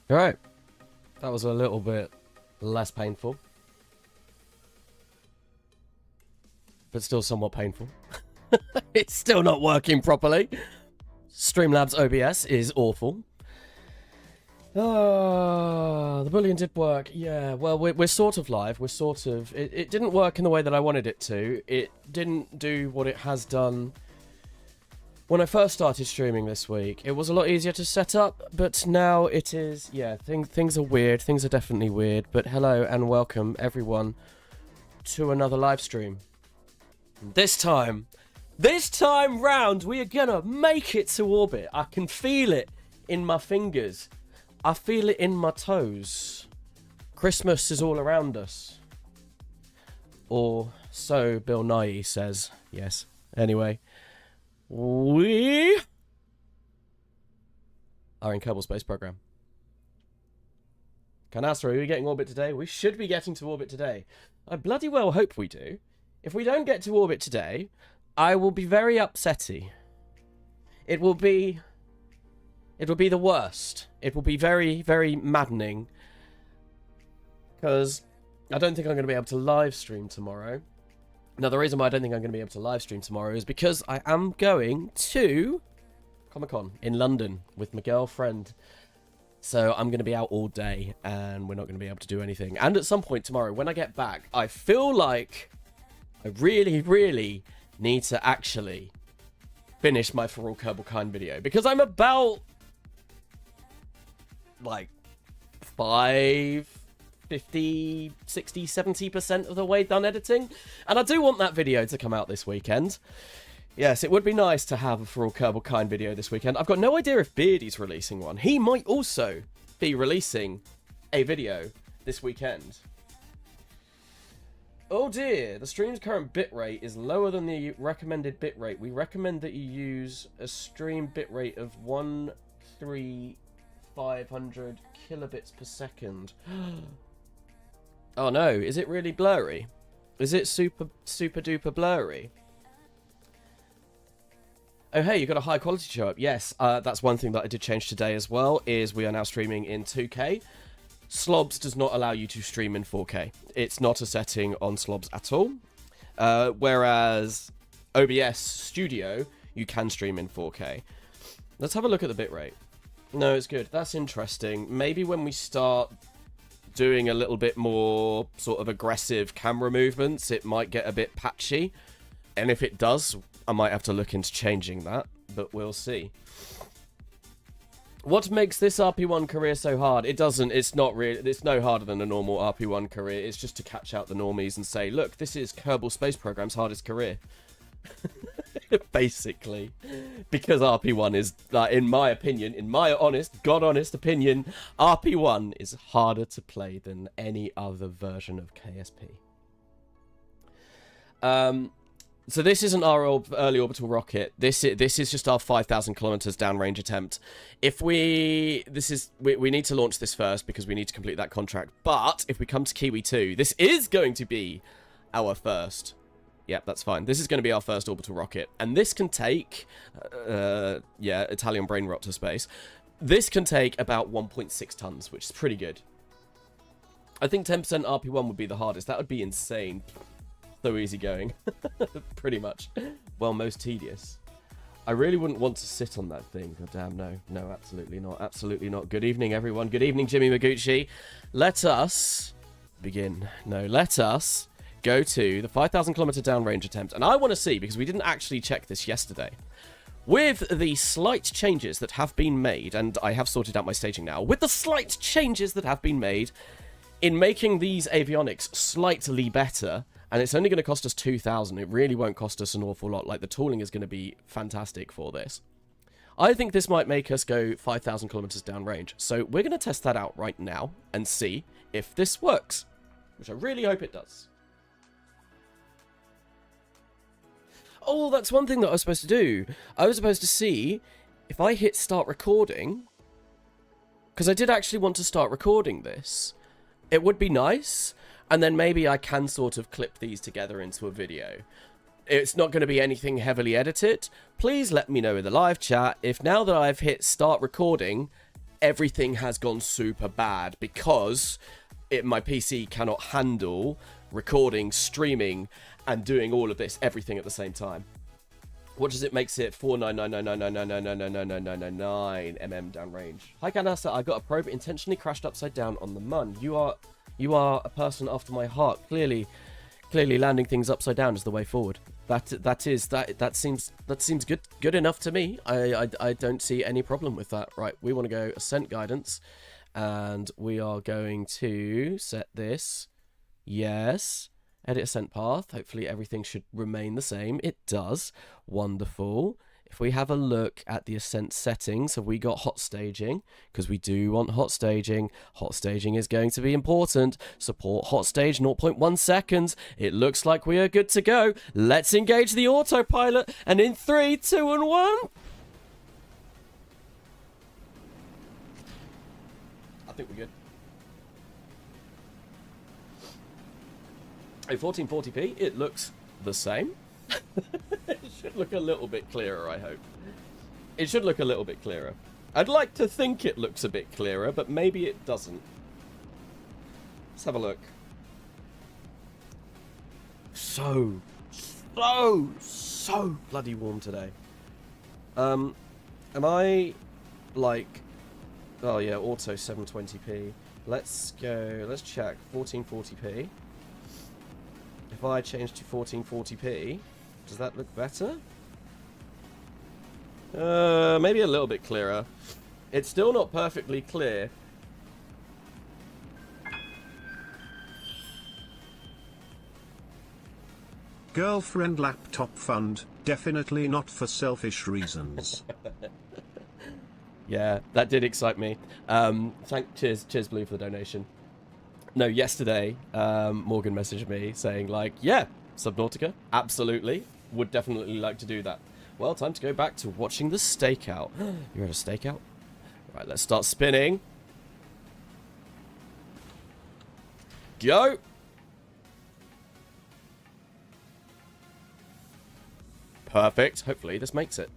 Alright, that was a little bit less painful. But still somewhat painful. It's still not working properly. Streamlabs OBS is awful. The Boolean did work. Yeah, well, we're sort of live. We're sort of... It didn't work in the way that I wanted it to. It didn't do what it has done when I first started streaming this week. It was a lot easier to set up, but now it is... Yeah, things are weird. Things are definitely weird. But hello and welcome, everyone, to another live stream. This time round, we are gonna make it to orbit. I can feel it in my fingers. I feel it in my toes. Christmas is all around us. Or so Bill Nye says. Yes. Anyway, we are in Kerbal Space Program. Canastra, are we getting orbit today? We should be getting to orbit today. I bloody well hope we do. If we don't get to orbit today, I will be very upsetty. It will be the worst. It will be very, very maddening. Because I don't think I'm going to be able to live stream tomorrow. Now, the reason why I don't think I'm going to be able to live stream tomorrow is because I am going to Comic-Con in London with my girlfriend. So I'm going to be out all day and we're not going to be able to do anything. And at some point tomorrow, when I get back, I feel like I really, really need to actually finish my For All KerbalKind video. Because I'm about, like, 50, 60, 70% of the way done editing. And I do want that video to come out this weekend. Yes, it would be nice to have a For All KerbalKind video this weekend. I've got no idea if Beardy's releasing one. He might also be releasing a video this weekend. Oh dear, the stream's current bitrate is lower than the recommended bitrate. We recommend that you use a stream bitrate of 13500 kilobits per second. Oh no, is it really blurry? Is it super duper blurry? Oh hey, you got a high quality show up. Yes, that's one thing that I did change today as well, is we are now streaming in 2K. Slobs does not allow you to stream in 4K. It's not a setting on Slobs at all. Whereas OBS Studio, you can stream in 4K. Let's have a look at the bitrate. No, it's good. That's interesting. Maybe when we start doing a little bit more sort of aggressive camera movements, it might get a bit patchy. And if it does, I might have to look into changing that, but we'll see. What makes this RP-1 career so hard? It doesn't, it's not really, it's no harder than a normal RP-1 career. It's just to catch out the normies and say, look, this is Kerbal Space Program's hardest career. Basically. Because RP-1 is, in my opinion, in my honest, God-honest opinion, RP-1 is harder to play than any other version of KSP. So this isn't our early orbital rocket. This is just our 5,000 kilometers downrange attempt. If we need to launch this first because we need to complete that contract. But if we come to Kiwi 2, this is going to be our first. Yep, that's fine. This is going to be our first orbital rocket, and this can take, Italian brain rot to space. This can take about 1.6 tons, which is pretty good. I think 10% RP-1 would be the hardest. That would be insane. So easy going. Pretty much. Well, most tedious. I really wouldn't want to sit on that thing. God damn, no. No, absolutely not. Absolutely not. Good evening, everyone. Good evening, Jimmy Maguchi. Let us begin. No, let us go to the 5,000 kilometer downrange attempt. And I want to see, because we didn't actually check this yesterday, with the slight changes that have been made, and I have sorted out my staging now, with the slight changes that have been made in making these avionics slightly better. And it's only going to cost us 2,000. It really won't cost us an awful lot. Like, the tooling is going to be fantastic for this. I think this might make us go 5,000 kilometers downrange. So we're going to test that out right now and see if this works, which I really hope it does. Oh, that's one thing that I was supposed to do. I was supposed to see if I hit start recording, because I did actually want to start recording this. It would be nice. And then maybe I can sort of clip these together into a video. It's not going to be anything heavily edited. Please let me know in the live chat if now that I've hit start recording, everything has gone super bad because my PC cannot handle recording, streaming, and doing all of this, everything at the same time. What does it makes it? 4999999999999 downrange. Hi Canasta, I got a probe intentionally crashed upside down on the Mun. You are a person after my heart. Clearly landing things upside down is the way forward. That seems good enough to me. I don't see any problem with that. Right, we want to go ascent guidance, and we are going to set this. Yes. Edit ascent path. Hopefully everything should remain the same. It does. Wonderful. If we have a look at the ascent settings, have we got hot staging? Because we do want hot staging. Hot staging is going to be important. Support hot stage 0.1 seconds. It looks like we are good to go. Let's engage the autopilot. And in 3, 2, and 1. I think we're good. At 1440p, it looks the same. It should look a little bit clearer, I hope. It should look a little bit clearer. I'd like to think it looks a bit clearer, but maybe it doesn't. Let's have a look. So bloody warm today. Am I, like... Oh yeah, auto 720p. Let's check 1440p. If I change to 1440p, does that look better? Maybe a little bit clearer. It's still not perfectly clear. Girlfriend laptop fund, definitely not for selfish reasons. Yeah, that did excite me. Cheers Blue for the donation. No, yesterday, Morgan messaged me saying, like, yeah, Subnautica, absolutely, would definitely like to do that. Well, time to go back to watching the stakeout. You're at a stakeout? Right, let's start spinning. Go! Perfect. Hopefully this makes it.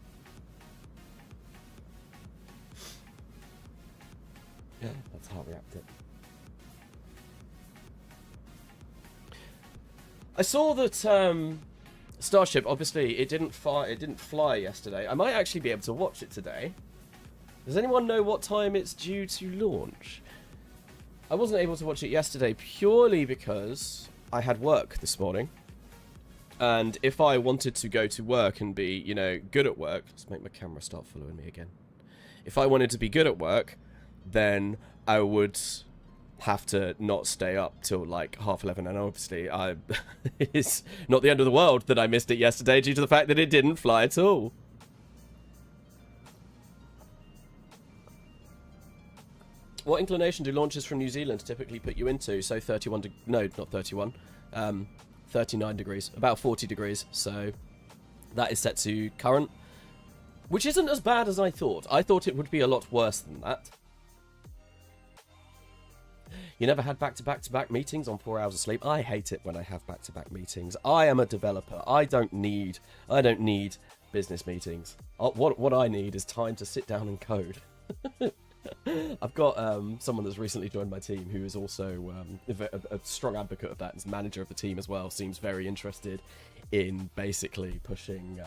Yeah, that's how we react it. I saw that Starship, obviously, it didn't fly yesterday. I might actually be able to watch it today. Does anyone know what time it's due to launch? I wasn't able to watch it yesterday purely because I had work this morning. And if I wanted to go to work and be, you know, good at work... Let's make my camera start following me again. If I wanted to be good at work, then I would have to not stay up till like 11:30, and obviously it's not the end of the world that I missed it yesterday due to the fact that it didn't fly at all. What inclination do launches from New Zealand typically put you into? So 39 degrees, about 40 degrees, so that is set to current, which isn't as bad as I thought. I thought it would be a lot worse than that. You never had back-to-back-to-back meetings on 4 hours of sleep? I hate it when I have back-to-back meetings. I am a developer. I don't need business meetings. What I need is time to sit down and code. I've got someone that's recently joined my team who is also a strong advocate of that. Is manager of the team as well. Seems very interested in basically pushing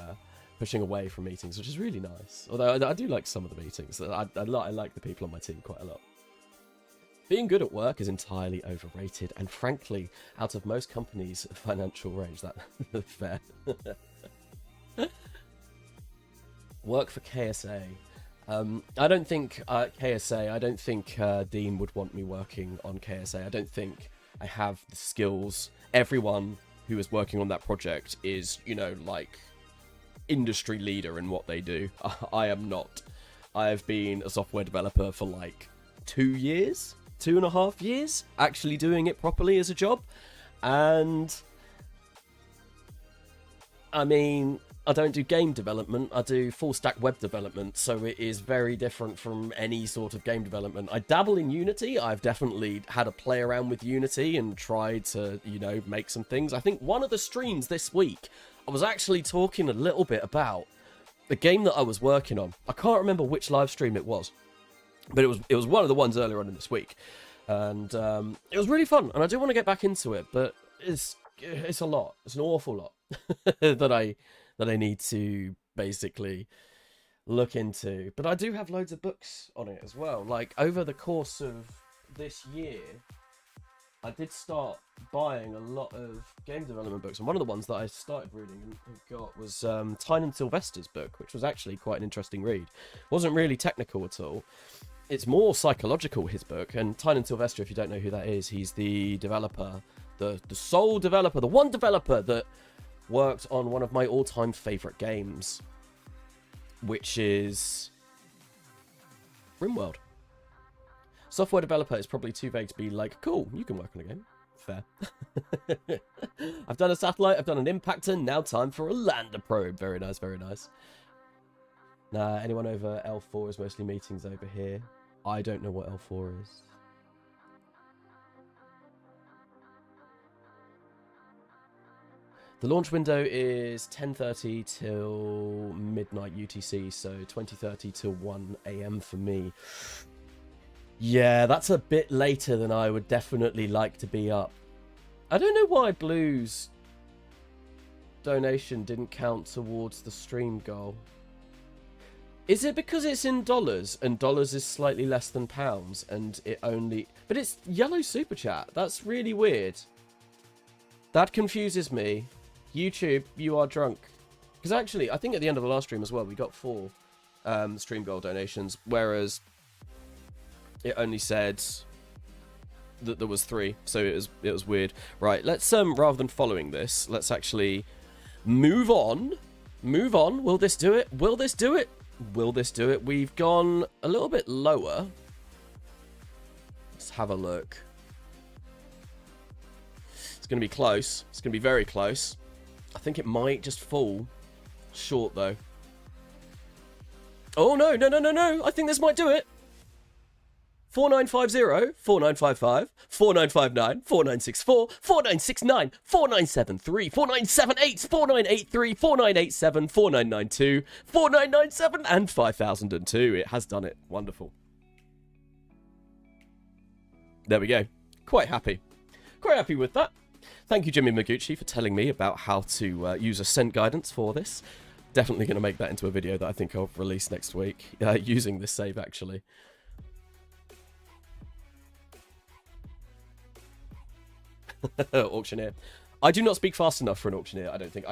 away from meetings, which is really nice. Although I do like some of the meetings. I like the people on my team quite a lot. Being good at work is entirely overrated, and frankly, out of most companies' financial range, that's fair. Work for KSA. I don't think KSA, I don't think Dean would want me working on KSA. I don't think I have the skills. Everyone who is working on that project is, you know, like, industry leader in what they do. I am not. I have been a software developer for like 2.5 years, actually doing it properly as a job. And I mean, I don't do game development, I do full stack web development, so it is very different from any sort of game development. I dabble in Unity. I've definitely had a play around with Unity and tried to, you know, make some things. I think one of the streams this week, I was actually talking a little bit about the game that I was working on. I can't remember which live stream it was. But it was one of the ones earlier on in this week, and it was really fun. And I do want to get back into it, but it's a lot. It's an awful lot that I need to basically look into. But I do have loads of books on it as well. Like over the course of this year, I did start buying a lot of game development books, and one of the ones that I started reading and got was Tynan Sylvester's book, which was actually quite an interesting read. Wasn't really technical at all. It's more psychological, his book. And Tynan Sylvester, if you don't know who that is, he's the developer, the sole developer, the one developer that worked on one of my all-time favorite games, which is RimWorld. Software developer is probably too vague to be like, cool, you can work on a game. Fair. I've done a satellite, I've done an impactor, now time for a lander probe. Very nice, very nice. Nah, anyone over L4 is mostly meetings over here. I don't know what L4 is. The launch window is 10:30 till midnight UTC, so 20:30 till 1 AM for me. Yeah, that's a bit later than I would definitely like to be up. I don't know why Blue's donation didn't count towards the stream goal. Is it because it's in dollars and dollars is slightly less than pounds and it only... But it's yellow super chat. That's really weird. That confuses me. YouTube, you are drunk. Because actually, I think at the end of the last stream as well, we got 4 stream goal donations, whereas it only said that there was 3, so it was weird. Right, let's rather than following this, let's actually move on. Move on. Will this do it? Will this do it? Will this do it? We've gone a little bit lower. Let's have a look. It's going to be close. It's going to be very close. I think it might just fall short though. Oh no, no, no, no, no. I think this might do it. 4950, 4955, 4959, 4964, 4969, 4973, 4978, 4983, 4987, 4992, 4997, and 5002. It has done it. Wonderful. There we go. Quite happy. Quite happy with that. Thank you, Jimmy Maguchi, for telling me about how to use ascent guidance for this. Definitely going to make that into a video that I think I'll release next week, using this save, actually. Auctioneer. I do not speak fast enough for an auctioneer, I don't think.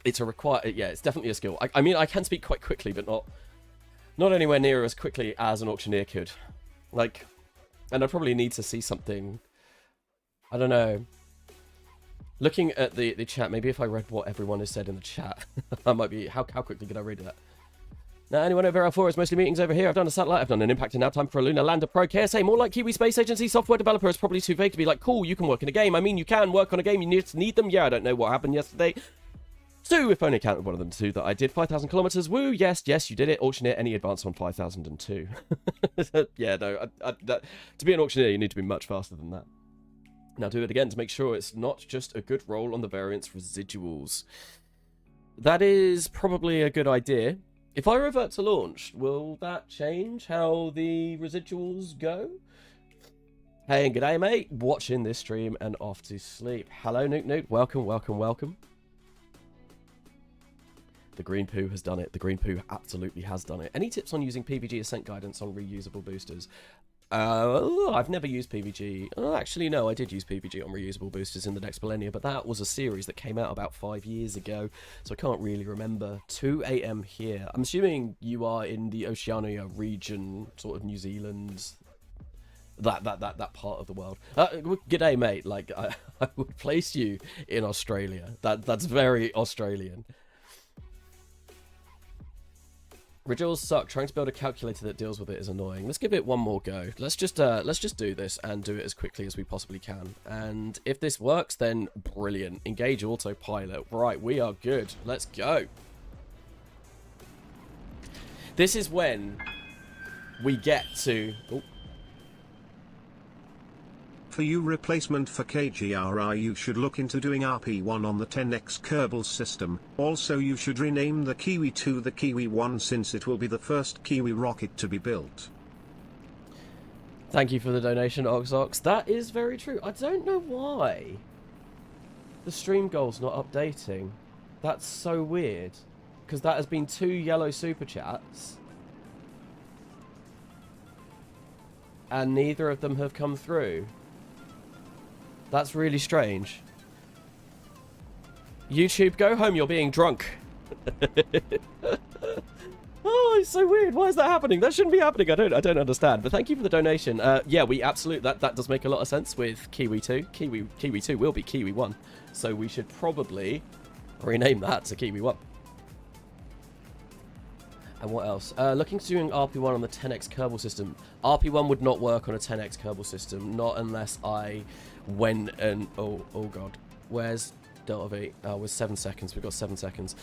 It's a yeah, it's definitely a skill. I mean, I can speak quite quickly, but not anywhere near as quickly as an auctioneer could. Like, and I probably need to see something. I don't know. Looking at the chat, maybe if I read what everyone has said in the chat, I might be... How quickly could I read that? Now, anyone over L4 is mostly meetings over here. I've done a satellite, I've done an impact, and now time for a lunar lander pro. KSA, more like Kiwi Space Agency. Software developer is probably too vague to be like, cool, you can work in a game. I mean, you can work on a game, you need them. Yeah, I don't know what happened yesterday. So, if only counted one of them 2 that I did. 5,000 kilometers. Woo, yes, you did it. Auctioneer, any advance on 5,002. Yeah, no, to be an auctioneer, you need to be much faster than that. Now do it again to make sure it's not just a good roll on the variance residuals. That is probably a good idea. If I revert to launch, will that change how the residuals go? Hey and g'day, mate. Watching this stream and off to sleep. Hello, Nuke. Welcome, welcome, welcome. The green poo has done it. The green poo absolutely has done it. Any tips on using PVG ascent guidance on reusable boosters? I've never used PVG. Actually, no, I did use PVG on reusable boosters in the next millennia, but that was a series that came out about 5 years ago, so I can't really remember. 2 AM here. I'm assuming you are in the Oceania region, sort of New Zealand, that part of the world. G'day, mate. Like, I would place you in Australia. That's very Australian. Residuals suck. Trying to build a calculator that deals with it is annoying. Let's give it one more go. Let's just do this and do it as quickly as we possibly can. And if this works, then brilliant. Engage autopilot. Right, we are good. Let's go. This is when we get to... Oh. for you replacement for KGRI. You should look into doing RP-1 on the 10X Kerbal system. Also you should rename the Kiwi 2 the Kiwi 1 since it will be the first Kiwi rocket to be built. Thank you for the donation, Oxox. That is very true. I don't know why the stream goal's not updating. That's so weird. Because that has been 2 yellow super chats. And neither of them have come through. That's really strange. YouTube, go home, you're being drunk. Oh, it's so weird. Why is that happening? That shouldn't be happening. I don't understand. But thank you for the donation. Yeah, we absolutely that does make a lot of sense with Kiwi 2. Kiwi 2 will be Kiwi 1. So we should probably rename that to Kiwi 1. And what else? Looking to doing RP-1 on the 10X Kerbal system. RP-1 would not work on a 10X Kerbal system, not unless I went and... Oh god. Where's Delta V? Oh, we're 7 seconds. We've got 7 seconds.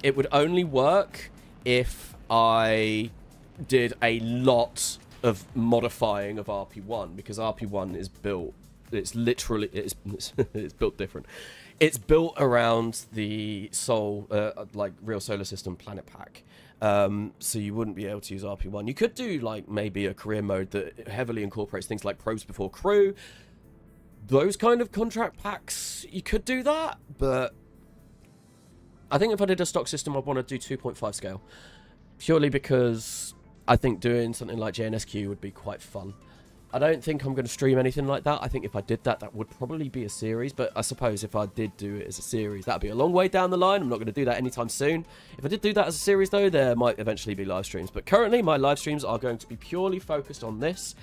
It would only work if I did a lot of modifying of RP-1, because RP-1 is built... It's literally... It's built different. It's built around the real solar system planet pack. So you wouldn't be able to use RP-1. You could do like maybe a career mode that heavily incorporates things like probes before crew. Those kind of contract packs, you could do that, but I think if I did a stock system, I'd want to do 2.5 scale. Purely because I think doing something like JNSQ would be quite fun. I don't think I'm going to stream anything like that. I think if I did that, that would probably be a series. But I suppose if I did do it as a series, that'd be a long way down the line. I'm not going to do that anytime soon. If I did do that as a series, though, there might eventually be live streams. But currently, my live streams are going to be purely focused on this.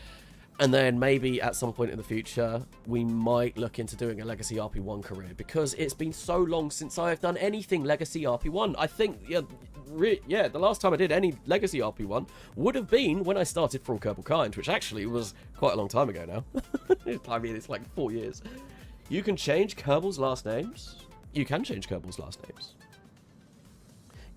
And then maybe at some point in the future, we might look into doing a Legacy RP-1 career. Because it's been so long since I have done anything Legacy RP-1. I think, yeah, the last time I did any Legacy RP-1 would have been when I started Full Kerbal Kind, which actually was quite a long time ago now. I mean, it's like 4 years. You can change Kerbal's last names. You can change Kerbal's last names.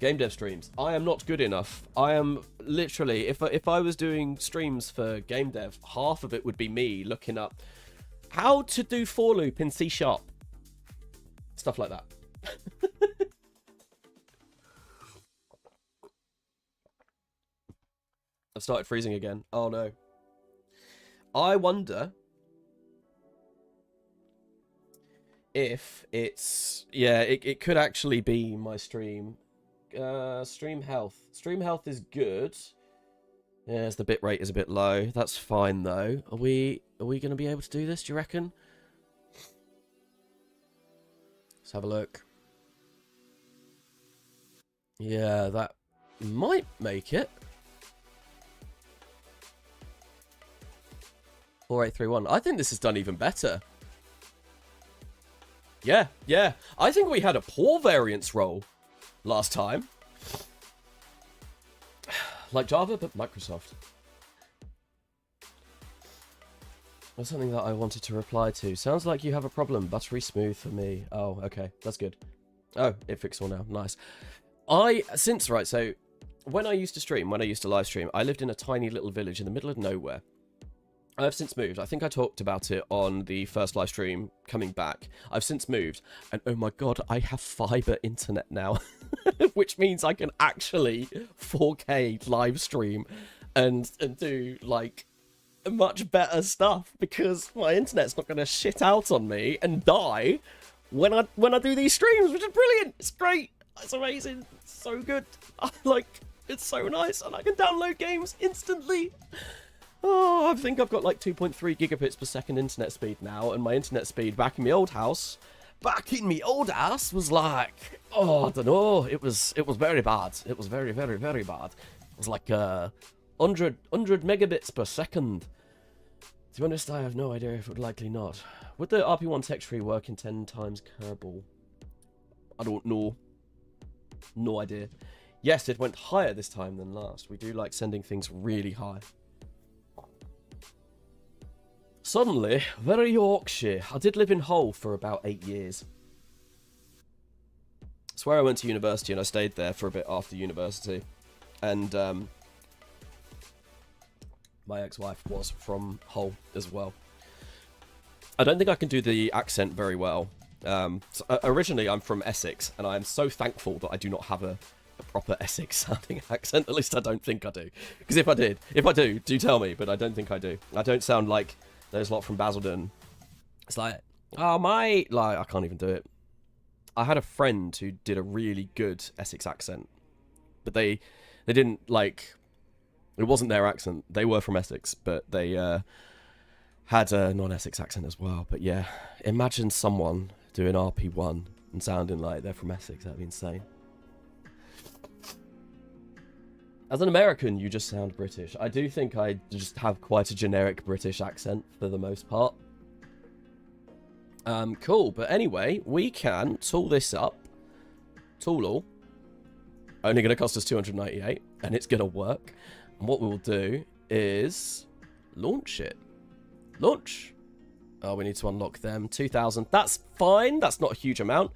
Game dev streams. I am not good enough. I am literally, if I was doing streams for game dev, half of it would be me looking up how to do for loop in C#. Stuff like that. I've started freezing again. Oh no. I wonder if it's... Yeah, it could actually be my stream. Stream health. Stream health is good. Yes, the bitrate is a bit low. That's fine though. Are we going to be able to do this, do you reckon? Let's have a look. Yeah, that might make it. 4831. I think this is done even better. Yeah. I think we had a poor variance roll last time. Like Java, but Microsoft. That's something that I wanted to reply to. Sounds like you have a problem. Buttery smooth for me. Oh, okay. That's good. Oh, it fixed all now. Nice. So when I used to stream, when I used to live stream, I lived in a tiny little village in the middle of nowhere. I've since moved. I think I talked about it on the first live stream coming back. I've since moved, and oh my god, I have fiber internet now, which means I can actually 4K live stream and do like much better stuff because my internet's not going to shit out on me and die when I do these streams, which is brilliant. It's great. It's amazing. It's so good. It's so nice, and I can download games instantly. Oh, I think I've got like 2.3 gigabits per second internet speed now, and my internet speed back in my old house, was like, oh, I don't know, it was very bad. It was very, very, very bad. It was like 100 megabits per second. To be honest, I have no idea if it would likely not. Would the RP-1 text tree work in 10 times Kerbal? I don't know. No idea. Yes, it went higher this time than last. We do like sending things really high. Suddenly, very Yorkshire. I did live in Hull for about 8 years. It's where I went to university, and I stayed there for a bit after university. And my ex-wife was from Hull as well. I don't think I can do the accent very well. Originally, I'm from Essex, and I am so thankful that I do not have a proper Essex-sounding accent. At least I don't think I do. Because if I do, do tell me, but I don't think I do. I don't sound like those lot from Basildon. It's like, oh, mate, like, I can't even do it. I had a friend who did a really good Essex accent, but they didn't, like, it wasn't their accent. They were from Essex, but they had a non-Essex accent as well. But yeah, imagine someone doing RP-1 and sounding like they're from Essex. That'd be insane. As an American, you just sound British. I do think I just have quite a generic British accent for the most part. Cool, but anyway, we can tool this up. Tool all. Only going to cost us 298, and it's going to work. And what we'll do is launch it. Launch. Oh, we need to unlock them. 2,000. That's fine. That's not a huge amount.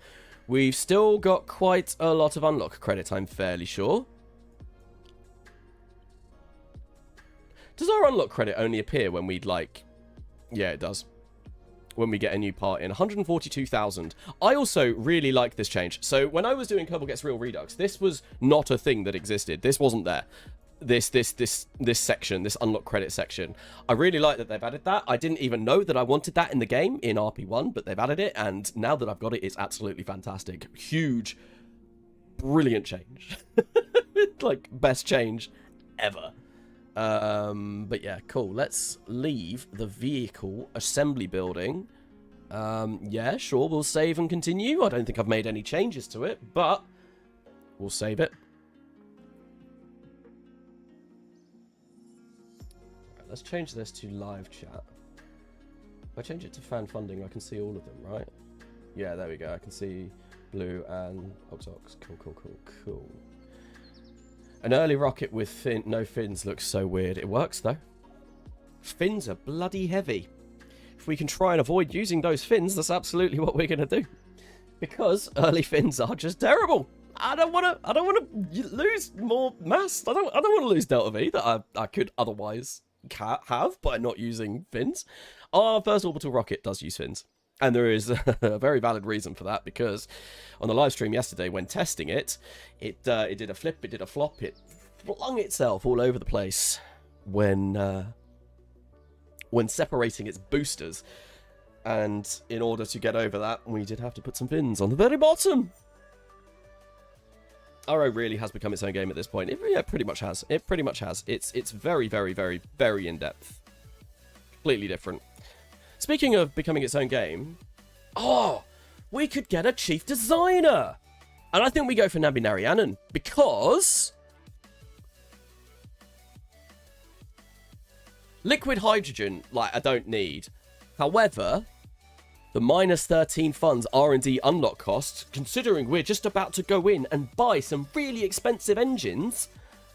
We've still got quite a lot of unlock credit, I'm fairly sure. Does our unlock credit only appear when we'd like... Yeah, it does. When we get a new part in. 142,000. I also really like this change. So when I was doing Kerbal Gets Real Redux, this was not a thing that existed. This wasn't there. This section, this unlock credit section. I really like that they've added that. I didn't even know that I wanted that in the game in RP1, but they've added it, and now that I've got it, it's absolutely fantastic. Huge, brilliant change. Like, best change ever. But yeah, cool. Let's leave the vehicle assembly building. Yeah, sure, we'll save and continue. I don't think I've made any changes to it, but we'll save it. Right, let's change this to live chat. If I change it to fan funding, I can see all of them, right? Yeah, there we go. I can see Blue and Oxox. Cool. An early rocket with no fins looks so weird. It works, though. Fins are bloody heavy. If we can try and avoid using those fins, that's absolutely what we're going to do. Because early fins are just terrible. I don't want to lose more mass. I don't want to lose delta V that I could otherwise have by not using fins. Our first orbital rocket does use fins. And there is a very valid reason for that, because on the live stream yesterday, when testing it, it did a flip, it did a flop, it flung itself all over the place when separating its boosters. And in order to get over that, we did have to put some fins on the very bottom. RO really has become its own game at this point. It pretty much has. It pretty much has. It's very, very, very, very in-depth. Completely different. Speaking of becoming its own game, we could get a chief designer. And I think we go for Nambi Narayanan, because liquid hydrogen, like, I don't need. However, the -13 funds R&D unlock costs, considering we're just about to go in and buy some really expensive engines,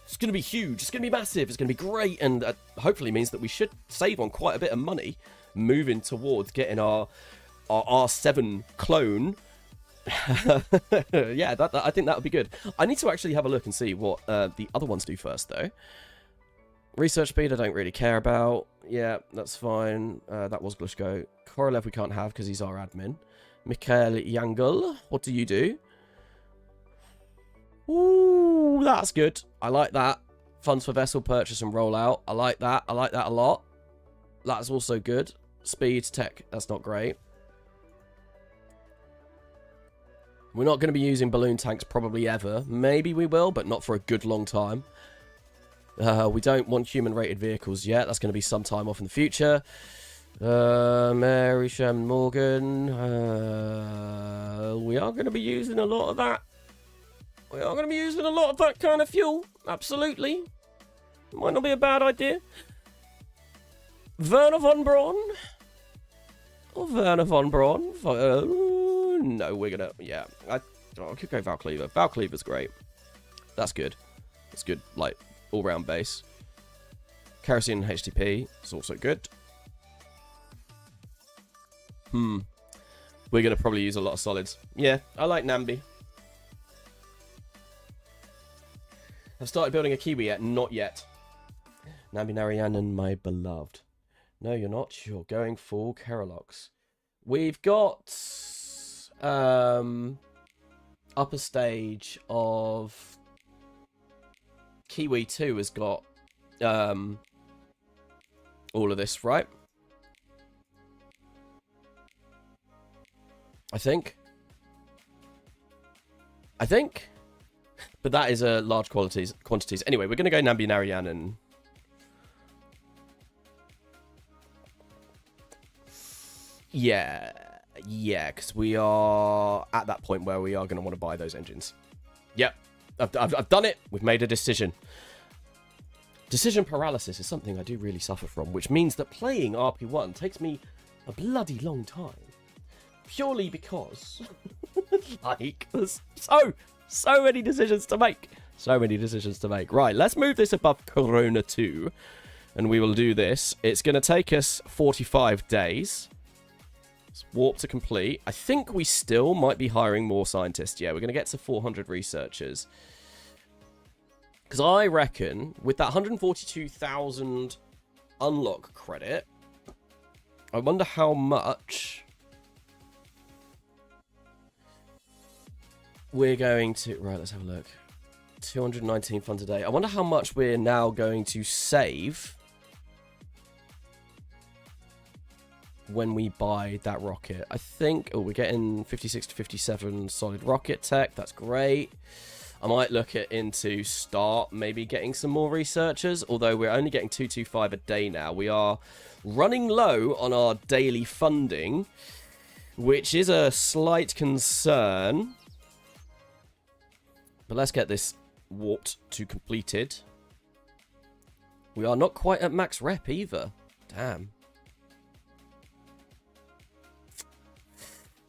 it's going to be huge. It's going to be massive. It's going to be great, and hopefully means that we should save on quite a bit of money moving towards getting our R7 clone. Yeah, I think that would be good. I need to actually have a look and see what the other ones do first, though. Research speed I don't really care about. Yeah, that's fine. That was Glushko. Korolev we can't have because he's our admin. Mikhail Yangel, what do you do? Ooh, that's good. I like that. Funds for vessel purchase and rollout. I like that. I like that a lot. That's also good. Speed, tech, that's not great. We're not going to be using balloon tanks probably ever. Maybe we will, but not for a good long time. We don't want human-rated vehicles yet. That's going to be some time off in the future. Mary Shem Morgan. We are going to be using a lot of that. We are going to be using a lot of that kind of fuel. Absolutely. Might not be a bad idea. Werner von Braun? Or Werner von Braun? No, we're going to... Yeah. I could go Valcleaver. Valcleaver's great. That's good. That's good, like, all-round base. Kerosene and HTP is also good. We're going to probably use a lot of solids. Yeah, I like Nambi. I've started building a Kiwi yet? Not yet. Nambi Narayanan, my beloved. No, you're not. You're going full Keralox. We've got upper stage of Kiwi 2 has got all of this, right? I think. But that is large quantities. Anyway, we're going to go Nambi Narayan and... Yeah, because we are at that point where we are going to want to buy those engines. Yep, I've done it. We've made a decision. Decision paralysis is something I do really suffer from, which means that playing RP-1 takes me a bloody long time. Purely because, like, there's so many decisions to make. So many decisions to make. Right, let's move this above Corona 2, and we will do this. It's going to take us 45 days. It's warp to complete. I think we still might be hiring more scientists. Yeah, we're going to get to 400 researchers. Because I reckon, with that 142,000 unlock credit, I wonder how much... we're going to... Right, let's have a look. 219 funds a day. I wonder how much we're now going to save when we buy that rocket. I think... Oh, we're getting 56 to 57 solid rocket tech. That's great. I might look into start maybe getting some more researchers. Although we're only getting 225 a day now. We are running low on our daily funding, which is a slight concern. But let's get this warped to completed. We are not quite at max rep either. Damn.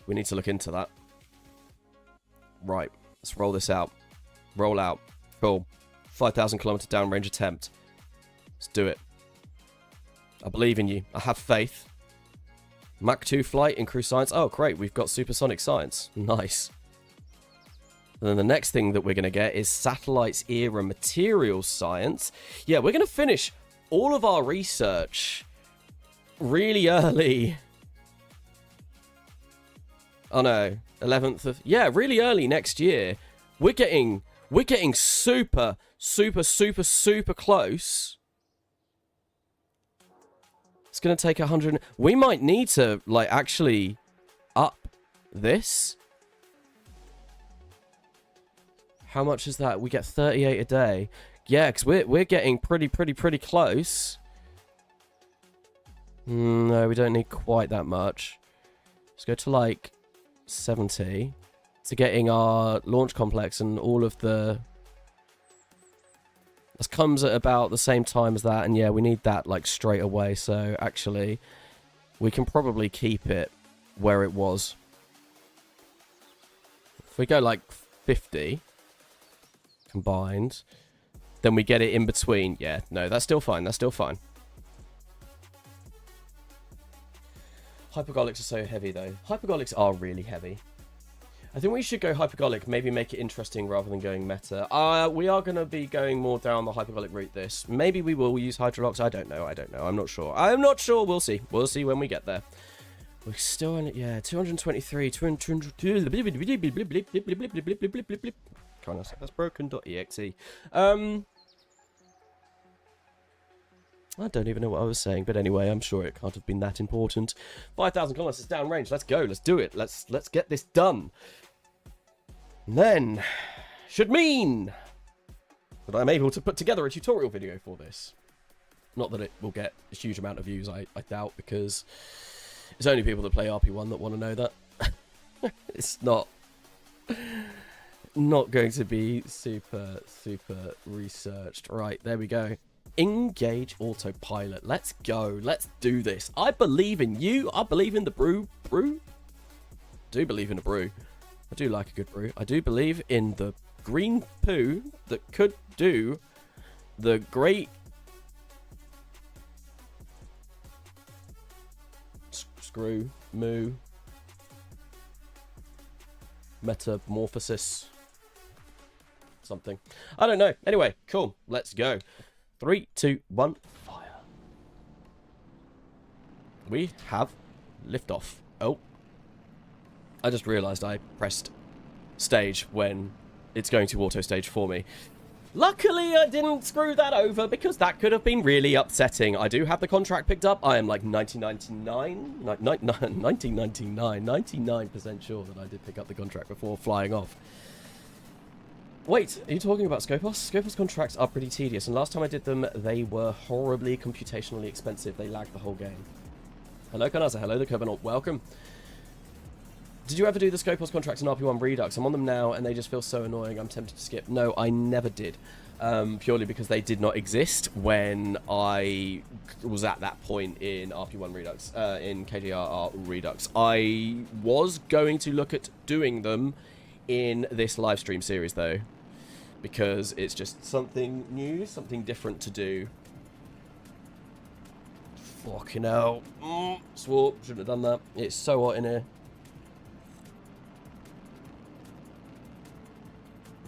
We need to look into that. Right. Let's roll this out. Roll out. Cool. 5,000 kilometer downrange attempt. Let's do it. I believe in you. I have faith. Mach 2 flight in crew science. Oh, great. We've got supersonic science. Nice. And then the next thing that we're going to get is satellites era materials science. Yeah, we're going to finish all of our research really early. Oh no, 11th of... Yeah, really early next year. We're getting super close. It's going to take 100... We might need to, like, actually up this. How much is that? We get 38 a day. Yeah, because we're getting pretty close. No, we don't need quite that much. Let's go to, like, 70 to getting our launch complex and all of the... This comes at about the same time as that, and yeah, we need that, like, straight away. So, actually, we can probably keep it where it was. If we go, like, 50... combined, then we get it in between. Yeah, no, that's still fine. That's still fine. Hypergolics are so heavy, though. Hypergolics are really heavy. I think we should go hypergolic, maybe make it interesting rather than going meta. We are going to be going more down the hypergolic route this. Maybe we will use Hydrolox. I don't know. I'm not sure. We'll see. We'll see when we get there. We're still in it. Yeah, 223. Trying to say that's broken.exe. I don't even know what I was saying, but anyway, I'm sure it can't have been that important. 5,000 kilometers downrange. Let's go. Let's do it. Let's get this done. And then should mean that I'm able to put together a tutorial video for this. Not that it will get a huge amount of views, I doubt, because it's only people that play RP-1 that want to know that. It's not going to be super researched. Right, there we go. Engage autopilot. Let's go. Let's do this. I believe in you. I believe in the brew. I do believe in a brew. I do like a good brew. I do believe in the green poo that could do the great screw moo metamorphosis something. I don't know. Anyway, cool. Let's go. 3, 2, 1, fire. we have liftoff. Oh. I just realised I pressed stage when it's going to auto stage for me. Luckily, I didn't screw that over because that could have been really upsetting. I do have the contract picked up. I am like 99% sure that I did pick up the contract before flying off. Wait, are you talking about Scopus? Scopus contracts are pretty tedious, and last time I did them, they were horribly computationally expensive. They lagged the whole game. Hello, Kanaza. Hello, the Kerbal. Welcome. Did you ever do the Scopus contracts in RP-1 Redux? I'm on them now, and they just feel so annoying. I'm tempted to skip. No, I never did. Purely because they did not exist when I was at that point in RP-1 Redux, in KDR Redux. I was going to look at doing them in this live stream series, though, because it's just something new, something different to do. Fucking hell. Swap. Shouldn't have done that. It's so hot in here.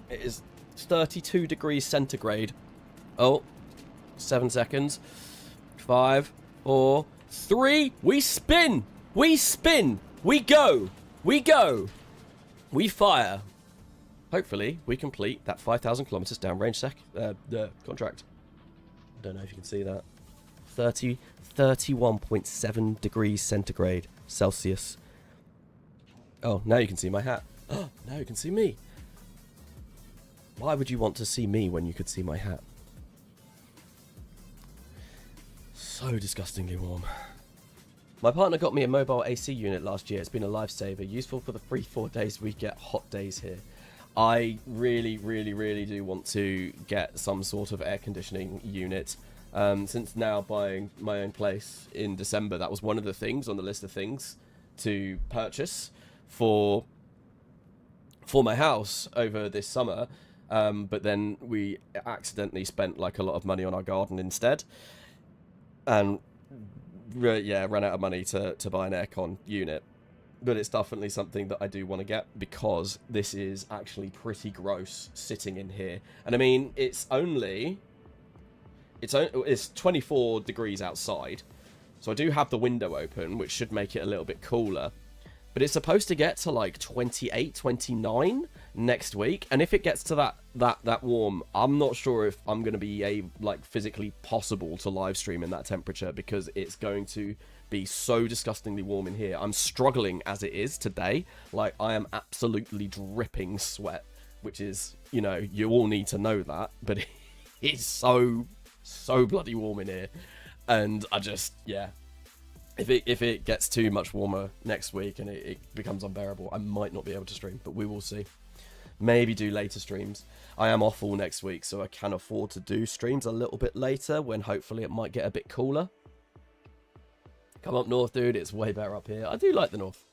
It is 32 degrees centigrade. Oh, 7 seconds. 5, 4, 3. We spin. We spin. We go. We go. We fire. Hopefully, we complete that 5,000 kilometers downrange contract. I don't know if you can see that. 31.7 degrees centigrade Celsius. Oh, now you can see my hat. Oh, now you can see me. Why would you want to see me when you could see my hat? So disgustingly warm. My partner got me a mobile AC unit last year. It's been a lifesaver. Useful for the 3-4 days we get hot days here. I really, really, really do want to get some sort of air conditioning unit. Since now buying my own place in December, that was one of the things on the list of things to purchase for my house over this summer. But then we accidentally spent like a lot of money on our garden instead, and ran out of money to buy an aircon unit. But it's definitely something that I do want to get because this is actually pretty gross sitting in here. And I mean, it's 24 degrees outside, so I do have the window open, which should make it a little bit cooler. But it's supposed to get to like 28, 29 next week, and if it gets to that warm, I'm not sure if I'm going to be physically possible to live stream in that temperature, because it's going to be so disgustingly warm in here. I'm struggling as it is today. Like, I am absolutely dripping sweat, which is, you know, you all need to know that, but it's so bloody warm in here, and I just, yeah. If it gets too much warmer next week and it becomes unbearable, I might not be able to stream, but we will see. Maybe do later streams. I am off all next week, so I can afford to do streams a little bit later when hopefully it might get a bit cooler. Come up north, dude. It's way better up here. I do like the north.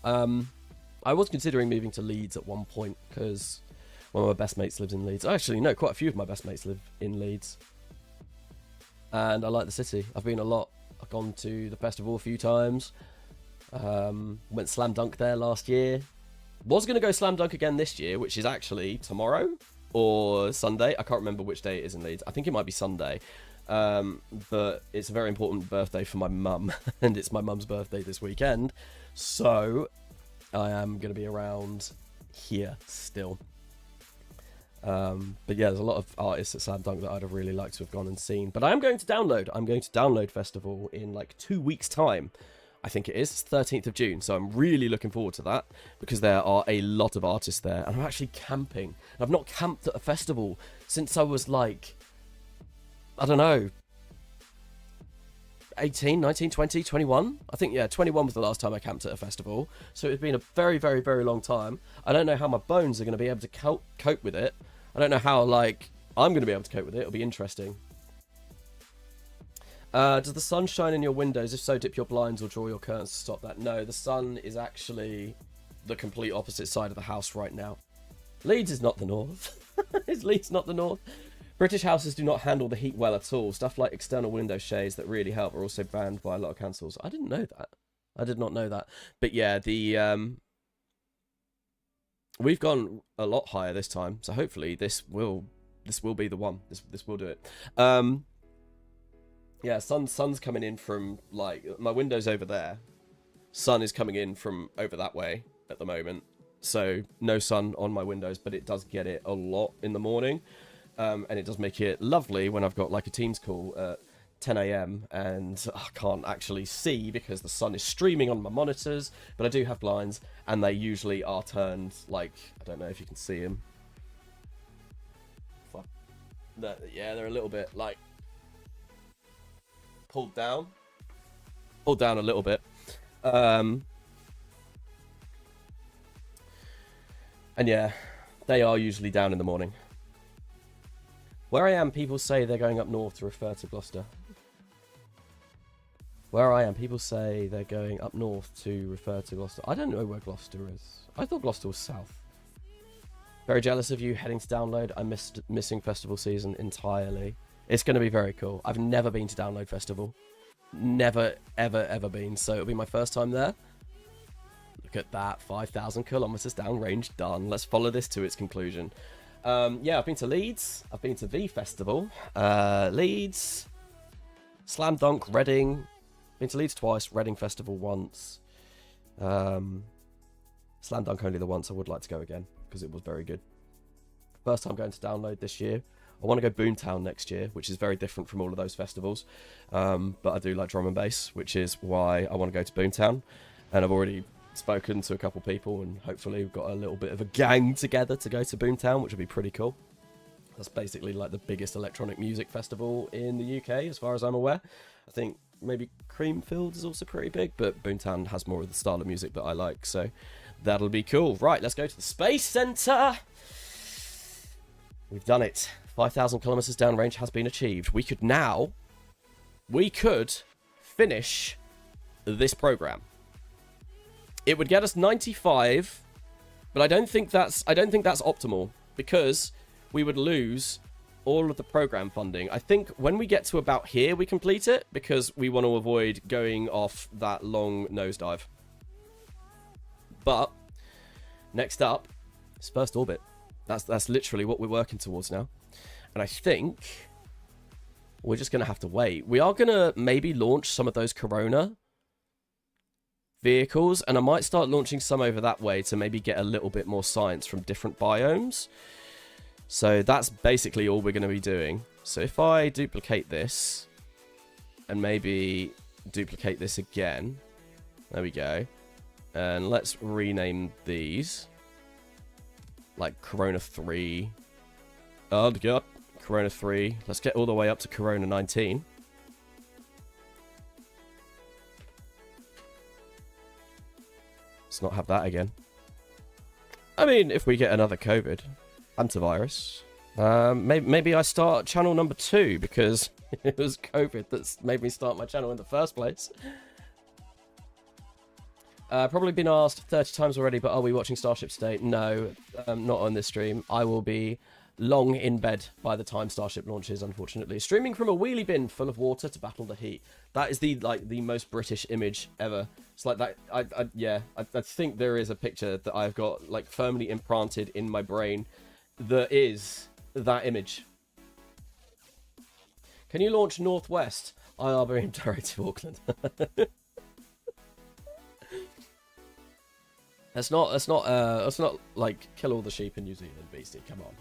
I was considering moving to Leeds at one point because one of my best mates lives in Leeds. Actually, no, quite a few of my best mates live in Leeds. And I like the city. I've been a lot. I've gone to the festival a few times. Went slam dunk there last year. Was going to go slam dunk again this year, which is actually tomorrow or Sunday. I can't remember which day it is in Leeds. I think it might be Sunday. But it's a very important birthday for my mum, and it's my mum's birthday this weekend. So I am going to be around here still. But yeah, there's a lot of artists at Slam Dunk that I'd have really liked to have gone and seen. But I am going to download. I'm going to download Festival in like 2 weeks' time. I think it is. It's 13th of June. So I'm really looking forward to that because there are a lot of artists there. And I'm actually camping. I've not camped at a festival since I was like, I don't know, 18, 19, 20, 21. I think, yeah, 21 was the last time I camped at a festival. So it's been a very, very, very long time. I don't know how my bones are going to be able to cope with it. I don't know how, like, I'm going to be able to cope with it. It'll be interesting. Does the sun shine in your windows? If so, dip your blinds or draw your curtains to stop that. No, the sun is actually the complete opposite side of the house right now. Leeds is not the north. Is Leeds not the north? British houses do not handle the heat well at all. Stuff like external window shades that really help are also banned by a lot of councils. I didn't know that. I did not know that. But yeah, the we've gone a lot higher this time, so hopefully this will be the one. This will do it. Yeah, sun's coming in from, like, my window's over there. Sun is coming in from over that way at the moment. So, no sun on my windows, but it does get it a lot in the morning. And it does make it lovely when I've got, like, a Teams call at 10 a.m. and I can't actually see because the sun is streaming on my monitors, but I do have blinds, and they usually are turned, like, I don't know if you can see them. Yeah, they're a little bit, like, pulled down a little bit. And yeah, they are usually down in the morning. Where I am, people say they're going up north to refer to Gloucester. Where I am, people say they're going up north to refer to Gloucester. I don't know where Gloucester is. I thought Gloucester was south. Very jealous of you heading to download. I missing festival season entirely. It's going to be very cool. I've never been to Download Festival. Never, ever been. So it'll be my first time there. Look at that. 5,000 kilometers downrange done. Let's follow this to its conclusion. Yeah, I've been to Leeds. I've been to the festival. Leeds. Slam Dunk, Reading. Been to Leeds twice. Reading Festival once. Slam Dunk only the once. I would like to go again because it was very good. First time going to Download this year. I want to go Boomtown next year, which is very different from all of those festivals. But I do like drum and bass, which is why I want to go to Boomtown. And I've already spoken to a couple people, and hopefully we've got a little bit of a gang together to go to Boomtown, which would be pretty cool. That's basically like the biggest electronic music festival in the UK, as far as I'm aware. I think maybe Creamfields is also pretty big, but Boomtown has more of the style of music that I like, so that'll be cool. Right, let's go to the Space Center. We've done it. 5,000 kilometers downrange has been achieved. We could finish this program. It would get us 95, but I don't think that's optimal, because we would lose all of the program funding. I think when we get to about here, we complete it, because we want to avoid going off that long nosedive. But next up is first orbit. That's literally what we're working towards now. And I think we're just going to have to wait. We are going to maybe launch some of those Corona vehicles, and I might start launching some over that way to maybe get a little bit more science from different biomes. So that's basically all we're going to be doing. So if I duplicate this and maybe duplicate this again, there we go. And let's rename these like Corona 3. Oh god, Corona 3. Let's get all the way up to Corona 19. Let's not have that again. I mean, if we get another COVID antivirus, maybe I start channel number 2, because it was COVID that's made me start my channel in the first place. Probably been asked 30 times already, but are we watching Starship today? No, not on this stream. I will be long in bed by the time Starship launches, unfortunately. Streaming from a wheelie bin full of water to battle the heat. That is the most British image ever. It's like that. I think there is a picture that I've got like firmly implanted in my brain that is that image. Can you launch Northwest? IR being direct to Auckland. Let's not like kill all the sheep in New Zealand, Beastie. Come on.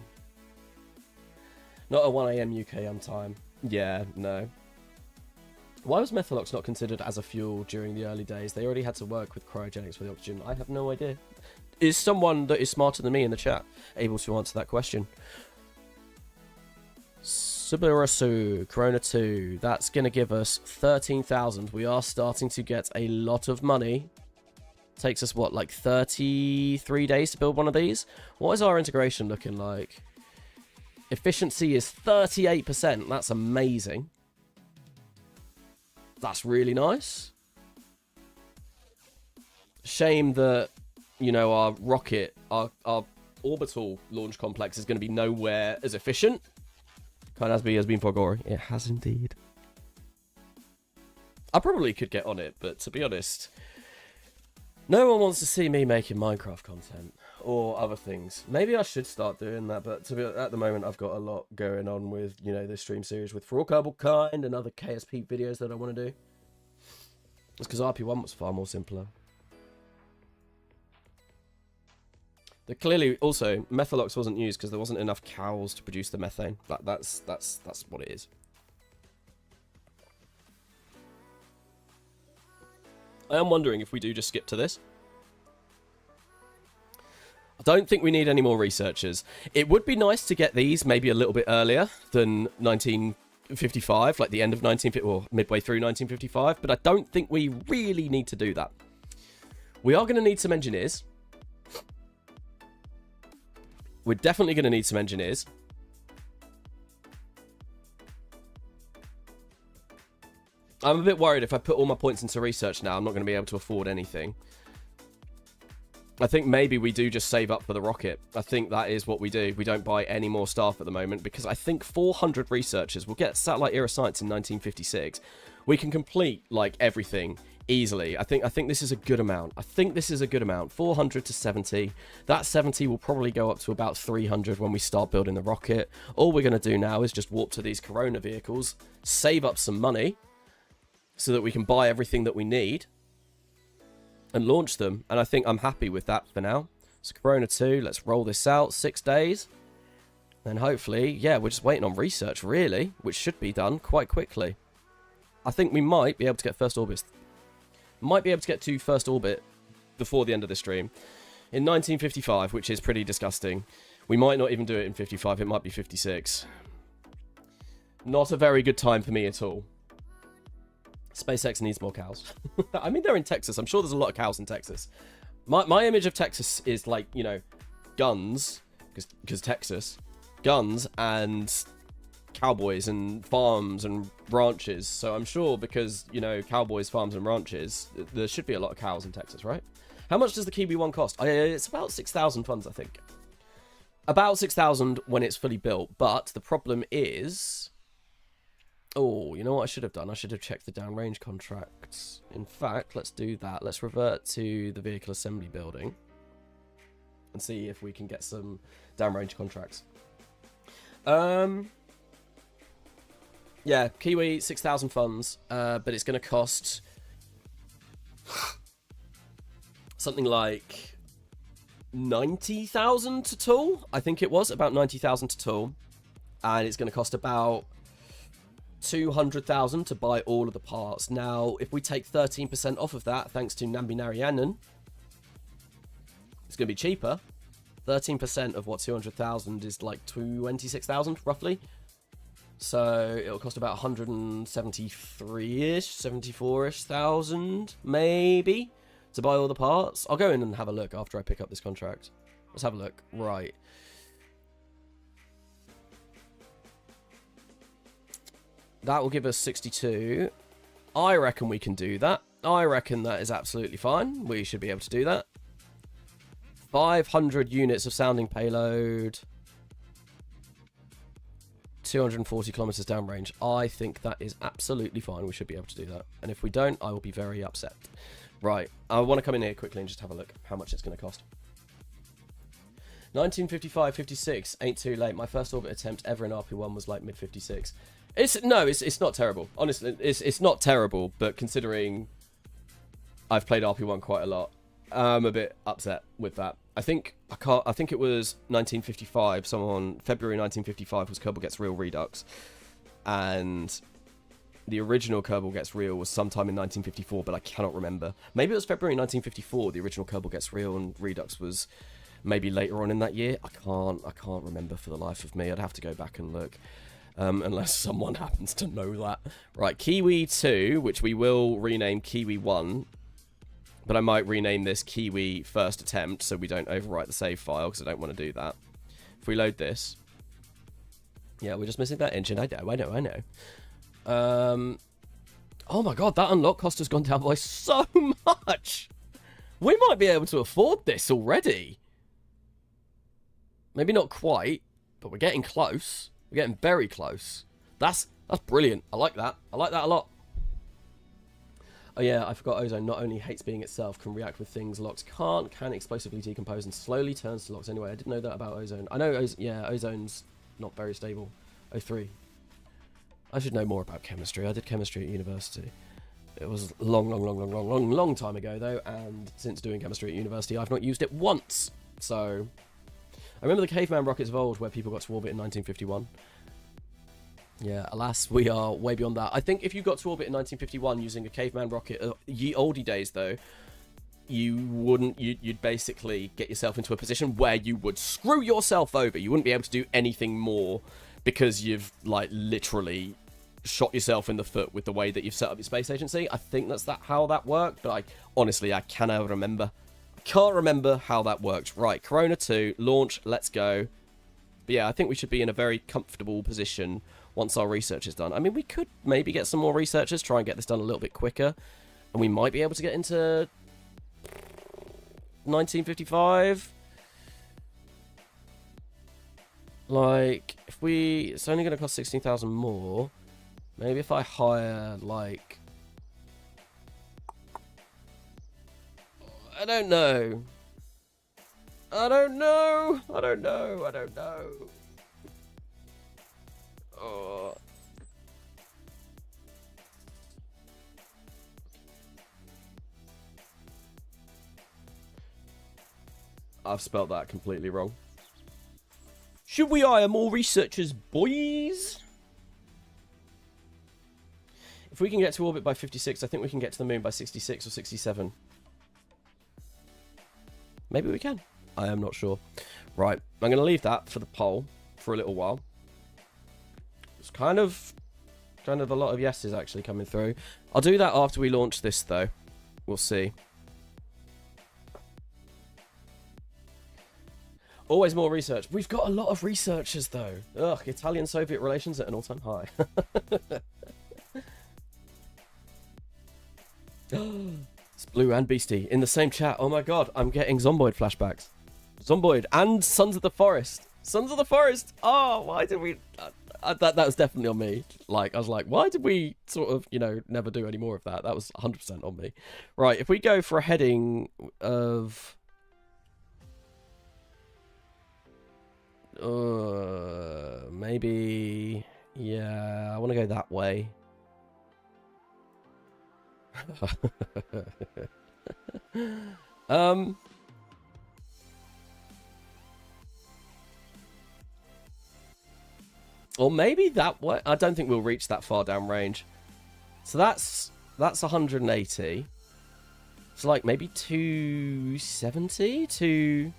Not a 1 AM UK time. Yeah, no. Why was Methalox not considered as a fuel during the early days? They already had to work with cryogenics for the oxygen. I have no idea. Is someone that is smarter than me in the chat able to answer that question? Subarasu, Corona 2. That's going to give us 13,000. We are starting to get a lot of money. Takes us, what, like 33 days to build one of these? What is our integration looking like? Efficiency is 38%. That's amazing. That's really nice. Shame that, you know, our rocket, our orbital launch complex is going to be nowhere as efficient. Kind of has been forgotten. It has indeed. I probably could get on it, but to be honest, no one wants to see me making Minecraft content. or other things. Maybe I should start doing that, but at the moment I've got a lot going on with, you know, this stream series with For All Kerbal Kind and other KSP videos that I want to do. It's because RP-1 was far more simpler. Clearly, also, Methalox wasn't used because there wasn't enough cows to produce the methane. That's what it is. I am wondering if we do just skip to this. I don't think we need any more researchers. It would be nice to get these maybe a little bit earlier than 1955, like the end of 1950 or midway through 1955, but I don't think we really need to do that. We are going to need some engineers. We're definitely going to need some engineers. I'm a bit worried if I put all my points into research now, I'm not going to be able to afford anything. I think maybe we do just save up for the rocket. I think that is what we do. We don't buy any more staff at the moment because I think 400 researchers will get Satellite Era Science in 1956. We can complete, like, everything easily. I think this is a good amount. 400 to 70. That 70 will probably go up to about 300 when we start building the rocket. All we're going to do now is just warp to these Corona vehicles, save up some money so that we can buy everything that we need and launch them. And I think I'm happy with that for now. So Corona 2, let's roll this out. 6 days. And hopefully, yeah, we're just waiting on research, really, which should be done quite quickly. I think we might be able to get first orbit. Might be able to get to first orbit before the end of the stream. In 1955, which is pretty disgusting. We might not even do it in 55. It might be 56. Not a very good time for me at all. SpaceX needs more cows. I mean, they're in Texas. I'm sure there's a lot of cows in Texas. My image of Texas is like, you know, guns, because Texas, guns and cowboys and farms and ranches. So I'm sure because, you know, cowboys, farms and ranches, there should be a lot of cows in Texas, right? How much does the Kiwi 1 cost? It's about 6,000 funds, I think. About 6,000 when it's fully built. But the problem is... Oh, you know what I should have done? I should have checked the downrange contracts. In fact, let's do that. Let's revert to the vehicle assembly building and see if we can get some downrange contracts. Yeah, Kiwi, 6,000 funds, but it's going to cost something like 90,000 to tool. I think it was about 90,000 to tool, and it's going to cost about 200,000 to buy all of the parts. Now, if we take 13% off of that, thanks to Nambi Narayanan, it's going to be cheaper. 13% of what 200,000 is like 26,000 roughly. So it'll cost about 173-ish, 74-ish thousand, maybe, to buy all the parts. I'll go in and have a look after I pick up this contract. Let's have a look. Right. That will give us 62. I reckon we can do that. I reckon that is absolutely fine. We should be able to do that. 500 units of sounding payload. 240 kilometers downrange. I think that is absolutely fine. We should be able to do that. And if we don't, I will be very upset. Right. I want to come in here quickly and just have a look how much it's going to cost. 1955-56 ain't too late. My first orbit attempt ever in RP-1 was like mid-56. It's not terrible. Honestly, it's not terrible, but considering I've played RP-1 quite a lot, I'm a bit upset with that. I think it was 1955. February 1955 was Kerbal Gets Real Redux, and the original Kerbal Gets Real was sometime in 1954, but I cannot remember. Maybe it was February 1954. The original Kerbal Gets Real, and Redux was maybe later on in that year. I can't remember for the life of me. I'd have to go back and look. Unless someone happens to know that. Right, Kiwi 2, which we will rename Kiwi 1. But I might rename this Kiwi First Attempt so we don't overwrite the save file, because I don't want to do that. If we load this... Yeah, we're just missing that engine. I know. Oh my god, that unlock cost has gone down by so much! We might be able to afford this already. Maybe not quite, but we're getting close. We're getting very close. That's brilliant. I like that. I like that a lot. Oh yeah, I forgot ozone not only hates being itself, can react with things LOX can't, can explosively decompose and slowly turns to LOX anyway. I didn't know that about ozone. I know, yeah, ozone's not very stable. O3. I should know more about chemistry. I did chemistry at university. It was a long time ago though, and since doing chemistry at university, I've not used it once. So, I remember the caveman rockets of old where people got to orbit in 1951. Yeah, alas, we are way beyond that. I think if you got to orbit in 1951 using a caveman rocket, ye olde days though, you'd basically get yourself into a position where you would screw yourself over. You wouldn't be able to do anything more because you've, like, literally shot yourself in the foot with the way that you've set up your space agency. I think that's how that worked, but honestly, I cannot remember. I can't remember how that worked. Right, Corona 2, launch, let's go. But yeah, I think we should be in a very comfortable position once our research is done. I mean, we could maybe get some more researchers, try and get this done a little bit quicker, and we might be able to get into 1955. Like, if it's only going to cost 16,000 more. Maybe if I hire, like, I don't know. Oh. I've spelled that completely wrong. Should we hire more researchers, boys? If we can get to orbit by 56, I think we can get to the moon by 66 or 67. Maybe we can. I am not sure. Right, I'm going to leave that for the poll for a little while. It's kind of a lot of yeses actually coming through. I'll do that after we launch this, though. We'll see. Always more research. We've got a lot of researchers, though. Ugh, Italian-Soviet relations at an all-time high. It's Blue and Beastie in the same chat. Oh my god, I'm getting Zomboid flashbacks. Zomboid and Sons of the Forest. Sons of the Forest! Oh, why did we... that was definitely on me. Like, I was like, why did we sort of, never do any more of that? That was 100% on me. Right, if we go for a heading of... maybe... Yeah, I want to go that way. Or maybe that way. I don't think we'll reach that far down range. So that's 180. It's like maybe 270 to...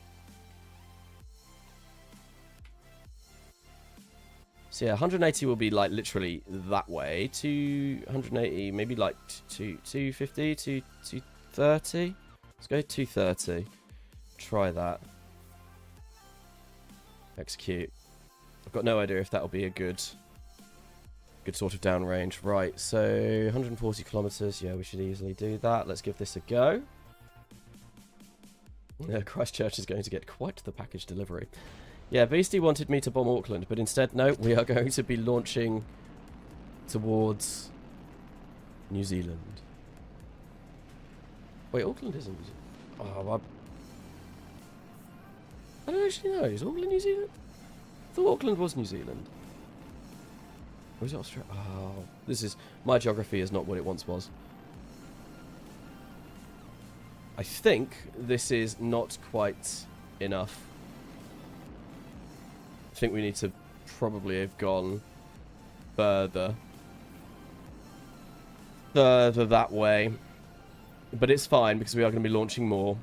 So yeah, 180 will be like literally that way. 280, maybe like 250, 230. Let's go 230. Try that. Execute. I've got no idea if that'll be a good sort of downrange. Right, so 140 kilometers. Yeah, we should easily do that. Let's give this a go. Yeah, Christchurch is going to get quite the package delivery. Yeah, Beastie wanted me to bomb Auckland, but instead, no, we are going to be launching towards New Zealand. Wait, Auckland isn't New Zealand. Oh, I don't actually know. Is Auckland New Zealand? I thought Auckland was New Zealand. Or is it Australia? Oh, my geography is not what it once was. I think this is not quite enough. I think we need to probably have gone further that way, but it's fine because we are going to be launching more.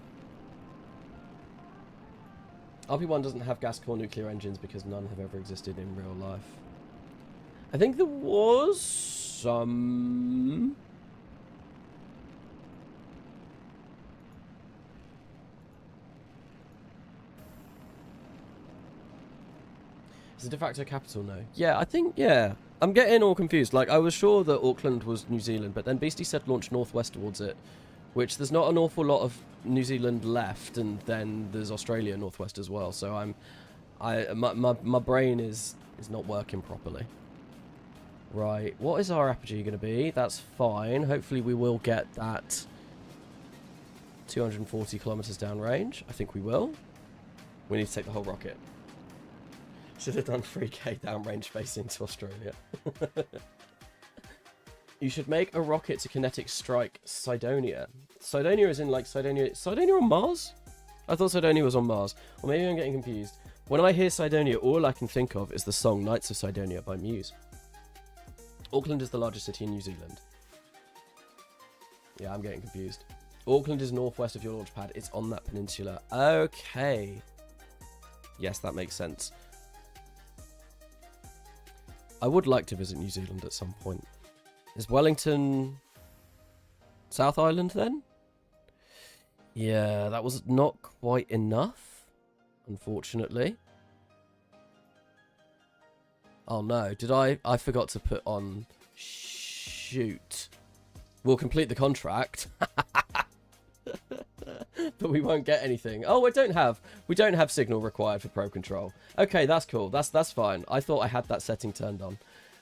RP-1 doesn't have gas core nuclear engines because none have ever existed in real life. I think there was some... It's a de facto capital now. Yeah, I think, yeah. I'm getting all confused. Like, I was sure that Auckland was New Zealand, but then Beastie said launch northwest towards it, which there's not an awful lot of New Zealand left, and then there's Australia northwest as well. So my brain is not working properly. Right, what is our apogee going to be? That's fine. Hopefully we will get that 240 kilometers downrange. I think we will. We need to take the whole rocket. Should have done 3k downrange facing to Australia. You should make a rocket to kinetic strike Cydonia. Cydonia is in like Cydonia. Cydonia on Mars? I thought Cydonia was on Mars. Or maybe I'm getting confused. When I hear Cydonia, all I can think of is the song Knights of Cydonia by Muse. Auckland is the largest city in New Zealand. Yeah, I'm getting confused. Auckland is northwest of your launch pad. It's on that peninsula. Okay. Yes, that makes sense. I would like to visit New Zealand at some point. Is Wellington South Island then? Yeah, that was not quite enough, unfortunately. Oh no, did I forgot to put on... Shoot. We'll complete the contract. But we won't get anything. Oh, we don't have signal required for Pro Control. Okay, that's cool. That's fine. I thought I had that setting turned on.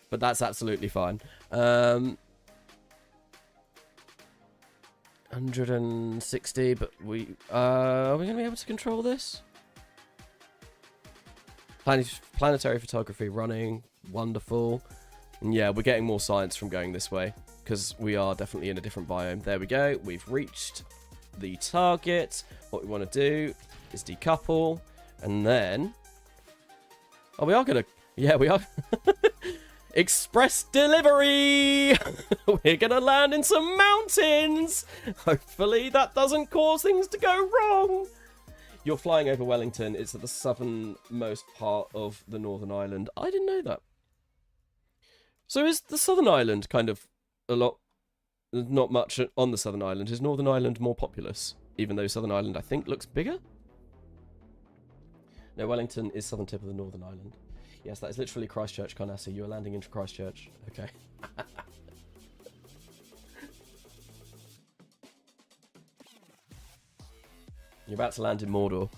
But that's absolutely fine. 160, but are we going to be able to control this? Planetary photography running. Wonderful. And yeah, we're getting more science from going this way, because we are definitely in a different biome. There we go. We've reached the target. What we want to do is decouple, and then... Oh, we are going to... Yeah, we are... Express delivery! We're going to land in some mountains! Hopefully that doesn't cause things to go wrong! You're flying over Wellington. It's at the southernmost part of the Northern Island. I didn't know that. So is the Southern Island kind of a lot... Not much on the Southern Island. Is Northern Island more populous? Even though Southern Island, I think, looks bigger? No, Wellington is southern tip of the Northern Island. Yes, that is literally Christchurch, Carnassie. You are landing into Christchurch. Okay. You're about to land in Mordor.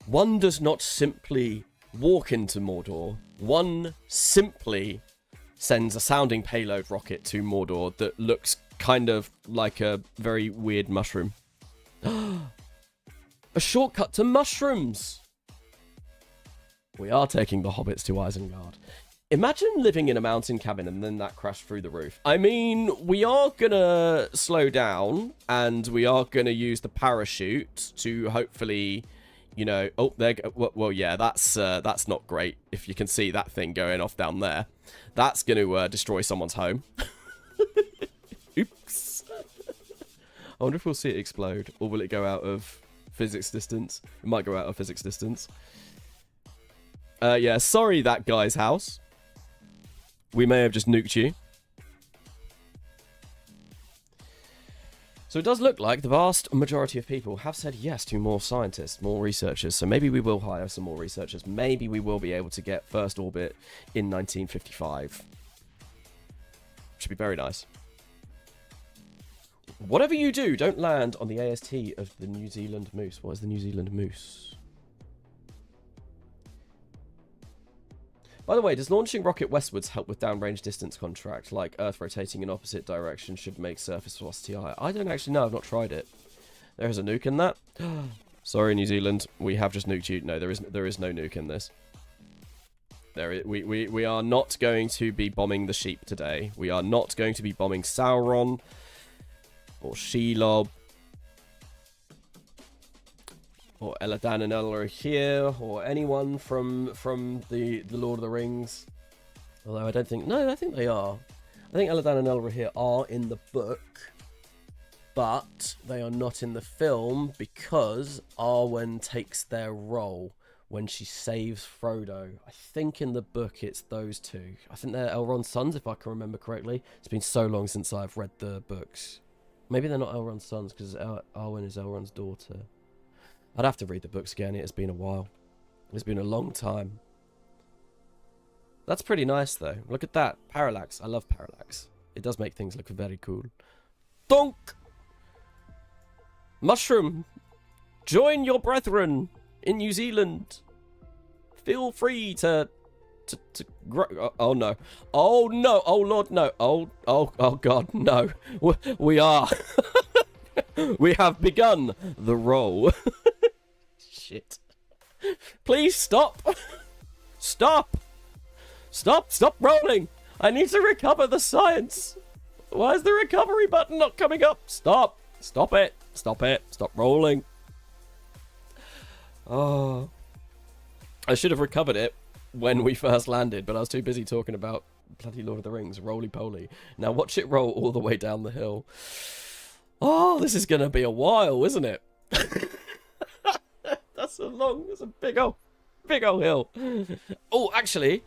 One does not simply walk into Mordor. One simply sends a sounding payload rocket to Mordor that looks kind of like a very weird mushroom. A shortcut to mushrooms! We are taking the hobbits to Isengard. Imagine living in a mountain cabin and then that crashed through the roof. I mean, we are gonna slow down and we are gonna use the parachute to hopefully, you know... Oh, there. Well, yeah, that's not great. If you can see that thing going off down there, that's gonna destroy someone's home. Oops. I wonder if we'll see it explode, or will it go out of physics distance? It might go out of physics distance. Yeah, sorry that guy's house. We may have just nuked you. So it does look like the vast majority of people have said yes to more scientists, more researchers. So maybe we will hire some more researchers. Maybe we will be able to get first orbit in 1955. Should be very nice. Whatever you do, don't land on the AST of the New Zealand Moose. What is the New Zealand Moose? By the way, does launching rocket westwards help with downrange distance contract? Like Earth rotating in opposite direction should make surface velocity higher. I don't actually know. I've not tried it. There is a nuke in that. Sorry, New Zealand. We have just nuked you. No, there is no nuke in this. We are not going to be bombing the sheep today. We are not going to be bombing Sauron or Shelob or Eladan and Elra here, or anyone from the Lord of the Rings. Although I don't think... No, I think they are. I think Eladan and Elra here are in the book, but they are not in the film because Arwen takes their role when she saves Frodo. I think in the book it's those two. I think they're Elrond's sons, if I can remember correctly. It's been so long since I've read the books. Maybe they're not Elrond's sons because Arwen is Elrond's daughter. I'd have to read the books again. It has been a while. It's been a long time. That's pretty nice, though. Look at that. Parallax. I love parallax. It does make things look very cool. Donk! Mushroom! Join your brethren in New Zealand. Feel free to Oh no. Oh no. Oh lord, no. Oh god, no. We are. We have begun the roll. Shit. Please stop. Stop. Stop rolling. I need to recover the science. Why is the recovery button not coming up? Stop. Stop it. Stop it. Stop rolling. Oh. I should have recovered it when we first landed, but I was too busy talking about bloody Lord of the Rings. Roly-poly. Now watch it roll all the way down the hill. Oh, this is going to be a while, isn't it? That's a big old hill. Oh, actually.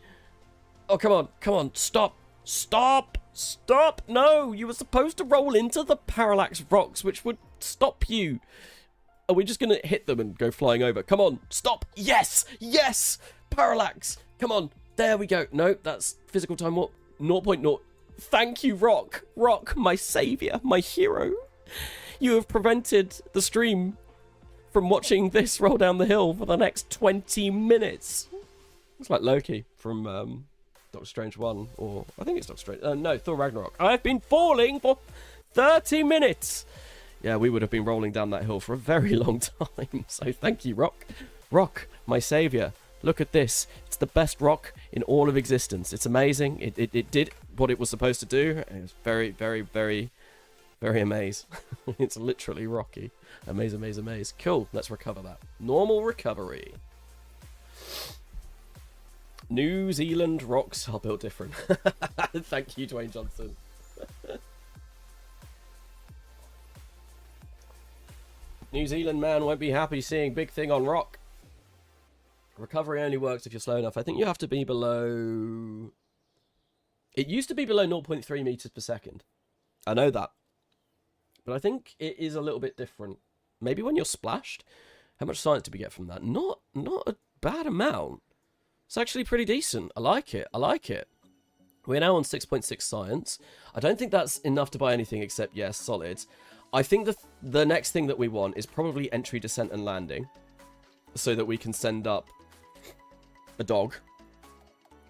Oh, come on. Stop. No, you were supposed to roll into the parallax rocks, which would stop you. Are we just going to hit them and go flying over? Come on, stop. Yes. Parallax. Come on. There we go. No, that's physical time warp. 0.0. Thank you, Rock. Rock, my savior, my hero. You have prevented the stream from watching this roll down the hill for the next 20 minutes. It's like Loki from Doctor Strange 1, or I think it's Doctor Strange. No, Thor Ragnarok. I've been falling for 30 minutes. Yeah, we would have been rolling down that hill for a very long time. So thank you, Rock. Rock, my savior. Look at this. It's the best rock in all of existence. It's amazing. It did what it was supposed to do. It was very, very, very, very amazing. It's literally rocky. Amaze. Cool. Let's recover that. Normal recovery. New Zealand rocks are built different. Thank you, Dwayne Johnson. New Zealand man won't be happy seeing big thing on rock. Recovery only works if you're slow enough. I think you have to be below... It used to be below 0.3 meters per second. I know that. But I think it is a little bit different. Maybe when you're splashed. How much science did we get from that? Not a bad amount. It's actually pretty decent. I like it. We're now on 6.6 science. I don't think that's enough to buy anything except, yes, solids. I think the next thing that we want is probably entry, descent, and landing. So that we can send up a dog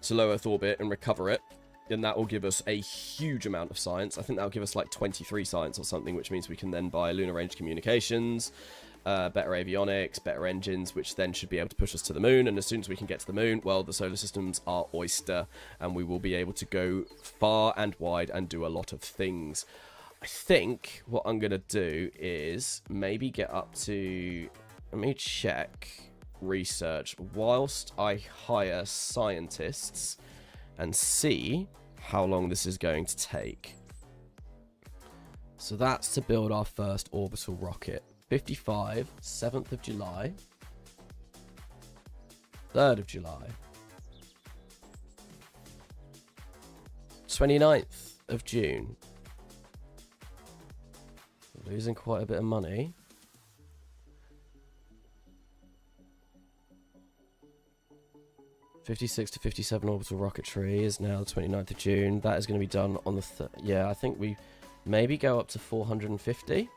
to low Earth orbit and recover it. And that will give us a huge amount of science. I think that will give us like 23 science or something, which means we can then buy lunar range communications, better avionics, better engines, which then should be able to push us to the moon. And as soon as we can get to the moon, well, the solar systems are oyster, and we will be able to go far and wide and do a lot of things. I think what I'm going to do is maybe get up to... Let me check research whilst I hire scientists and see how long this is going to take. So that's to build our first orbital rocket. 55, 7th of July, 3rd of July, 29th of June. Losing quite a bit of money. (56 to 57) orbital rocketry is now the 29th of June. That is going to be done on the yeah, I think we maybe go up to 450.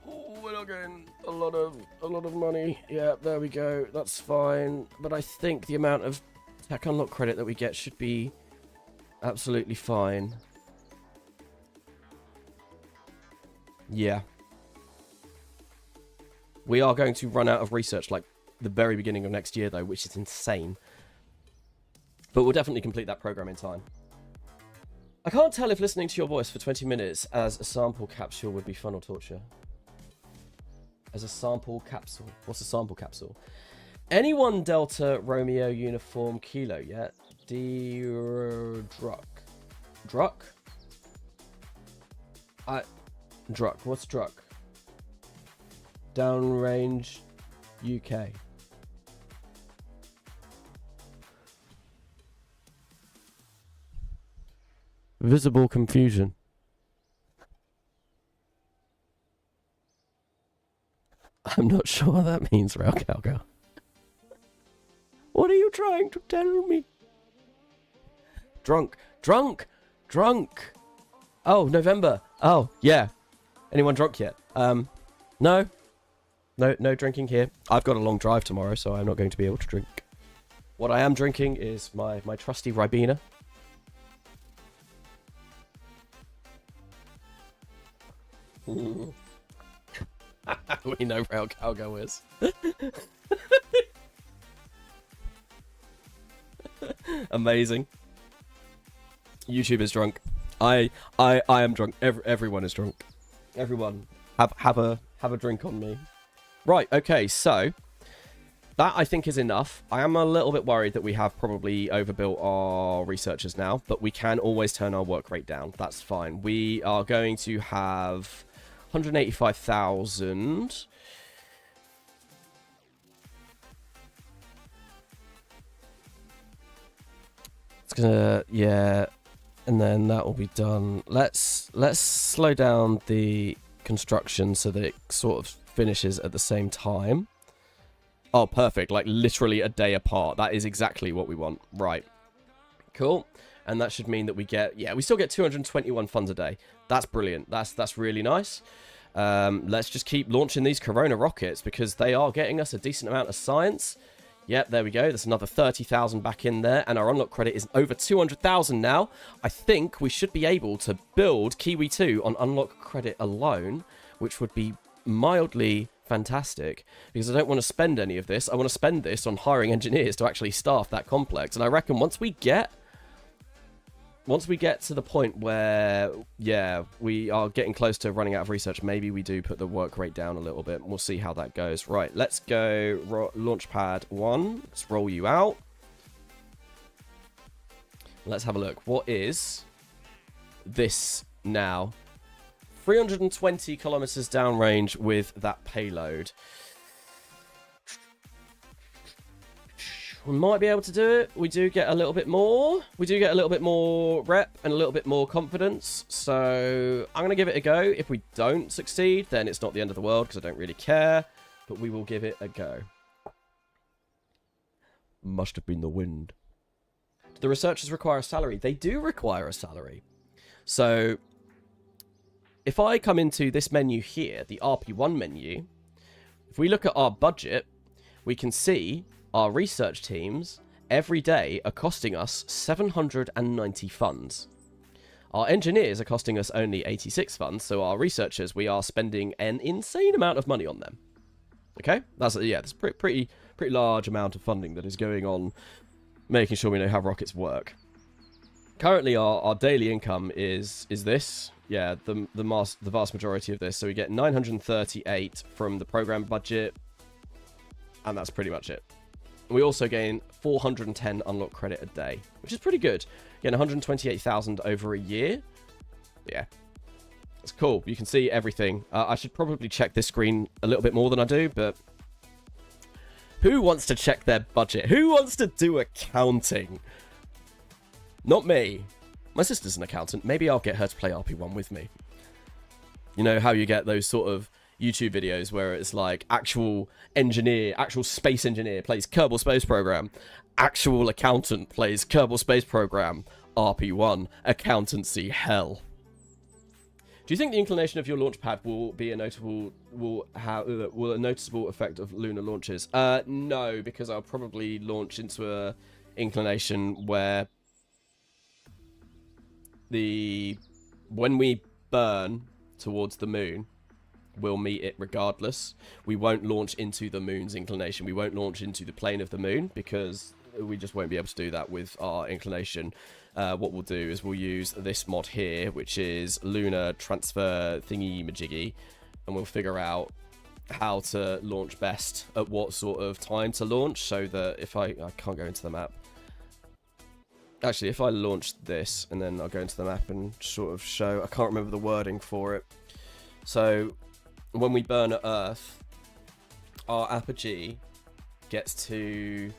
Oh, we're not getting a lot of money. Yeah, there we go. That's fine. But I think the amount of tech unlock credit that we get should be absolutely fine. Yeah. We are going to run out of research like the very beginning of next year, though, which is insane. But we'll definitely complete that program in time. I can't tell if listening to your voice for 20 minutes as a sample capsule would be fun or torture. As a sample capsule. What's a sample capsule? Anyone Delta Romeo Uniform Kilo yet? Druck. Druck? Druck. What's Druck? Downrange UK. Visible confusion. I'm not sure what that means, Railcalco. What are you trying to tell me? Drunk. Oh, November. Oh, yeah. Anyone drunk yet? No drinking here. I've got a long drive tomorrow, so I'm not going to be able to drink. What I am drinking is my trusty Ribena. We know how Calgo is. Amazing. YouTube is drunk. I am drunk. Everyone is drunk. Everyone have a drink on me. Right. Okay. So that I think is enough. I am a little bit worried that we have probably overbuilt our researchers now, but we can always turn our work rate down. That's fine. We are going to have 185,000. It's gonna, yeah, and then that will be done. Let's slow down the construction so that it sort of finishes at the same time. Oh, perfect. Like literally a day apart. That is exactly what we want. Right. Cool. And that should mean that we get, yeah, we still get 221 funds a day. That's brilliant. That's really nice. Let's just keep launching these Corona rockets because they are getting us a decent amount of science. Yep, there we go. There's another 30,000 back in there, and our unlock credit is over 200,000 now. I think we should be able to build Kiwi 2 on unlock credit alone, which would be mildly fantastic, because I don't want to spend any of this. I want to spend this on hiring engineers to actually staff that complex, and I reckon once we get to the point where, yeah, we are getting close to running out of research, maybe we do put the work rate down a little bit. We'll see how that goes. Right, let's go Launchpad 1. Let's roll you out. Let's have a look. What is this now? 320 kilometers downrange with that payload. We might be able to do it. We do get a little bit more. We do get a little bit more rep and a little bit more confidence. So I'm going to give it a go. If we don't succeed, then it's not the end of the world because I don't really care. But we will give it a go. Must have been the wind. Do the researchers require a salary? They do require a salary. So if I come into this menu here, the RP-1 menu, if we look at our budget, we can see our research teams every day are costing us 790 funds. Our engineers are costing us only 86 funds, so our researchers, we are spending an insane amount of money on them. Okay? That's a pretty large amount of funding that is going on, making sure we know how rockets work. Currently, our daily income is this. Yeah, the vast majority of this. So we get 938 from the program budget, and that's pretty much it. We also gain 410 unlock credit a day, which is pretty good. Again, 128,000 over a year. Yeah, it's cool. You can see everything. I should probably check this screen a little bit more than I do, but who wants to check their budget? Who wants to do accounting? Not me. My sister's an accountant. Maybe I'll get her to play RP-1 with me. You know how you get those sort of YouTube videos where it's like actual engineer, actual space engineer plays Kerbal Space Program, actual accountant plays Kerbal Space Program, RP-1, accountancy hell. Do you think the inclination of your launch pad will be a noticeable effect of lunar launches? No, because I'll probably launch into a inclination where when we burn towards the moon, we'll meet it regardless. We won't launch into the moon's inclination. We won't launch into the plane of the moon because we just won't be able to do that with our inclination. What we'll do is we'll use this mod here, which is lunar transfer thingy majiggy, and we'll figure out how to launch best at what sort of time to launch, so that if I can't go into the map. Actually, if I launch this and then I'll go into the map and sort of show, I can't remember the wording for it. So when we burn at Earth, our apogee gets to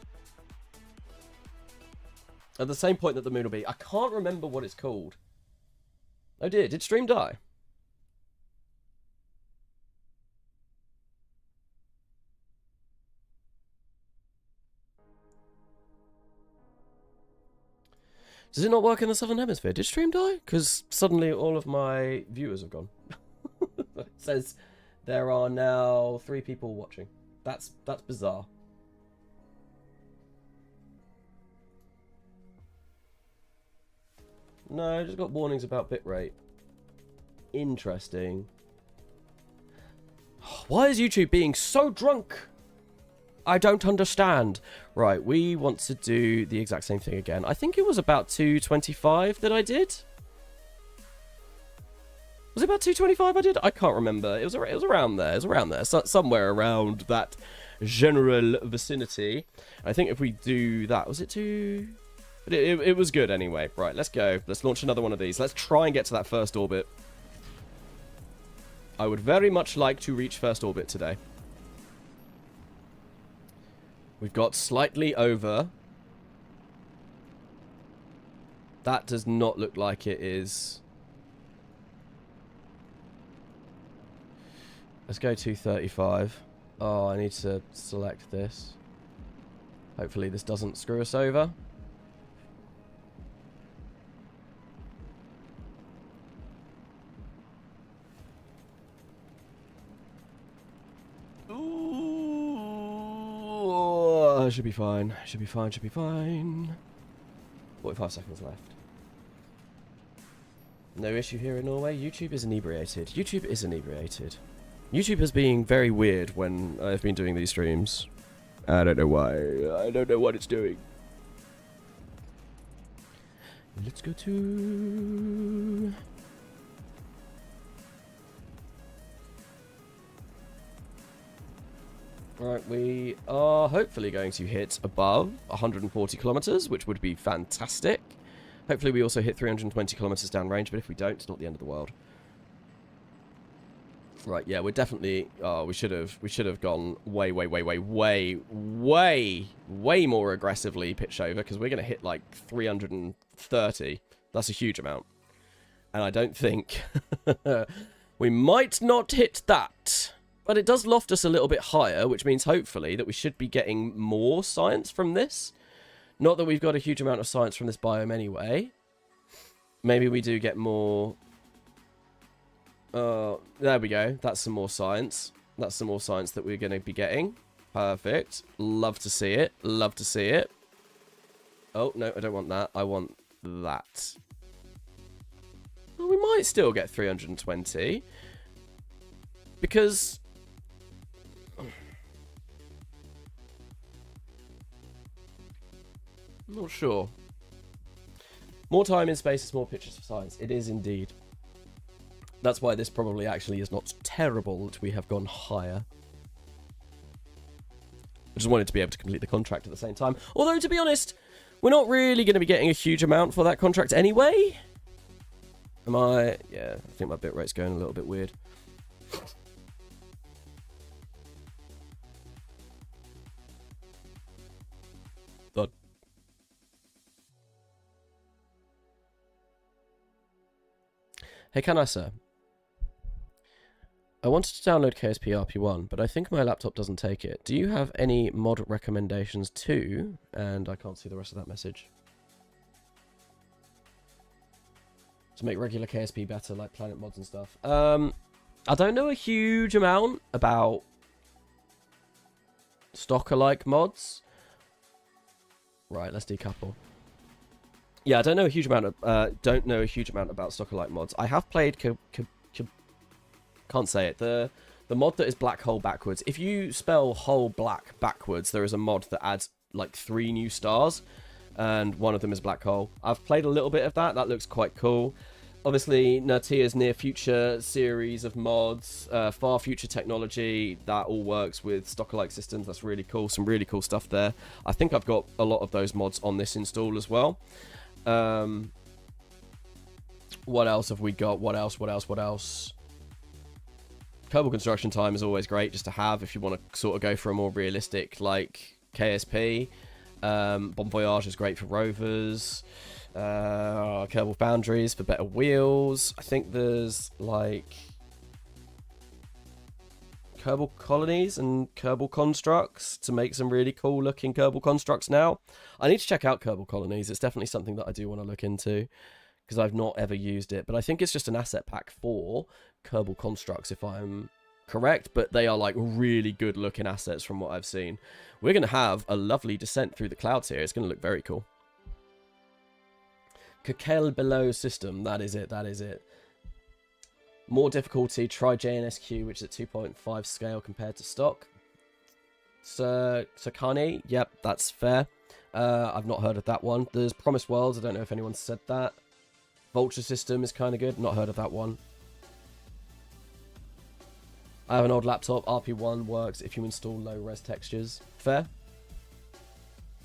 at the same point that the moon will be. I can't remember what it's called. Oh dear, did stream die? Does it not work in the Southern Hemisphere? Did stream die? Because suddenly all of my viewers have gone. It says there are now 3 people watching. That's bizarre. No, I just got warnings about bitrate. Interesting. Why is YouTube being so drunk? I don't understand. Right, we want to do the exact same thing again. I think it was about 225 that I did. Was it about 225 I did? I can't remember. It was around there. It was around there. Somewhere around that general vicinity. I think if we do that, was it two? But it was good anyway. Right, let's go. Let's launch another one of these. Let's try and get to that first orbit. I would very much like to reach first orbit today. We've got slightly over. That does not look like it is. Let's go 235. Oh, I need to select this. Hopefully this doesn't screw us over. Ooh, should be fine. Should be fine. Should be fine. 45 seconds left. No issue here in Norway. YouTube is inebriated. YouTube is inebriated. YouTube is being very weird when I've been doing these streams. I don't know why. I don't know what it's doing. Let's go to... Right, we are hopefully going to hit above 140 kilometers, which would be fantastic. Hopefully we also hit 320 kilometers downrange, but if we don't, it's not the end of the world. Right, yeah, we're definitely... Oh, we should have gone way more aggressively pitch over, because we're going to hit like 330. That's a huge amount. And I don't think... we might not hit that. But it does loft us a little bit higher, which means hopefully that we should be getting more science from this. Not that we've got a huge amount of science from this biome anyway. Maybe we do get more... there we go. That's some more science. That's some more science that we're going to be getting. Perfect. Love to see it. Love to see it. Oh, no, I don't want that. I want that. Well, we might still get 320. Because... I'm not sure. More time in space is more pictures for science. It is indeed. That's why this probably actually is not terrible that we have gone higher. I just wanted to be able to complete the contract at the same time. Although, to be honest, we're not really going to be getting a huge amount for that contract anyway. Am I? Yeah, I think my bitrate's going a little bit weird. But hey, can I, sir? I wanted to download KSP RP-1, but I think my laptop doesn't take it. Do you have any mod recommendations too? And I can't see the rest of that message. To make regular KSP better, like planet mods and stuff. I don't know a huge amount about Stocker-like mods. Right, let's decouple. Yeah, I don't know a huge amount of about Stocker-like mods. I have played can't say it. The mod that is black hole backwards. If you spell hole black backwards, there is a mod that adds like 3 new stars, and one of them is black hole. I've played a little bit of that. That looks quite cool. Obviously, Nertia's near future series of mods, far future technology, that all works with Stocker-like systems. That's really cool. Some really cool stuff there. I think I've got a lot of those mods on this install as well. What else have we got? What else? Kerbal construction time is always great just to have if you want to sort of go for a more realistic, like, KSP. Bon Voyage is great for rovers. Kerbal Boundaries for better wheels. I think there's, like, Kerbal Colonies and KerbalKonstructs to make some really cool looking Kerbal Constructs now. I need to check out Kerbal Colonies. It's definitely something that I do want to look into, because I've not ever used it. But I think it's just an asset pack for KerbalKonstructs, if I'm correct. But they are like really good looking assets from what I've seen. We're going to have a lovely descent through the clouds here. It's going to look very cool. Kerbal system. That is it. That is it. More difficulty. Try JNSQ, which is at 2.5 scale compared to stock. Sakani. Yep, that's fair. I've not heard of that one. There's Promised Worlds. I don't know if anyone said that. Vulture system is kind of good. Not heard of that one. I have an old laptop. RP-1 works if you install low-res textures. Fair.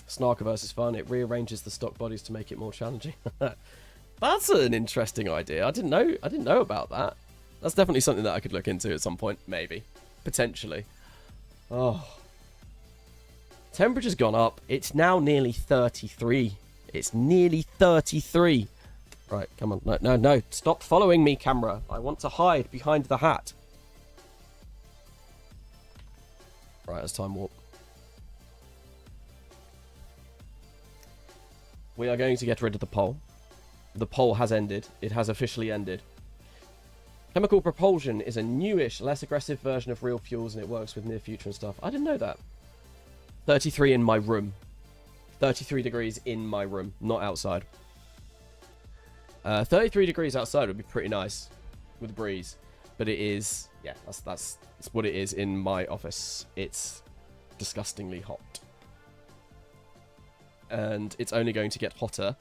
Snarkiverse is fun. It rearranges the stock bodies to make it more challenging. That's an interesting idea. I didn't know about that. That's definitely something that I could look into at some point, maybe. Potentially. Oh. Temperature's gone up. It's now nearly 33. It's nearly 33. Right, come on. No, no, no. Stop following me, camera. I want to hide behind the hat. Right, it's time warp. We are going to get rid of the pole. The pole has ended. It has officially ended. Chemical propulsion is a newish, less aggressive version of real fuels, and it works with near future and stuff. I didn't know that. 33 in my room. 33 degrees in my room, not outside. 33 degrees outside would be pretty nice with a breeze. But it is, yeah, that's what it is in my office. It's disgustingly hot. And it's only going to get hotter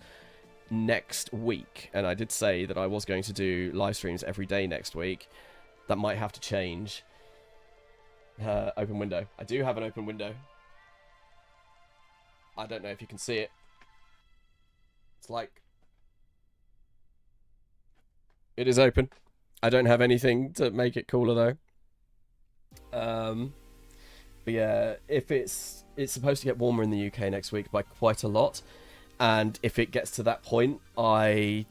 next week. And I did say that I was going to do live streams every day next week. That might have to change. Open window. I do have an open window. I don't know if you can see it. It's like... It is open. I don't have anything to make it cooler though. But yeah, if it's supposed to get warmer in the UK next week by quite a lot, and if it gets to that point, honestly,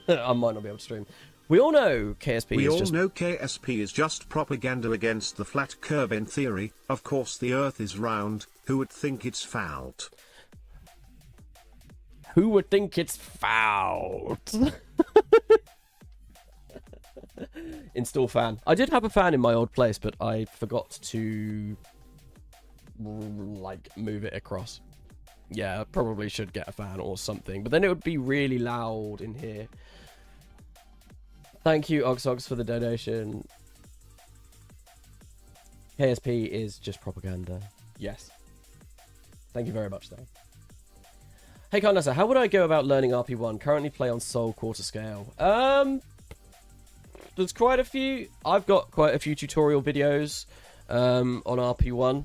I might not be able to stream. We all know KSP KSP is just propaganda against the flat curve in theory. Of course the earth is round. Who would think it's fouled? Who would think it's fouled? Install fan. I did have a fan in my old place, but I forgot to move it across. Yeah, I probably should get a fan or something, but then it would be really loud in here. Thank you, Oxox, for the donation. KSP is just propaganda. Yes. Thank you very much, though. Hey, Carnessa, how would I go about learning RP-1? Currently play on Sol quarter scale. There's quite a few. I've got quite a few tutorial videos on RP-1.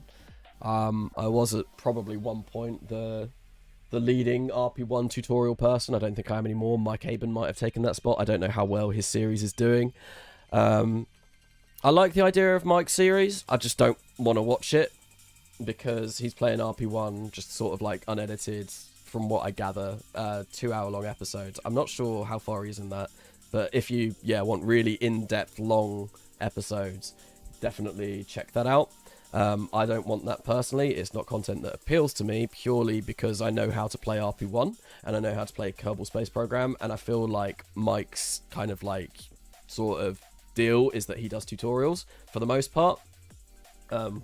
I was at probably one point the leading RP-1 tutorial person. I don't think I am anymore. Mike Aben might have taken that spot. I don't know how well his series is doing. I like the idea of Mike's series. I just don't want to watch it because he's playing RP-1 just sort of like unedited, from what I gather, 2-hour-long episodes. I'm not sure how far he's in that, but if you want really in-depth long episodes, definitely check that out. I don't want that personally. It's not content that appeals to me purely because I know how to play RP-1 and I know how to play Kerbal Space Program, and I feel like Mike's kind of like sort of deal is that he does tutorials for the most part,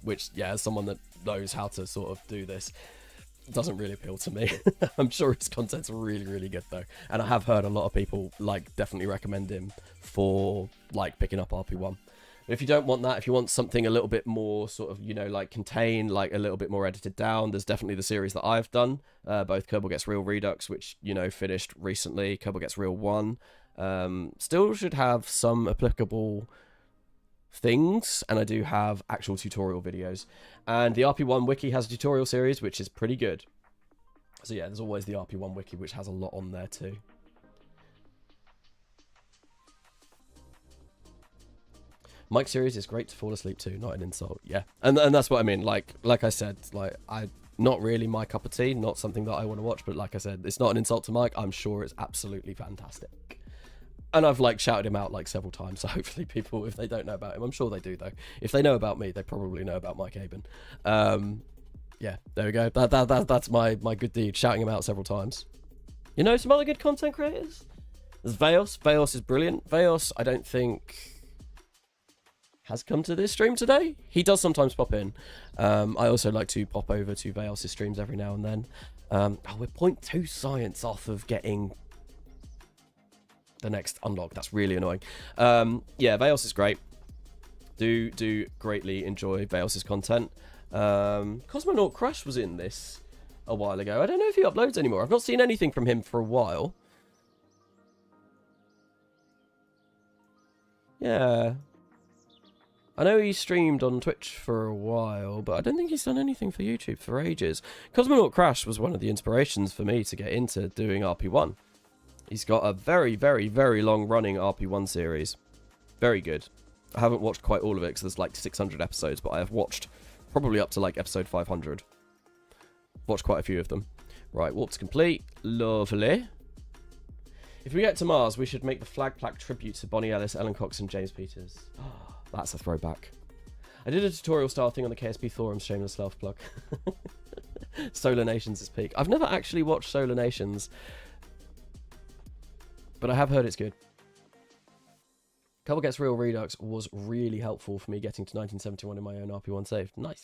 which as someone that knows how to sort of do this, doesn't really appeal to me. I'm sure his content's really, really good though, and I have heard a lot of people definitely recommend him for picking up RP-1. But if you don't want that, if you want something a little bit more sort of contained, a little bit more edited down, there's definitely the series that I've done, both Kerbal Gets Real Redux, which finished recently, Kerbal Gets Real 1. Still should have some applicable things, and I do have actual tutorial videos, and the RP-1 wiki has a tutorial series which is pretty good. So yeah, there's always the RP-1 wiki which has a lot on there too. Mike's series is great to fall asleep to, not an insult. Yeah, and that's what I mean. Like I said, not really my cup of tea, not something that I want to watch, but like I said, it's not an insult to Mike. I'm sure it's absolutely fantastic. And I've shouted him out several times, so hopefully people, if they don't know about him, I'm sure they do though. If they know about me, they probably know about Mike Aben. Yeah, there we go. That's my good deed, shouting him out several times. Some other good content creators? There's Veos. Veos is brilliant. Veos, I don't think has come to this stream today. He does sometimes pop in. I also like to pop over to Veos' streams every now and then. Oh, we're 0.2 science off of getting the next unlock. That's really annoying. Yeah, Veils is great. Do greatly enjoy Veils' content. Cosmonaut Crush was in this a while ago. I don't know if he uploads anymore. I've not seen anything from him for a while. Yeah. I know he streamed on Twitch for a while, but I don't think he's done anything for YouTube for ages. Cosmonaut Crash was one of the inspirations for me to get into doing RP-1. He's got a very, very, very long-running RP-1 series. Very good. I haven't watched quite all of it because there's like 600 episodes, but I have watched probably up to like episode 500. Watched quite a few of them. Right, warp's complete. Lovely. If we get to Mars, we should make the flag plaque tribute to Bonnie Ellis, Ellen Cox, and James Peters. That's a throwback. I did a tutorial style thing on the KSP forums, shameless self-plug. Solar Nations is peak. I've never actually watched Solar Nations, but I have heard it's good. Kerbal Gets Real Redux was really helpful for me getting to 1971 in my own RP-1 save. Nice.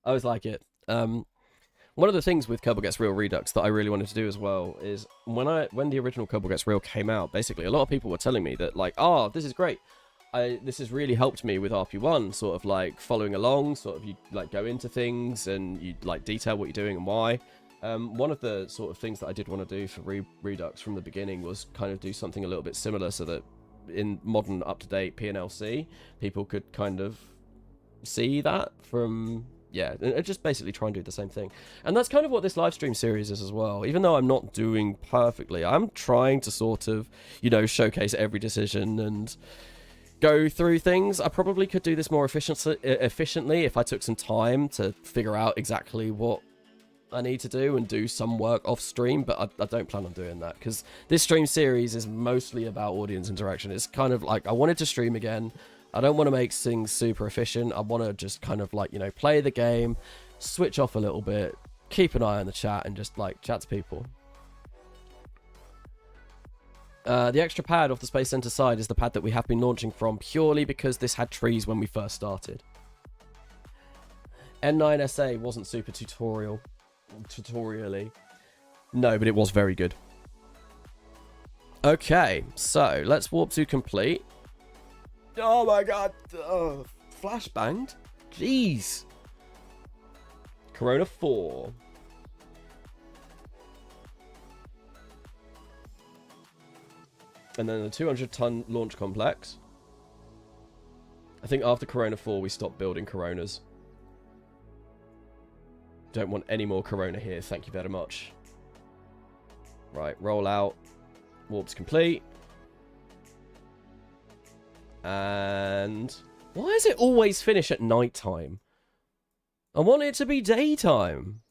I always like it. One of the things with Kerbal Gets Real Redux that I really wanted to do as well is when the original Kerbal Gets Real came out, basically a lot of people were telling me that like, oh, this is great. This has really helped me with RP-1, sort of like following along, sort of you like go into things and you like detail what you're doing and why. One of the sort of things that I did want to do for Redux from the beginning was kind of do something a little bit similar so that in modern up-to-date P&LC, people could kind of see that from, yeah, and just basically try and do the same thing. And that's kind of what this live stream series is as well. Even though I'm not doing perfectly, I'm trying to sort of, you know, showcase every decision and go through things. I probably could do this more efficiently if I took some time to figure out exactly what I need to do and do some work off stream, but I don't plan on doing that because this stream series is mostly about audience interaction. It's kind of like I wanted to stream again. I don't want to make things super efficient. I want to just kind of like, you know, play the game, switch off a little bit, keep an eye on the chat and just like chat to people. The extra pad off the Space Center side is the pad that we have been launching from purely because this had trees when we first started. N9SA wasn't super tutorially. No, but it was very good. Okay, so let's warp to complete. Oh my god, flashbanged. Jeez. Corona 4. And then the 200-ton launch complex. I think after Corona 4, we stopped building Coronas. Don't want any more Corona here, thank you very much. Right, roll out. Warp's complete. And why does it always finish at night time? I want it to be daytime.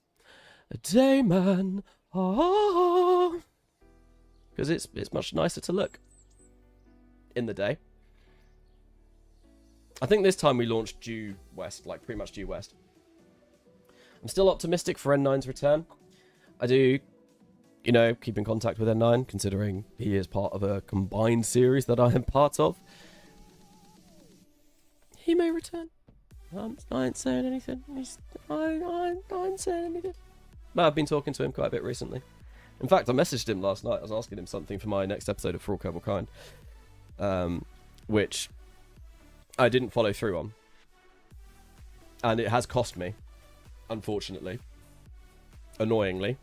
A day man. Ah. Because it's much nicer to look in the day. I think this time we launched due west, like pretty much due west. I'm still optimistic for N9's return. I do, you know, keep in contact with N9, considering he is part of a combined series that I am part of. He may return. I ain't saying anything. I ain't saying anything. But I've been talking to him quite a bit recently. In fact, I messaged him last night. I was asking him something for my next episode of For All Kerbal Kind, which I didn't follow through on. And it has cost me, unfortunately. Annoyingly.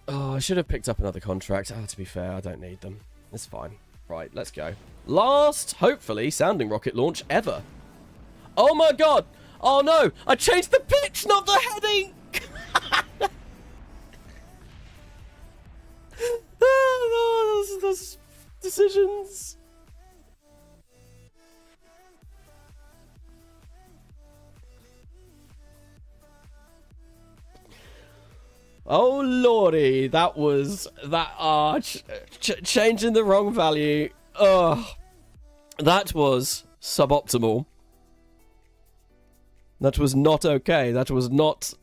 Oh, I should have picked up another contract. To be fair, I don't need them. It's fine. Right, let's go. Last, hopefully, sounding rocket launch ever. Oh my god! Oh no! I changed the pitch, not the heading! Those decisions. Oh lordy, that was changing the wrong value. That was suboptimal. That was not okay. That was not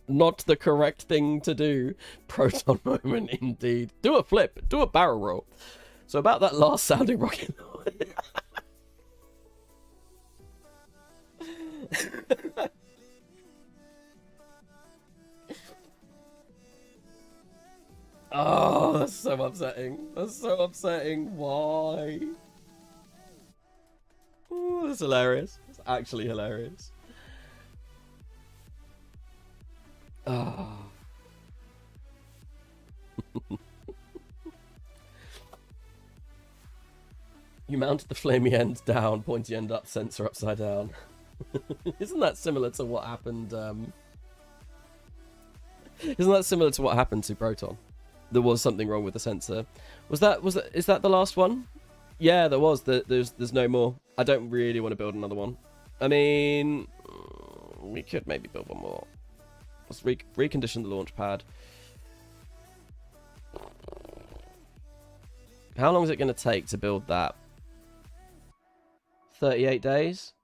the correct thing to do. Proton moment indeed. Do a flip. Do a barrel roll. So about that last sounding rocket. so upsetting. That's so upsetting. Why? Ooh, that's hilarious. It's actually hilarious. Ah. You mounted the flamey end down, pointy end up, sensor upside down. Isn't that similar to what happened? Isn't that similar to what happened to Proton? There was something wrong with the sensor. Is that the last one? Yeah, there was. There's no more. I don't really want to build another one. I mean, we could maybe build one more. Let's recondition the launch pad. How long is it going to take to build that? 38 days?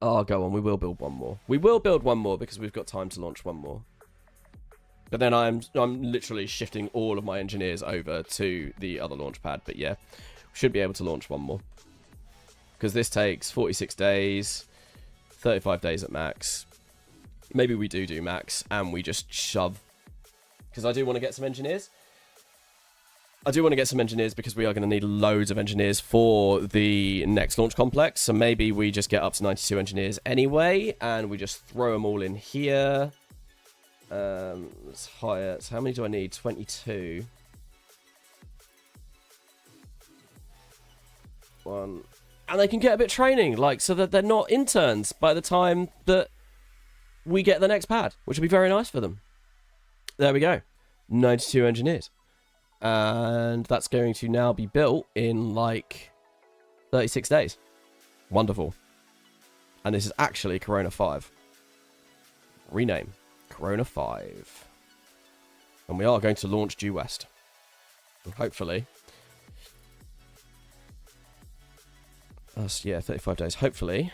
Oh, go on. We will build one more. We will build one more because we've got time to launch one more. But then I'm literally shifting all of my engineers over to the other launch pad. But yeah, we should be able to launch one more. Because this takes 46 days, 35 days at max. Maybe we do max and we just shove. Because I do want to get some engineers. I do want to get some engineers because we are going to need loads of engineers for the next launch complex. So maybe we just get up to 92 engineers anyway, and we just throw them all in here. Let's hire. So how many do I need? 22. One. And they can get a bit of training, like, so that they're not interns by the time that we get the next pad, which would be very nice for them. There we go. 92 engineers. And that's going to now be built in like 36 days. Wonderful. And this is actually Corona 5. Rename. Corona 5. And we are going to launch due west. And hopefully. Yeah, 35 days. Hopefully.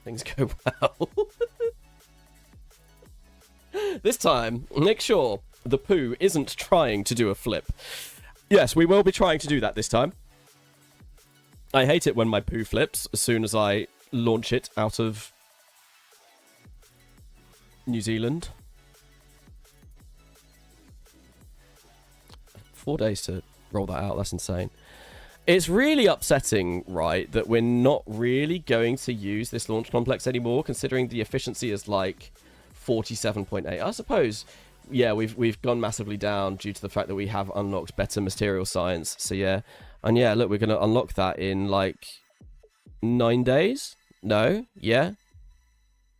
Things go well. This time, make sure the poo isn't trying to do a flip. Yes, we will be trying to do that this time. I hate it when my poo flips as soon as I launch it out of New Zealand. 4 days to roll that out, that's insane. It's really upsetting, right, that we're not really going to use this launch complex anymore, considering the efficiency is like 47.8. I suppose, yeah, we've gone massively down due to the fact that we have unlocked better material science. So yeah, and yeah, look, we're going to unlock that in like 9 days. No, yeah,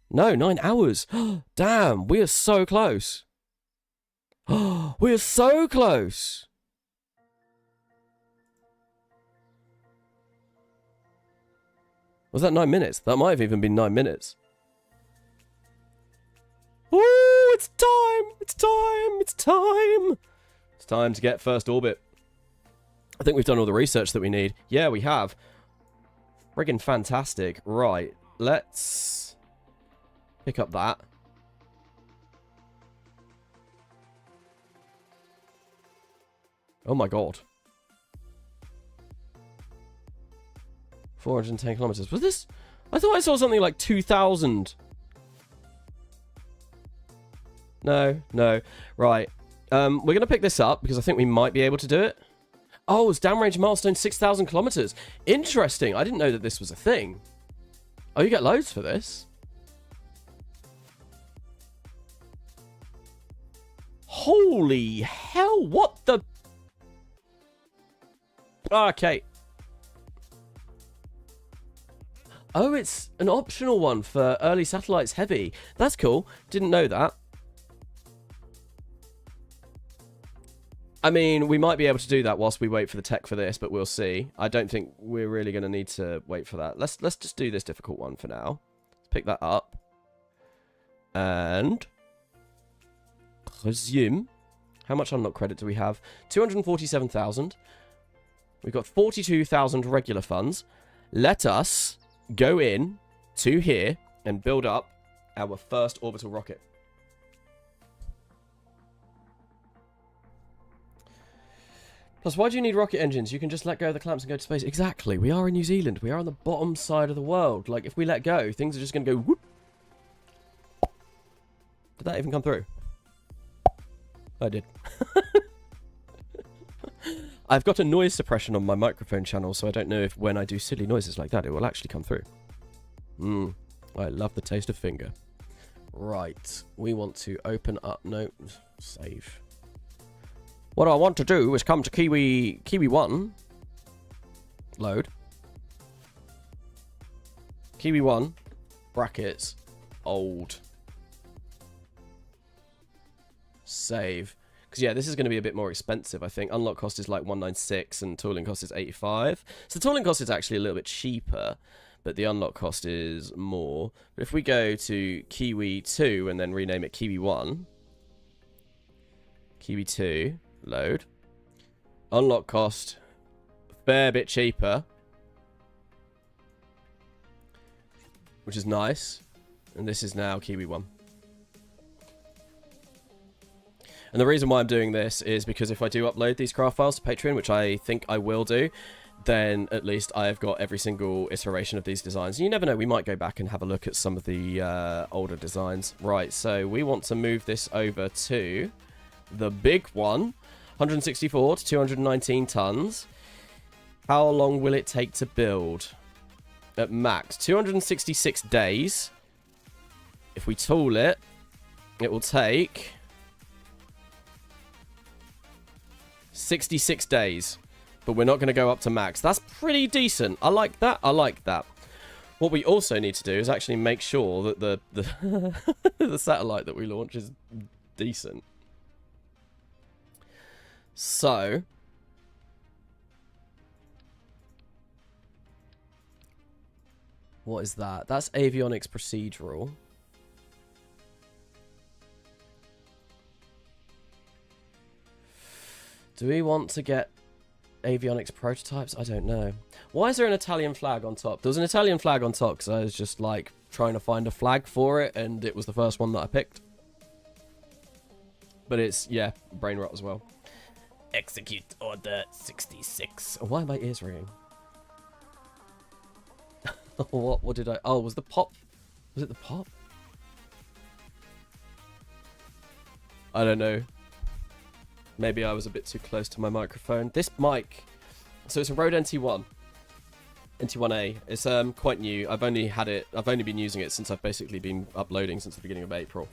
no, 9 hours. Damn, we are so close. We are so close. Was that 9 minutes? That might have even been 9 minutes. Ooh, it's time! It's time! It's time! It's time to get first orbit. I think we've done all the research that we need. Yeah, we have. Friggin' fantastic. Right, let's pick up that. Oh my god. 410 kilometers. Was this? I thought I saw something like 2,000. No. Right. We're going to pick this up because I think we might be able to do it. Oh, it's downrange milestone 6,000 kilometers. Interesting. I didn't know that this was a thing. Oh, you get loads for this. Holy hell. What the? Okay. Oh, it's an optional one for early satellites heavy. That's cool. Didn't know that. I mean, we might be able to do that whilst we wait for the tech for this, but we'll see. I don't think we're really going to need to wait for that. Let's just do this difficult one for now. Let's pick that up. And resume. How much unlock credit do we have? 247,000. We've got 42,000 regular funds. Let us go in to here and build up our first orbital rocket. Plus, why do you need rocket engines? You can just let go of the clamps and go to space. Exactly. We are in New Zealand. We are on the bottom side of the world. Like, if we let go, things are just going to go whoop. Did that even come through? I did. I've got a noise suppression on my microphone channel, so I don't know if when I do silly noises like that, it will actually come through. I love the taste of finger. Right, we want to open up, no, save. What I want to do is come to Kiwi 1, load. Kiwi 1, brackets, old. Save. Because, yeah, this is going to be a bit more expensive, I think. Unlock cost is like 196 and tooling cost is 85. So the tooling cost is actually a little bit cheaper, but the unlock cost is more. But if we go to Kiwi 2 and then rename it Kiwi 1, Kiwi 2, load. Unlock cost, a fair bit cheaper, which is nice. And this is now Kiwi 1. And the reason why I'm doing this is because if I do upload these craft files to Patreon, which I think I will do, then at least I've got every single iteration of these designs. And you never know, we might go back and have a look at some of the older designs. Right, so we want to move this over to the big one, 164 to 219 tons. How long will it take to build? At max, 266 days. If we tool it, it will take 66 days, but we're not going to go up to max. That's pretty decent. I like that. I like that. What we also need to do is actually make sure that the the satellite that we launch is decent. So what is that? That's avionics procedural. Do we want to get avionics prototypes? I don't know. Why is there an Italian flag on top? There was an Italian flag on top because I was just like trying to find a flag for it, and it was the first one that I picked. But it's, yeah, brain rot as well. Execute order 66. Oh, why are my ears ringing? What did I... Oh, was the pop... Was it the pop? I don't know. Maybe I was a bit too close to my microphone. This mic... So it's a Rode NT1. NT1A. It's quite new. I've only been using it since I've basically been uploading since the beginning of April.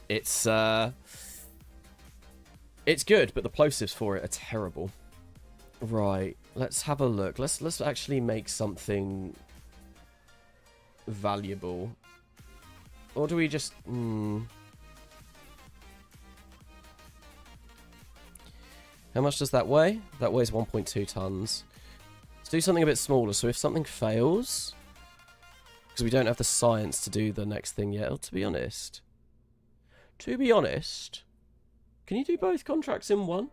It's good, but the plosives for it are terrible. Right, let's have a look. Let's actually make something valuable. Or do we just... How much does that weigh? That weighs 1.2 tons. Let's do something a bit smaller. So if something fails... Because we don't have the science to do the next thing yet. To be honest... Can you do both contracts in one?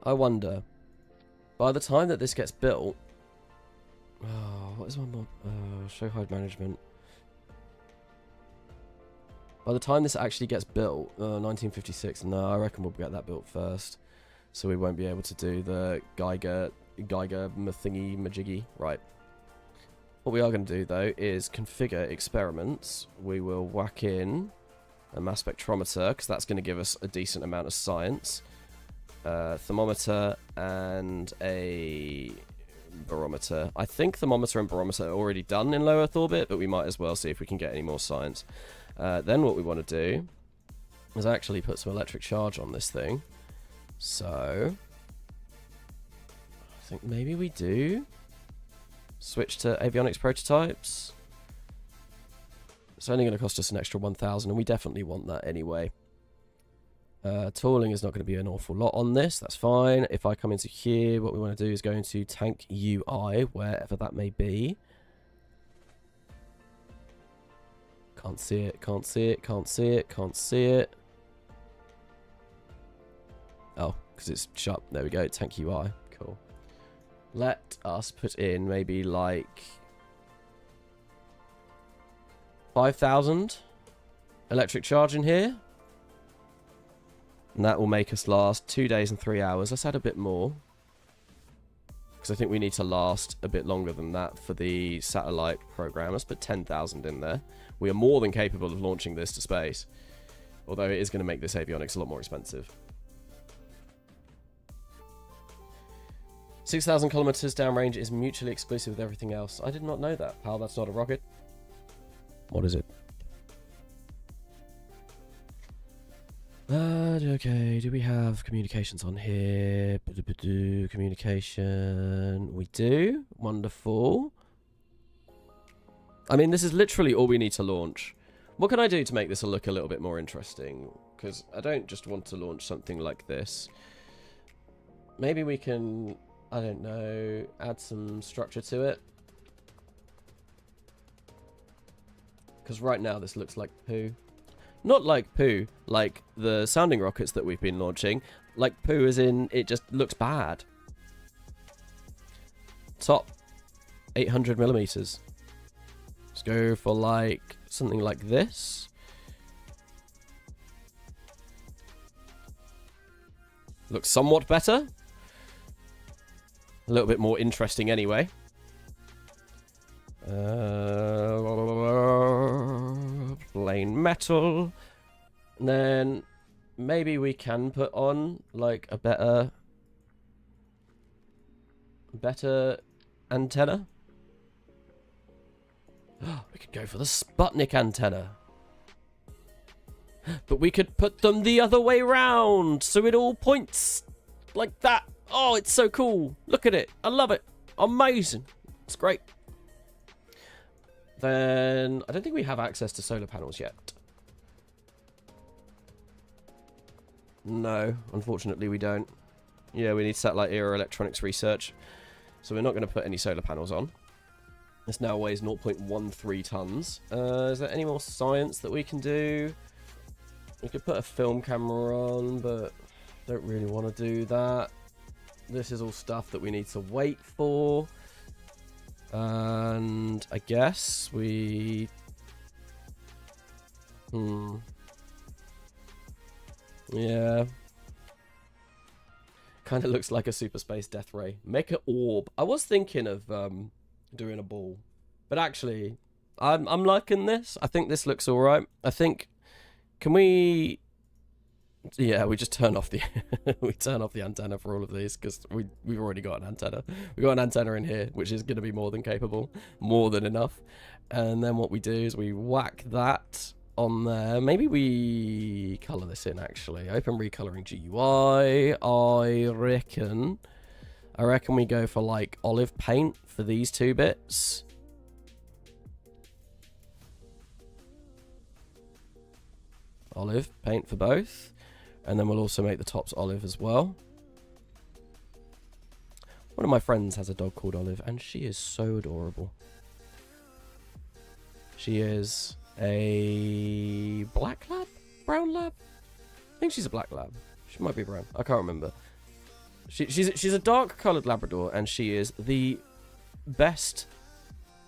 I wonder. By the time that this gets built... Oh, what is my mod? Show hide management. By the time this actually gets built, 1956. No, I reckon we'll get that built first, so we won't be able to do the Geiger thingy majiggy. Right. What we are going to do though is configure experiments. We will whack in a mass spectrometer because that's going to give us a decent amount of science. Thermometer and a barometer. I think thermometer and barometer are already done in low Earth orbit, but we might as well see if we can get any more science. Then what we want to do is actually put some electric charge on this thing. So I think maybe we do switch to avionics prototypes. It's only going to cost us an extra 1,000, and we definitely want that anyway. Tooling is not going to be an awful lot on this. That's fine. If I come into here, what we want to do is go into tank UI, wherever that may be. Can't see it, can't see it, can't see it, can't see it. Oh, because it's shut. There we go, tank UI. Cool. Let us put in maybe like 5,000 electric charge in here. And that will make us last 2 days and 3 hours. Let's add a bit more. because I think we need to last a bit longer than that for the satellite program. Let's put 10,000 in there. We are more than capable of launching this to space, although it is going to make this avionics a lot more expensive. 6,000 kilometers downrange is mutually exclusive with everything else. I did not know that, pal. That's not a rocket. What is it? Okay, do we have communications on here? Communication. We do. Wonderful. I mean, this is literally all we need to launch. What can I do to make this look a little bit more interesting? Because I don't just want to launch something like this. Maybe we can, I don't know, add some structure to it. Because right now this looks like poo. Not like poo, like the sounding rockets that we've been launching. Like poo as in, it just looks bad. Top, 800 millimeters. Let's go for like something like this. Looks somewhat better. A little bit more interesting anyway. Plain metal. And then maybe we can put on like a better antenna. We could go for the Sputnik antenna. But we could put them the other way round, so it all points like that. Oh, it's so cool. Look at it. I love it. Amazing. It's great. Then, I don't think we have access to solar panels yet. No, unfortunately we don't. Yeah, we need satellite era electronics research. So we're not going to put any solar panels on. This now weighs 0.13 tons. Is there any more science that we can do? We could put a film camera on, but don't really want to do that. This is all stuff that we need to wait for. And I guess we... Yeah. Kind of looks like a super space death ray. Make an orb. I was thinking of doing a ball. But actually, I'm liking this. I think this looks alright. I think... Can we... Yeah, we just turn off the we turn off the antenna for all of these because we've already got an antenna. We've got an antenna in here, which is going to be more than capable, more than enough. And then what we do is we whack that on there. Maybe we color this in actually. Open recoloring GUI. I reckon we go for like olive paint for these two bits. Olive paint for both. And then we'll also make the tops olive as well. One of my friends has a dog called Olive, and she is so adorable. She is a black lab? Brown lab? I think she's a black lab. She might be brown. I can't remember. She's a dark coloured Labrador, and she is the best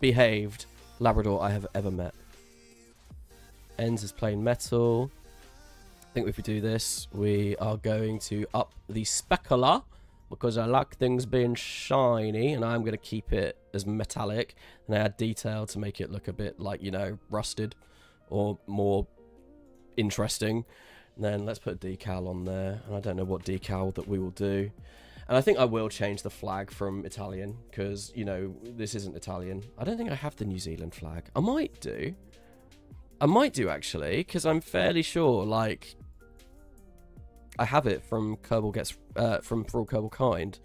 behaved Labrador I have ever met. Ends is plain metal. I think if we do this, we are going to up the specular because I like things being shiny, and I'm going to keep it as metallic and add detail to make it look a bit like, you know, rusted or more interesting. And then let's put a decal on there, and I don't know what decal that we will do. And I think I will change the flag from Italian because, you know, this isn't Italian. I don't think I have the New Zealand flag. I might do. I might do actually, because I'm fairly sure, like, I have it from Kerbal gets from For All Kerbal Kind,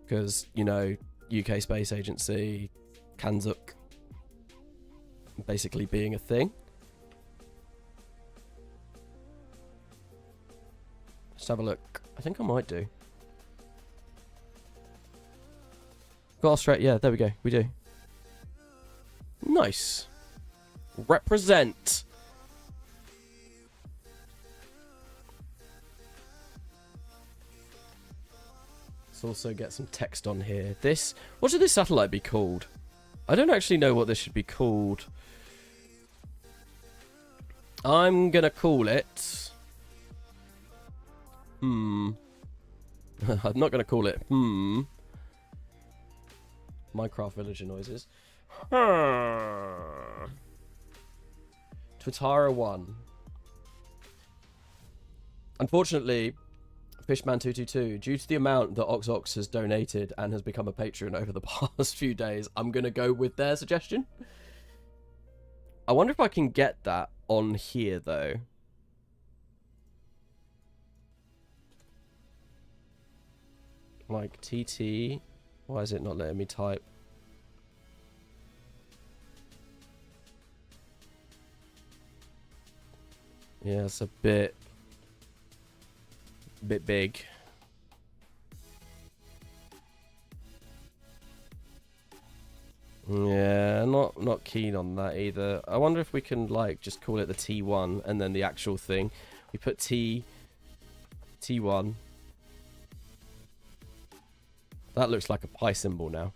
because, you know, UK Space Agency, Kanzuk, basically being a thing. Let's have a look. I think I might do. Got straight. Yeah, there we go. We do. Nice. Represent. Let's also get some text on here. This, what should this satellite be called? I don't actually know what this should be called. I'm gonna call it... I'm not gonna call it Minecraft villager noises. Twitara 1. Unfortunately, Fishman222, due to the amount that OxOx has donated and has become a patron over the past few days, I'm going to go with their suggestion. I wonder if I can get that on here, though. Like, TT. Why is it not letting me type? Yeah, it's a bit big. Yeah, not keen on that either. I wonder if we can like just call it the T1 and then the actual thing. We put T1. That looks like a pi symbol now.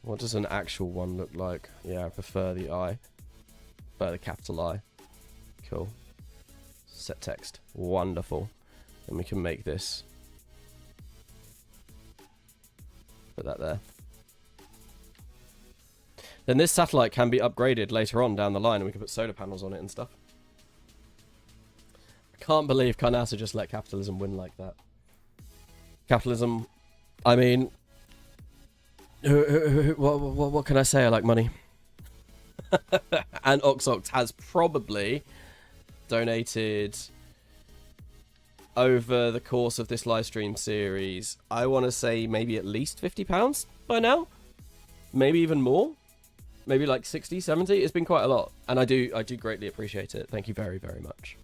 What does an actual one look like? Yeah, I prefer the I. Prefer the capital I. Cool. Set text. Wonderful. And we can make this. Put that there. Then this satellite can be upgraded later on down the line and we can put solar panels on it and stuff. I can't believe Karnasa just let capitalism win like that. Capitalism, I mean... What can I say? I like money. And OxOx has probably donated over the course of this live stream series, I want to say maybe at least £50 by now. Maybe even more. Maybe like 60, 70. It's been quite a lot. And I do greatly appreciate it. Thank you very, very much.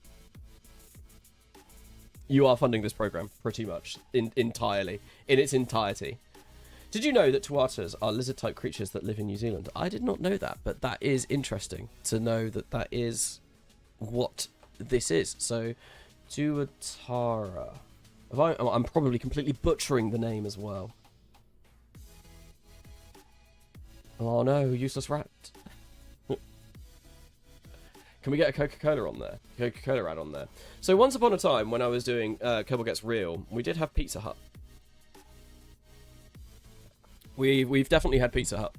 You are funding this program pretty much entirely, in its entirety. Did you know that tuatas are lizard-type creatures that live in New Zealand? I did not know that, but that is interesting to know that that is what this is. So, tuatara. I'm probably completely butchering the name as well. Oh no, useless rat. Can we get a Coca-Cola on there? Coca-Cola ad on there. So once upon a time, when I was doing Kerbal Gets Real, we did have Pizza Hut. We've definitely had Pizza Hut.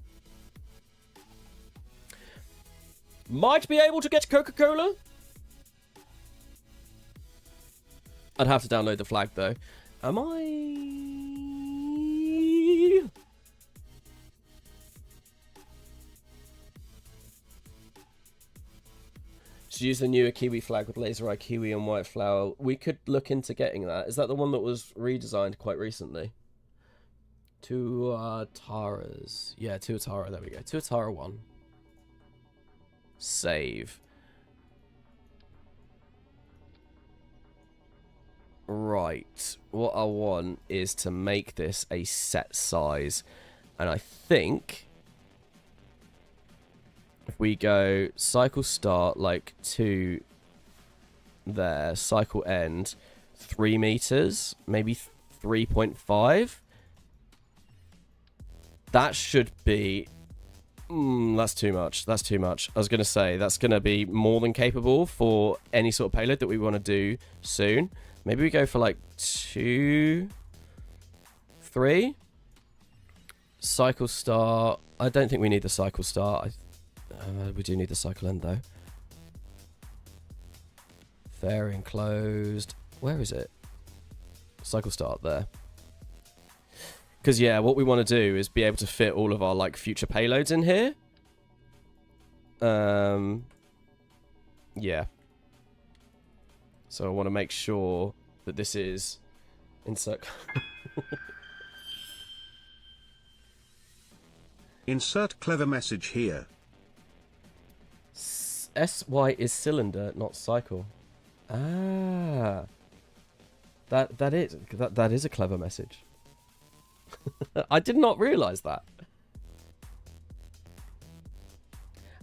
Might be able to get Coca-Cola. I'd have to download the flag though. Am I? Should use the newer Kiwi flag with laser eye kiwi and white flower. We could look into getting that. Is that the one that was redesigned quite recently? Tuataras. Yeah, Tuatara. There we go. Tuatara 1. Save. Right. What I want is to make this a set size. And I think if we go cycle start like 2 there, cycle end 3 meters, maybe 3.5. That should be... that's too much. That's too much. I was going to say, that's going to be more than capable for any sort of payload that we want to do soon. Maybe we go for like 2, 3. Cycle start. I don't think we need the cycle start. We do need the cycle end though. Fairing closed. Where is it? Cycle start there. Because, yeah, what we want to do is be able to fit all of our, like, future payloads in here. Yeah. So I want to make sure that this is... Insert... Insert clever message here. SY is cylinder, not cycle. Ah. That is a clever message. I did not realise that.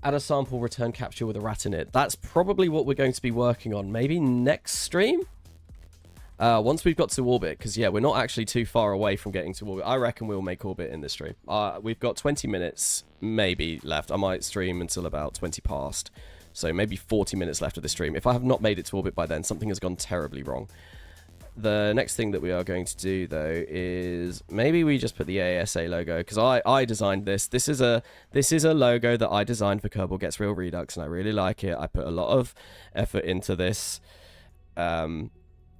Add a sample return capture with a rat in it. That's probably what we're going to be working on. Maybe next stream? Once we've got to orbit, because yeah, we're not actually too far away from getting to orbit. I reckon we'll make orbit in this stream. We've got 20 minutes maybe left. I might stream until about 20 past. So maybe 40 minutes left of the stream. If I have not made it to orbit by then, something has gone terribly wrong. The next thing that we are going to do, though, is maybe we just put the ASA logo, because I designed this. This is a logo that I designed for Kerbal Gets Real Redux, and I really like it. I put a lot of effort into this, and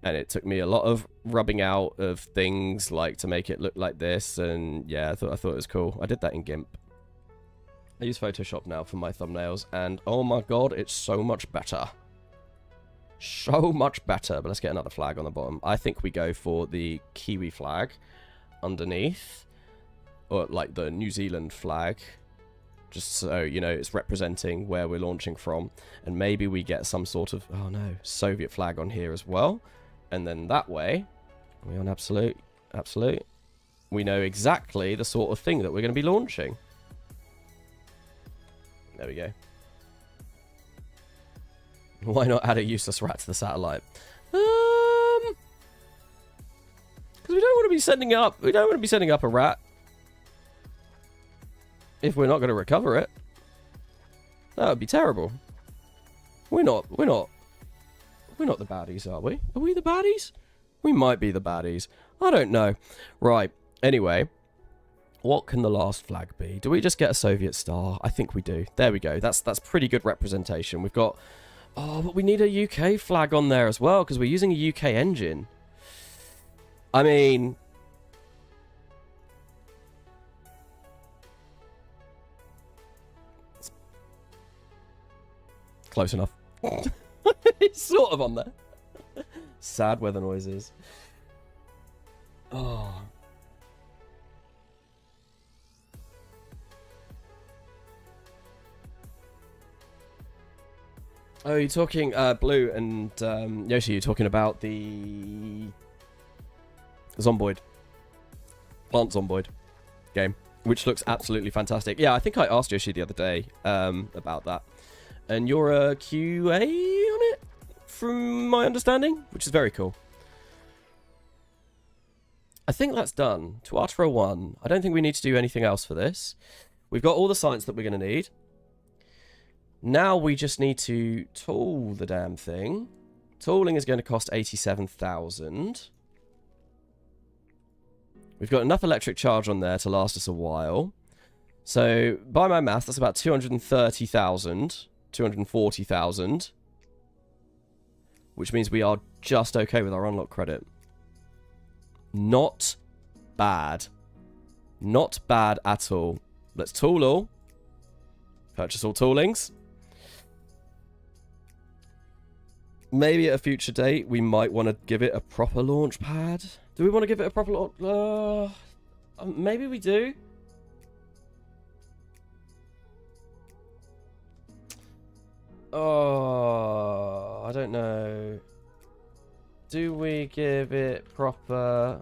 it took me a lot of rubbing out of things like to make it look like this. And yeah, I thought it was cool. I did that in GIMP. I use Photoshop now for my thumbnails, and oh my god, it's so much better. So much better. But let's get another flag on the bottom. I think we go for the Kiwi flag underneath, or like the New Zealand flag, just so you know it's representing where we're launching from. And maybe we get some sort of, oh no, Soviet flag on here as well. And then that way, we're on absolute, we know exactly the sort of thing that we're going to be launching. There we go. Why not add a useless rat to the satellite? Because we don't want to be sending up. We don't want to be sending up a rat if we're not going to recover it. That would be terrible. We're not the baddies, are we? Are we the baddies? We might be the baddies. I don't know. Right. Anyway, what can the last flag be? Do we just get a Soviet star? I think we do. There we go. That's pretty good representation. We've got. Oh, but we need a UK flag on there as well, because we're using a UK engine. I mean... Close enough. It's sort of on there. Sad weather noises. Oh... Oh, you're talking, Blue and Yoshi, you're talking about the Zomboid. Plant Zomboid game, which looks absolutely fantastic. Yeah, I think I asked Yoshi the other day about that. And you're a QA on it, from my understanding, which is very cool. I think that's done. To Artro 1, I don't think we need to do anything else for this. We've got all the science that we're going to need. Now we just need to tool the damn thing. Tooling is going to cost 87,000. We've got enough electric charge on there to last us a while. So, by my math, that's about 230,000, 240,000. Which means we are just okay with our unlock credit. Not bad. Not bad at all. Let's tool all. Purchase all toolings. Maybe at a future date, we might want to give it a proper launch pad. Do we want to give it a proper launch? Maybe we do. Oh, I don't know. Do we give it proper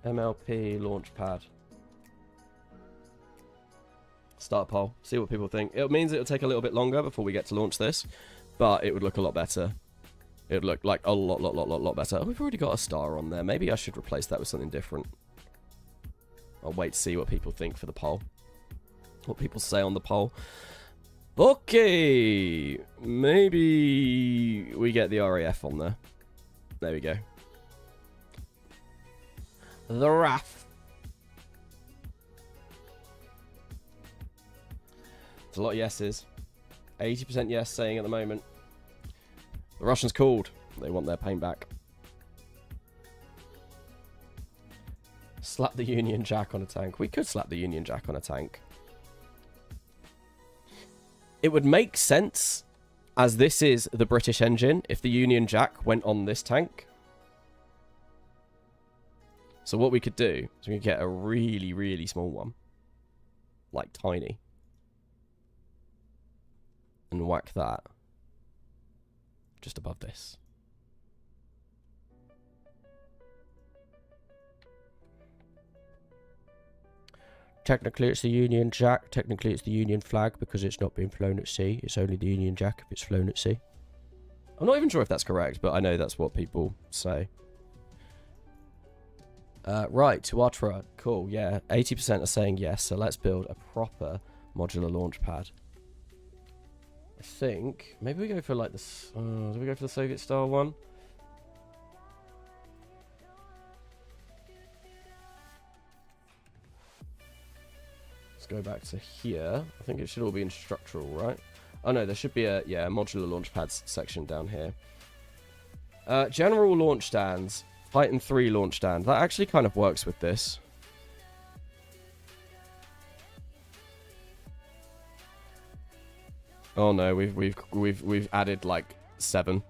MLP launch pad? Start poll. See what people think. It means it'll take a little bit longer before we get to launch this. But it would look a lot better. It would look like a lot better. Oh, we've already got a star on there. Maybe I should replace that with something different. I'll wait to see what people think for the poll. What people say on the poll. Okay. Maybe we get the RAF on there. There we go. The RAF. It's a lot of yeses. 80% yes saying at the moment. The Russians called. They want their pain back. Slap the Union Jack on a tank. We could slap the Union Jack on a tank. It would make sense, as this is the British engine, if the Union Jack went on this tank. So what we could do is we could get a really, really small one. Like tiny. And whack that just above this. Technically it's the Union Jack, technically it's the Union flag because it's not being flown at sea. It's only the Union Jack if it's flown at sea. I'm not even sure if that's correct, but I know that's what people say. Right, to Artra. Cool, yeah. 80% are saying yes, so let's build a proper modular launch pad. I think maybe we go for like this. Do we go for the Soviet style one? go back to here. I think it should all be in structural, right? Oh no, there should be a modular launch pads section down here. General launch stands, Titan 3 launch stand. That actually kind of works with this. Oh no, we've added like 7.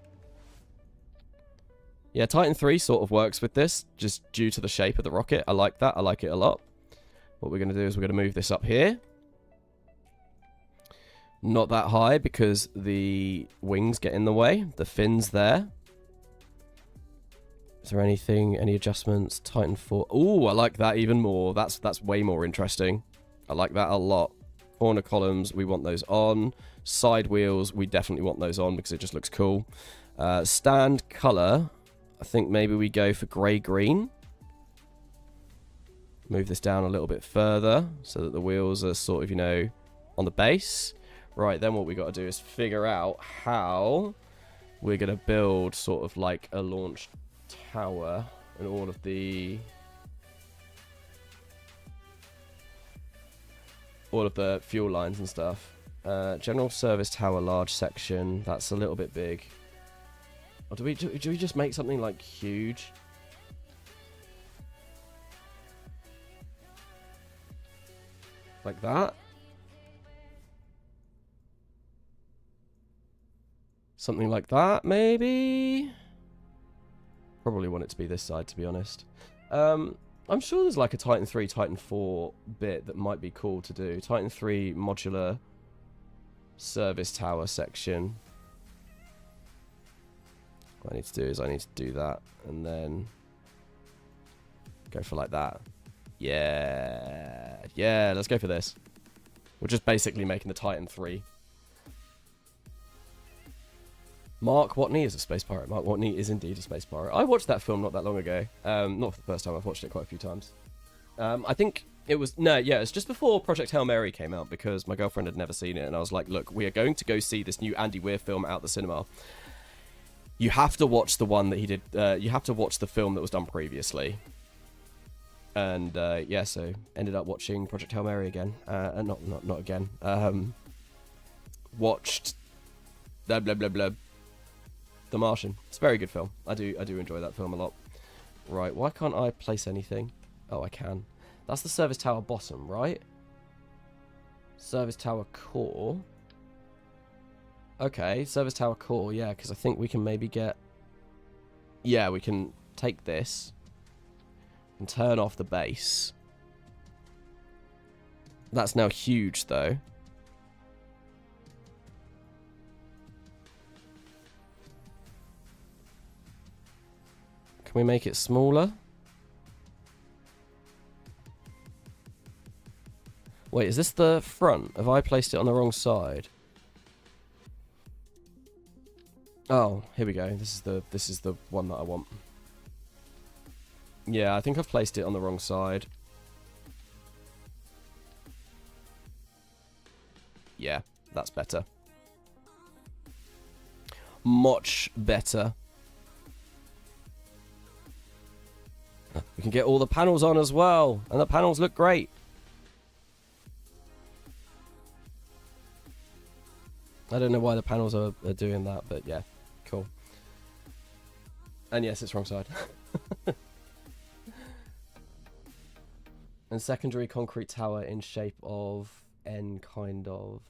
Yeah, Titan 3 sort of works with this, just due to the shape of the rocket. I like that. I like it a lot. What we're going to do is we're going to move this up here. Not that high because the wings get in the way. The fin's there. Is there anything, any adjustments? Titan 4. Ooh, I like that even more. That's way more interesting. I like that a lot. Corner columns, we want those on. Side wheels, we definitely want those on because it just looks cool. Stand color, I think maybe we go for grey-green. Move this down a little bit further so that the wheels are sort of, you know, on the base. Right, then what we got to do is figure out how we're going to build sort of like a launch tower and all of the fuel lines and stuff. General service tower, large section. That's a little bit big. Or do we just make something like huge? Like that? Something like that, maybe? Probably want it to be this side, to be honest. I'm sure there's like a Titan 3, Titan 4 bit that might be cool to do. Titan 3 modular service tower section. What I need to do is I need to do that and then go for like that. Yeah. Yeah, let's go for this. We're just basically making the Titan 3. Mark Watney is a space pirate. Mark Watney is indeed a space pirate. I watched that film not that long ago. Not for the first time. I've watched it quite a few times. I think it was... No, yeah, it's just before Project Hail Mary came out because my girlfriend had never seen it. And I was like, look, we are going to go see this new Andy Weir film out the cinema. You have to watch the one that he did... you have to watch the film that was done previously. And, yeah, so ended up watching Project Hail Mary again. Not again. Watched... Blah, blah, blah, blah. The Martian. It's a very good film. I do enjoy that film a lot. Right, why can't I place anything? Oh, I can. That's the service tower bottom, right? Service tower core. Okay, service tower core, yeah, because I think we can maybe get... Yeah, we can take this and turn off the base. That's now huge, though. Can we make it smaller? Wait, is this the front? Have I placed it on the wrong side? Oh, here we go. This is the one that I want. Yeah, I think I've placed it on the wrong side. Yeah, that's better. Much better. We can get all the panels on as well, and the panels look great. I don't know why the panels are doing that, but yeah, cool. And yes, it's wrong side. And secondary concrete tower in shape of N kind of...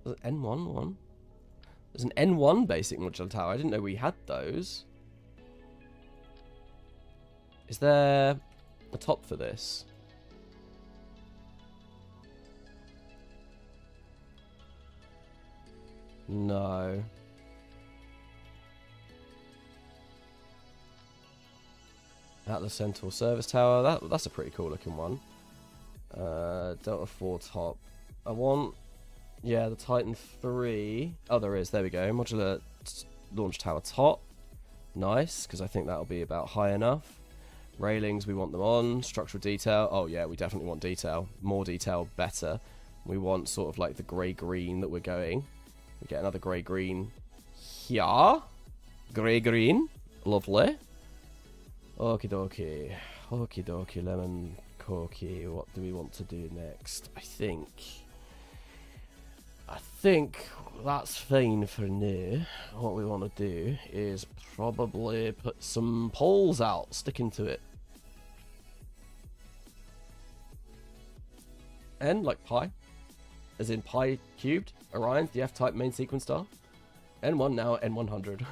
Was it N1 one? There's an N1 basic modular tower. I didn't know we had those. Is there a top for this? No. Atlas Centaur Service Tower. That's a pretty cool looking one. Delta 4 top. I want... Yeah, the Titan 3. Oh, there is. There we go. Modular launch tower top. Nice, because I think that'll be about high enough. Railings, we want them on. Structural detail. Oh, yeah, we definitely want detail. More detail, better. We want sort of like the grey-green that we're going. We get another grey-green here. Grey-green. Lovely. Okie dokie. Okie dokie, lemon Corky. What do we want to do next? I think that's fine for now. What we want to do is probably put some poles out, stick into it. N like pi, as in pi cubed. Orion's the F-type main sequence star. N1 now, N100.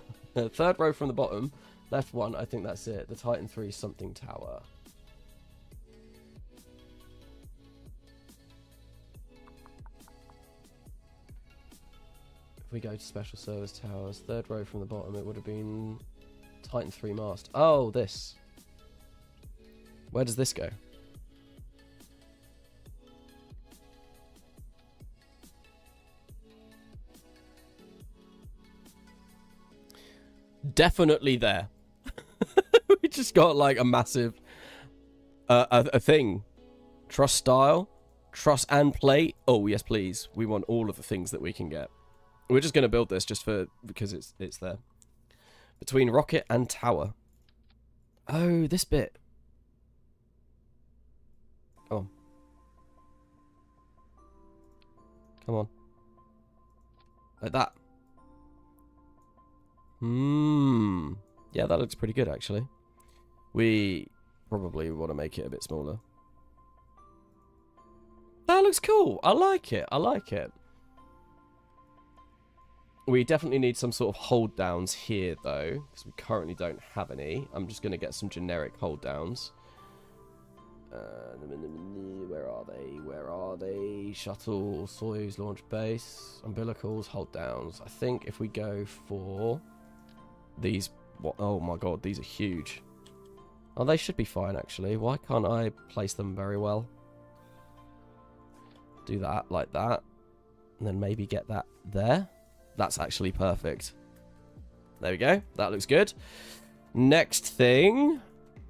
Third row from the bottom, left one. I think that's it. The Titan 3 something tower. We go to special service towers, third row from the bottom, it would have been Titan 3 mast. Oh, this. Where does this go? Definitely there. We just got like a massive a thing. Truss style, truss and plate. Oh, yes, please. We want all of the things that we can get. We're just going to build this just because it's there. Between rocket and tower. Oh, this bit. Oh. Come on. Like that. Yeah, that looks pretty good, actually. We probably want to make it a bit smaller. That looks cool. I like it. I like it. We definitely need some sort of hold downs here, though, because we currently don't have any. I'm just going to get some generic hold downs. Where are they? Where are they? Shuttle, Soyuz launch base, umbilicals, hold downs. I think if we go for these, what? Oh my god, these are huge. Oh, they should be fine, actually. Why can't I place them very well? Do that like that, and then maybe get that there. That's actually perfect. There we go. That looks good. Next thing,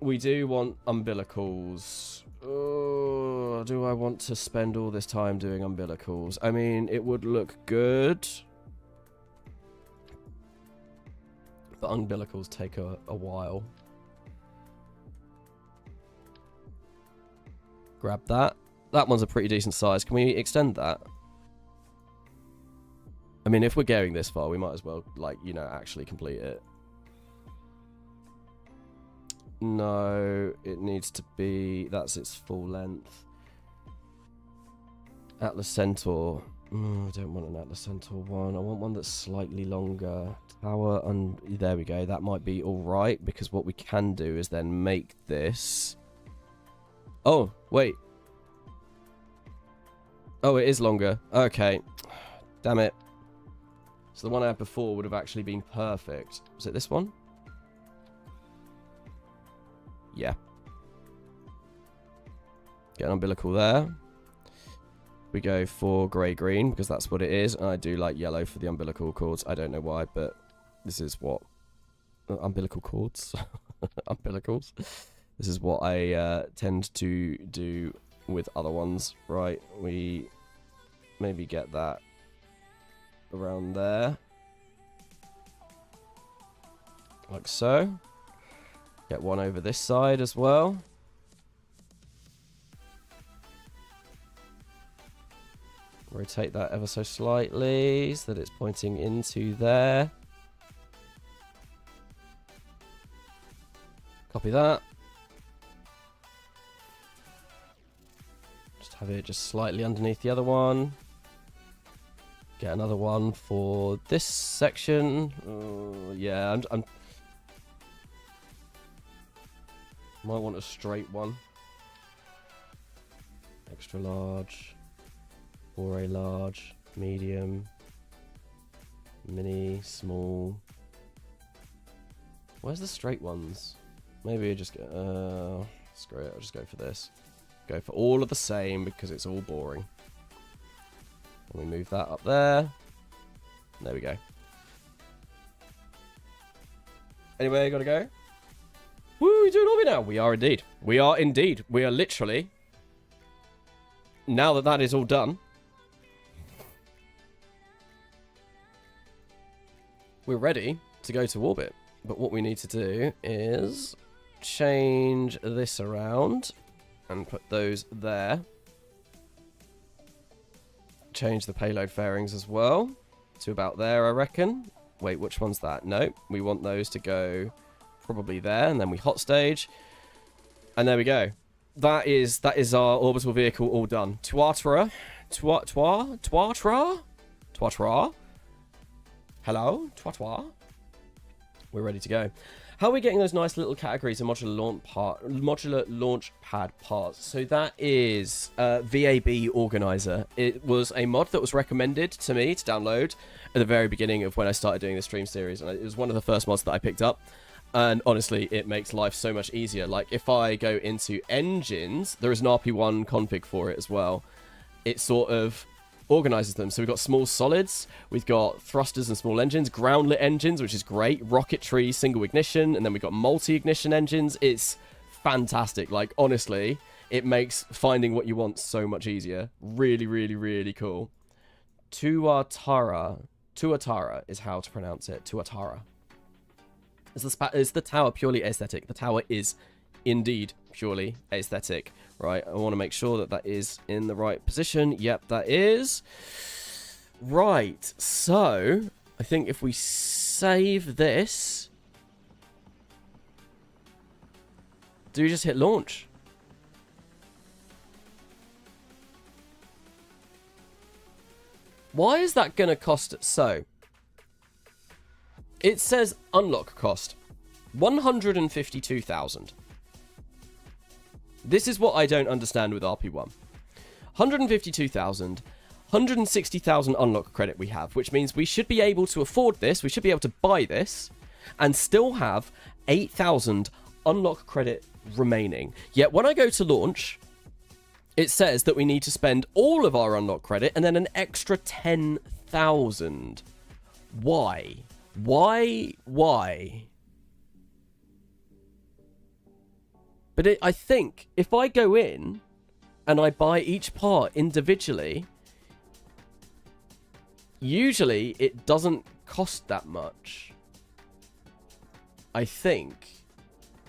we do want umbilicals. Oh, do I want to spend all this time doing umbilicals? I mean, it would look good, but umbilicals take a while. Grab that. That one's a pretty decent size. Can we extend that? I mean, if we're going this far, we might as well, like, you know, actually complete it. No, it needs to be... That's its full length. Atlas Centaur. I don't want an Atlas Centaur one. I want one that's slightly longer. Tower, and there we go. That might be alright, because what we can do is then make this... Oh, wait. Oh, it is longer. Okay. Damn it. So the one I had before would have actually been perfect. Was it this one? Yeah. Get an umbilical there. We go for grey-green because that's what it is. And I do like yellow for the umbilical cords. I don't know why, but this is what... umbilical cords? Umbilicals. This is what I tend to do with other ones. Right, we maybe get that around there, like so. Get one over this side as well. Rotate that ever so slightly so that it's pointing into there. Copy that. Just have it just slightly underneath the other one. Get another one for this section. Yeah, I'm might want a straight one. Extra large, or a large, medium, mini, small. Where's the straight ones? Maybe I just get screw it. I'll just go for this. Go for all of the same because it's all boring. We move that up there. There we go. Anyway, gotta go. Woo, we're doing Orbit now. We are indeed. We are indeed. We are literally. Now that that is all done, we're ready to go to orbit. But what we need to do is change this around And put those there. Change the payload fairings as well to about there, I reckon. Wait, which one's that? Nope. We want those to go probably there, and then we hot stage. And there we go. That is our orbital vehicle all done. Twatra. Hello? Twatwa. We're ready to go. How are we getting those nice little categories of modular launch pad parts? So that is VAB Organizer. It was a mod that was recommended to me to download at the very beginning of when I started doing the stream series. And it was one of the first mods that I picked up. And honestly, it makes life so much easier. Like, if I go into engines, there is an RP-1 config for it as well. It sort of organizes them. So we've got small solids, we've got thrusters and small engines, ground-lit engines, which is great, rocketry, single ignition, and then we've got multi-ignition engines. It's fantastic. Like, honestly, it makes finding what you want so much easier. Really, really, really cool. Tuatara is how to pronounce it. Tuatara. Is the tower purely aesthetic? The tower is indeed purely aesthetic. Right, I want to make sure that that is in the right position. Yep, that is. Right, so I think if we save this, do we just hit launch? Why is that going to cost? So it says unlock cost 152,000. This is what I don't understand with RP-1. 152,000, 160,000 unlock credit we have, which means we should be able to afford this, we should be able to buy this, and still have 8,000 unlock credit remaining. Yet when I go to launch, it says that we need to spend all of our unlock credit and then an extra 10,000. Why? Why? But I think if I go in and I buy each part individually, usually it doesn't cost that much. I think.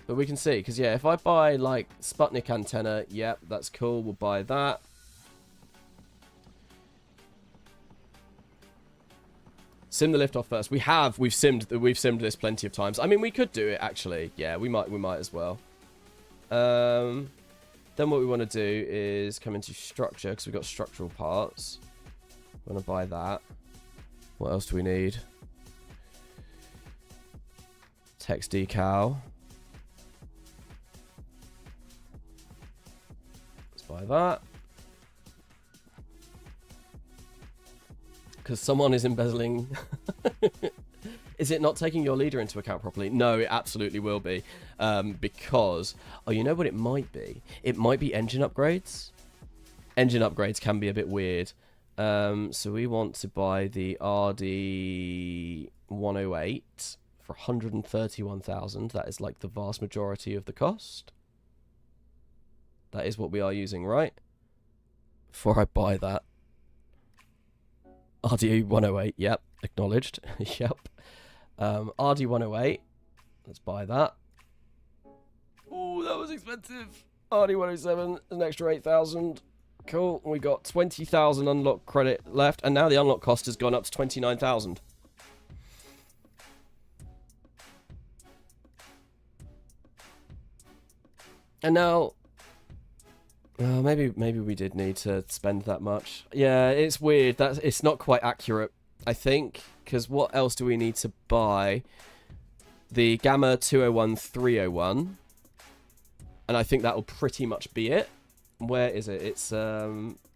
But we can see, because yeah, if I buy like Sputnik antenna, yep, that's cool, we'll buy that. Sim the lift off first. We've simmed this plenty of times. I mean, we could do it actually. Yeah, we might as well. Then what we want to do is come into structure, because we've got structural parts. We want to buy that. What else do we need? Text decal. Let's buy that. Because someone is embezzling. Is it not taking your leader into account properly? No, it absolutely will be. Because, oh, you know what it might be? It might be engine upgrades. Engine upgrades can be a bit weird. So we want to buy the RD-108 for 131,000. That is like the vast majority of the cost. That is what we are using, right? Before I buy that. RD-108, yep, acknowledged. Yep. RD-108, let's buy that. Oh, that was expensive. RD-107, an extra 8,000. Cool. We got 20,000 unlock credit left, and now the unlock cost has gone up to 29,000. And now, maybe we did need to spend that much. Yeah, it's weird. It's not quite accurate, I think, because what else do we need to buy? The Gamma 201-301, and I think that will pretty much be it. Where is it? It's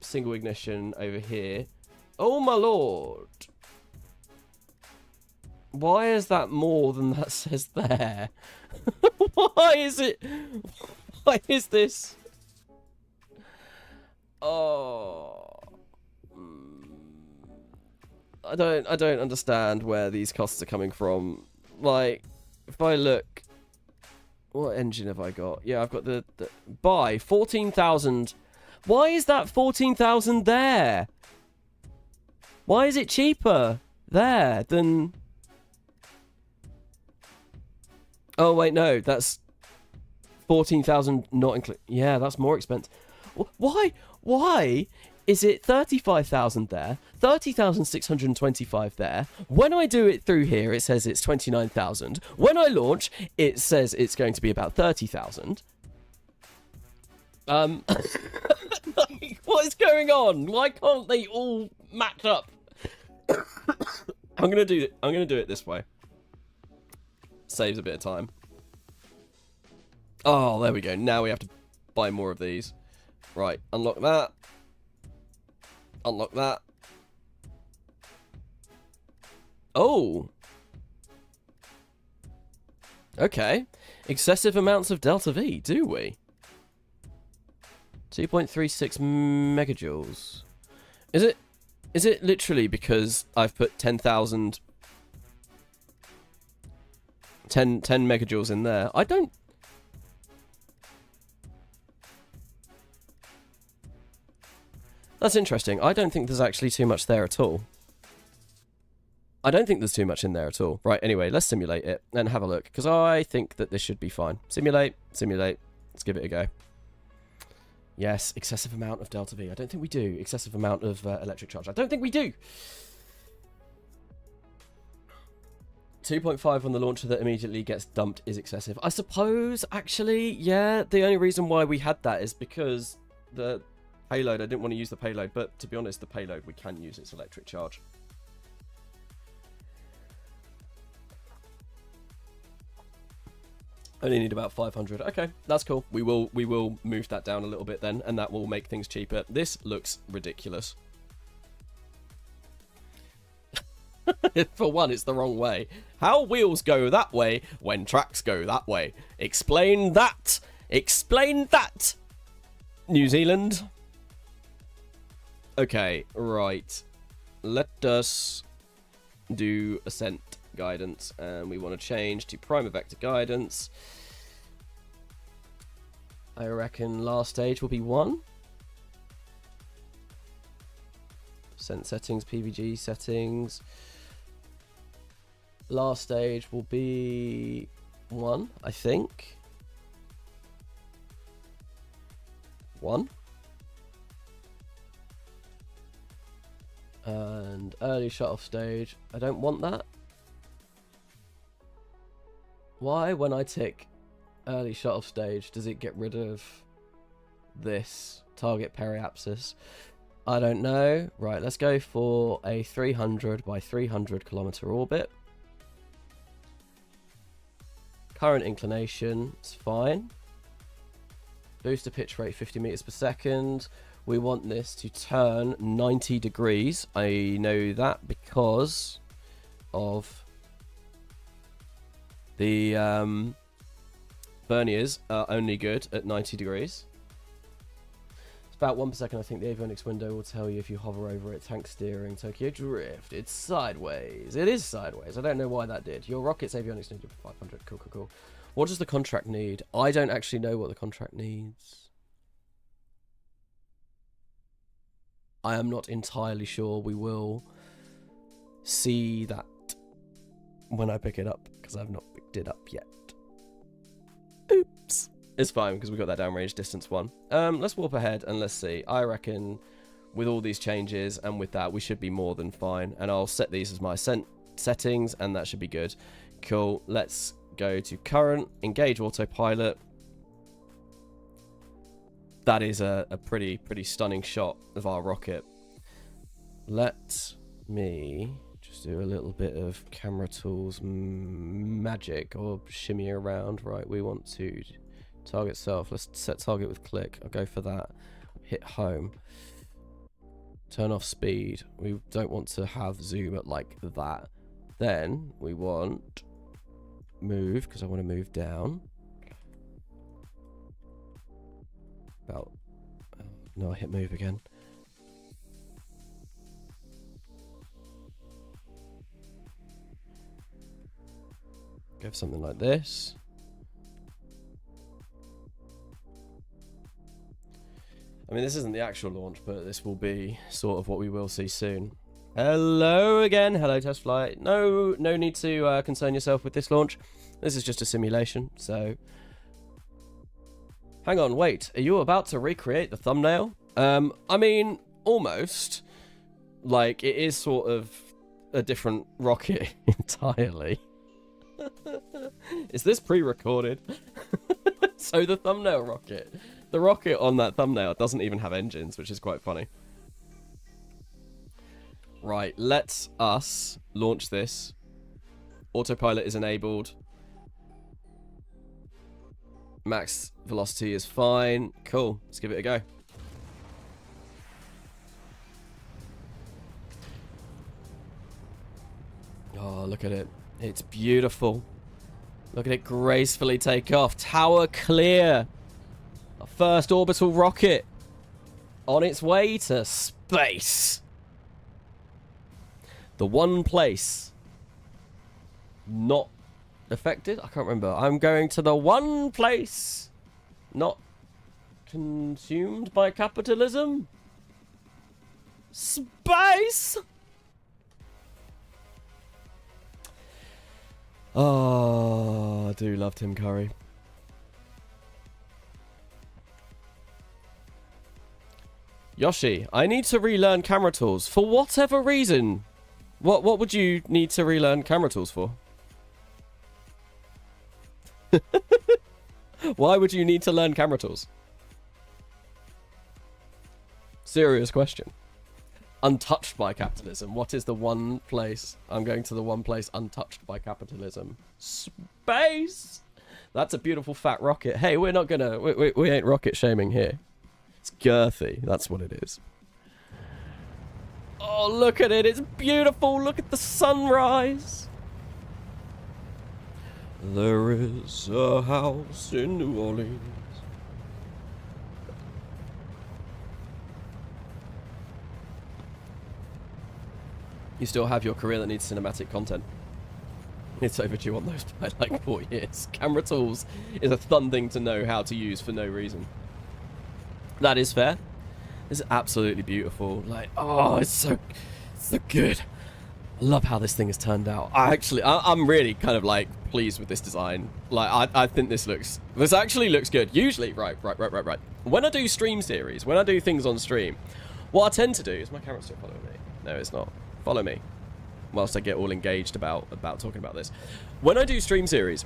single ignition over here. Oh my lord! Why is that more than that says there? Why is it? Why is this? Oh, I don't understand where these costs are coming from. Like, if I look, what engine have I got? Yeah, I've got the buy 14,000. Why is that 14,000 there? Why is it cheaper there than? Oh wait, no, that's 14,000 not include. Yeah, that's more expensive. Why is it 35,000 there, 30,625 there? When I do it through here, it says it's 29,000. When I launch, it says it's going to be about 30,000. What is going on? Why can't they all match up? I'm gonna do it this way. Saves a bit of time. Oh, there we go. Now we have to buy more of these. Right, unlock that. Unlock that. Oh. Okay. Excessive amounts of delta V, do we? 2.36 megajoules. Is it literally because I've put 10 megajoules in there? I don't... That's interesting. I don't think there's actually too much there at all. I don't think there's too much in there at all. Right, anyway, let's simulate it and have a look, because I think that this should be fine. Simulate, simulate. Let's give it a go. Yes, excessive amount of delta V. I don't think we do. Excessive amount of electric charge. I don't think we do. 2.5 on the launcher that immediately gets dumped is excessive. I suppose, actually, yeah. The only reason why we had that is because the payload, I didn't want to use the payload, but to be honest, the payload, we can use its electric charge. Only need about 500. Okay, that's cool. We will move that down a little bit then, and that will make things cheaper. This looks ridiculous. For one, it's the wrong way. How wheels go that way when tracks go that way? Explain that. Explain that. New Zealand. Okay, right. Let us do ascent guidance, and we want to change to primer vector guidance. I reckon last stage will be 1. Ascent settings, PVG settings. Last stage will be 1, I think. 1. And early shut off stage. I don't want that. Why, when I tick early shut off stage, does it get rid of this target periapsis? I don't know. Right, let's go for a 300 by 300 kilometer orbit. Current inclination is fine. Booster pitch rate 50 meters per second. We want this to turn 90 degrees. I know that because of the verniers are only good at 90 degrees. It's about 1 per second. I think the avionics window will tell you if you hover over it. Tank steering, Tokyo drift. It's sideways. It is sideways. I don't know why that did. Your rocket's avionics needed 500. Cool, cool, cool. What does the contract need? I don't actually know what the contract needs. I am not entirely sure. We will see that when I pick it up, because I've not picked it up yet. Oops. It's fine, because we got that downrange distance 1. Let's warp ahead and let's see. I reckon with all these changes and with that, we should be more than fine. And I'll set these as my settings, and that should be good. Cool. Let's go to current, engage autopilot. That is a pretty stunning shot of our rocket. Let me just do a little bit of camera tools magic, or shimmy around. Right, we want to target self. Let's set target with click. I'll go for that. Hit home. Turn off speed. We don't want to have zoom at like that. Then we want move, because I want to move down. About, no, I hit move again. Go for something like this. I mean, this isn't the actual launch, but this will be sort of what we will see soon. Hello again. Hello, test flight. No need to concern yourself with this launch. This is just a simulation, so Hang on, wait. Are you about to recreate the thumbnail? I mean, almost. Like, it is sort of a different rocket entirely. Is this pre-recorded? So the thumbnail rocket. The rocket on that thumbnail doesn't even have engines, which is quite funny. Right, let us launch this. Autopilot is enabled. Max velocity is fine. Cool, let's give it a go. Oh, look at it. It's beautiful. Look at it gracefully take off. Tower clear. Our first orbital rocket on its way to space. The one place not affected? I can't remember. I'm going to the one place not consumed by capitalism. Space! Oh, I do love Tim Curry. Yoshi, I need to relearn camera tools. For whatever reason. What would you need to relearn camera tools for? Why would you need to learn camera tools? Serious question. Untouched by capitalism. What is the one place? I'm going to the one place untouched by capitalism. Space! That's a beautiful fat rocket. Hey, we're not gonna... We ain't rocket shaming here. It's girthy. That's what it is. Oh, look at it. It's beautiful. Look at the sunrise. There is a house in New Orleans. You still have your career that needs cinematic content. It's overdue on those by like 4 years. Camera tools is a fun thing to know how to use for no reason. That is fair. This is absolutely beautiful. Like, oh, it's so good. I love how this thing has turned out. I'm really kind of like pleased with this design. Like, I think this actually looks good. Usually, right. When I do stream series, when I do things on stream, what I tend to do is my camera still following me. No, it's not. Follow me whilst I get all engaged about talking about this. When I do stream series,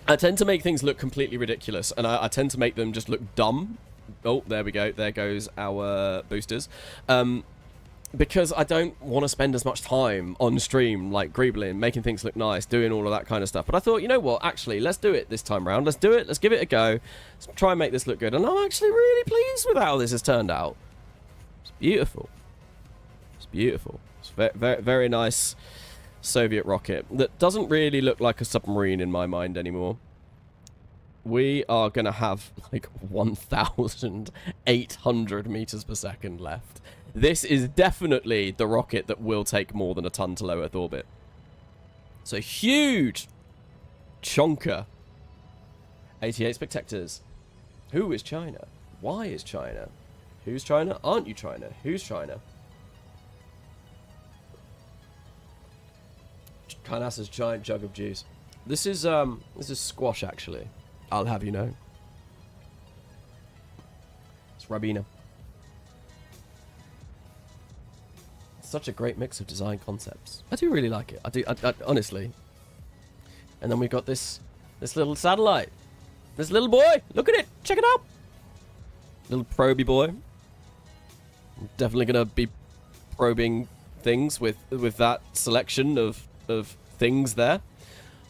I tend to make things look completely ridiculous, and I tend to make them just look dumb. Oh, there we go. There goes our boosters. Because I don't want to spend as much time on stream, like greebling, making things look nice, doing all of that kind of stuff. But I thought, you know what? Actually, let's do it this time around. Let's do it. Let's give it a go. Let's try and make this look good. And I'm actually really pleased with how this has turned out. It's beautiful. It's beautiful. It's very, very nice Soviet rocket that doesn't really look like a submarine in my mind anymore. We are going to have like 1,800 meters per second left. This is definitely the rocket that will take more than a ton to low Earth orbit. So huge chonker. 88 spectators. Who is China? Why is China? Who's China? Aren't you China? Who's China? Carnassa's giant jug of juice. This is squash, actually. I'll have you know. It's Rabina. It's such a great mix of design concepts. I do really like it. I honestly. And then we've got this little satellite. This little boy. Look at it. Check it out. Little proby boy. I'm definitely gonna be probing things with that selection of things there.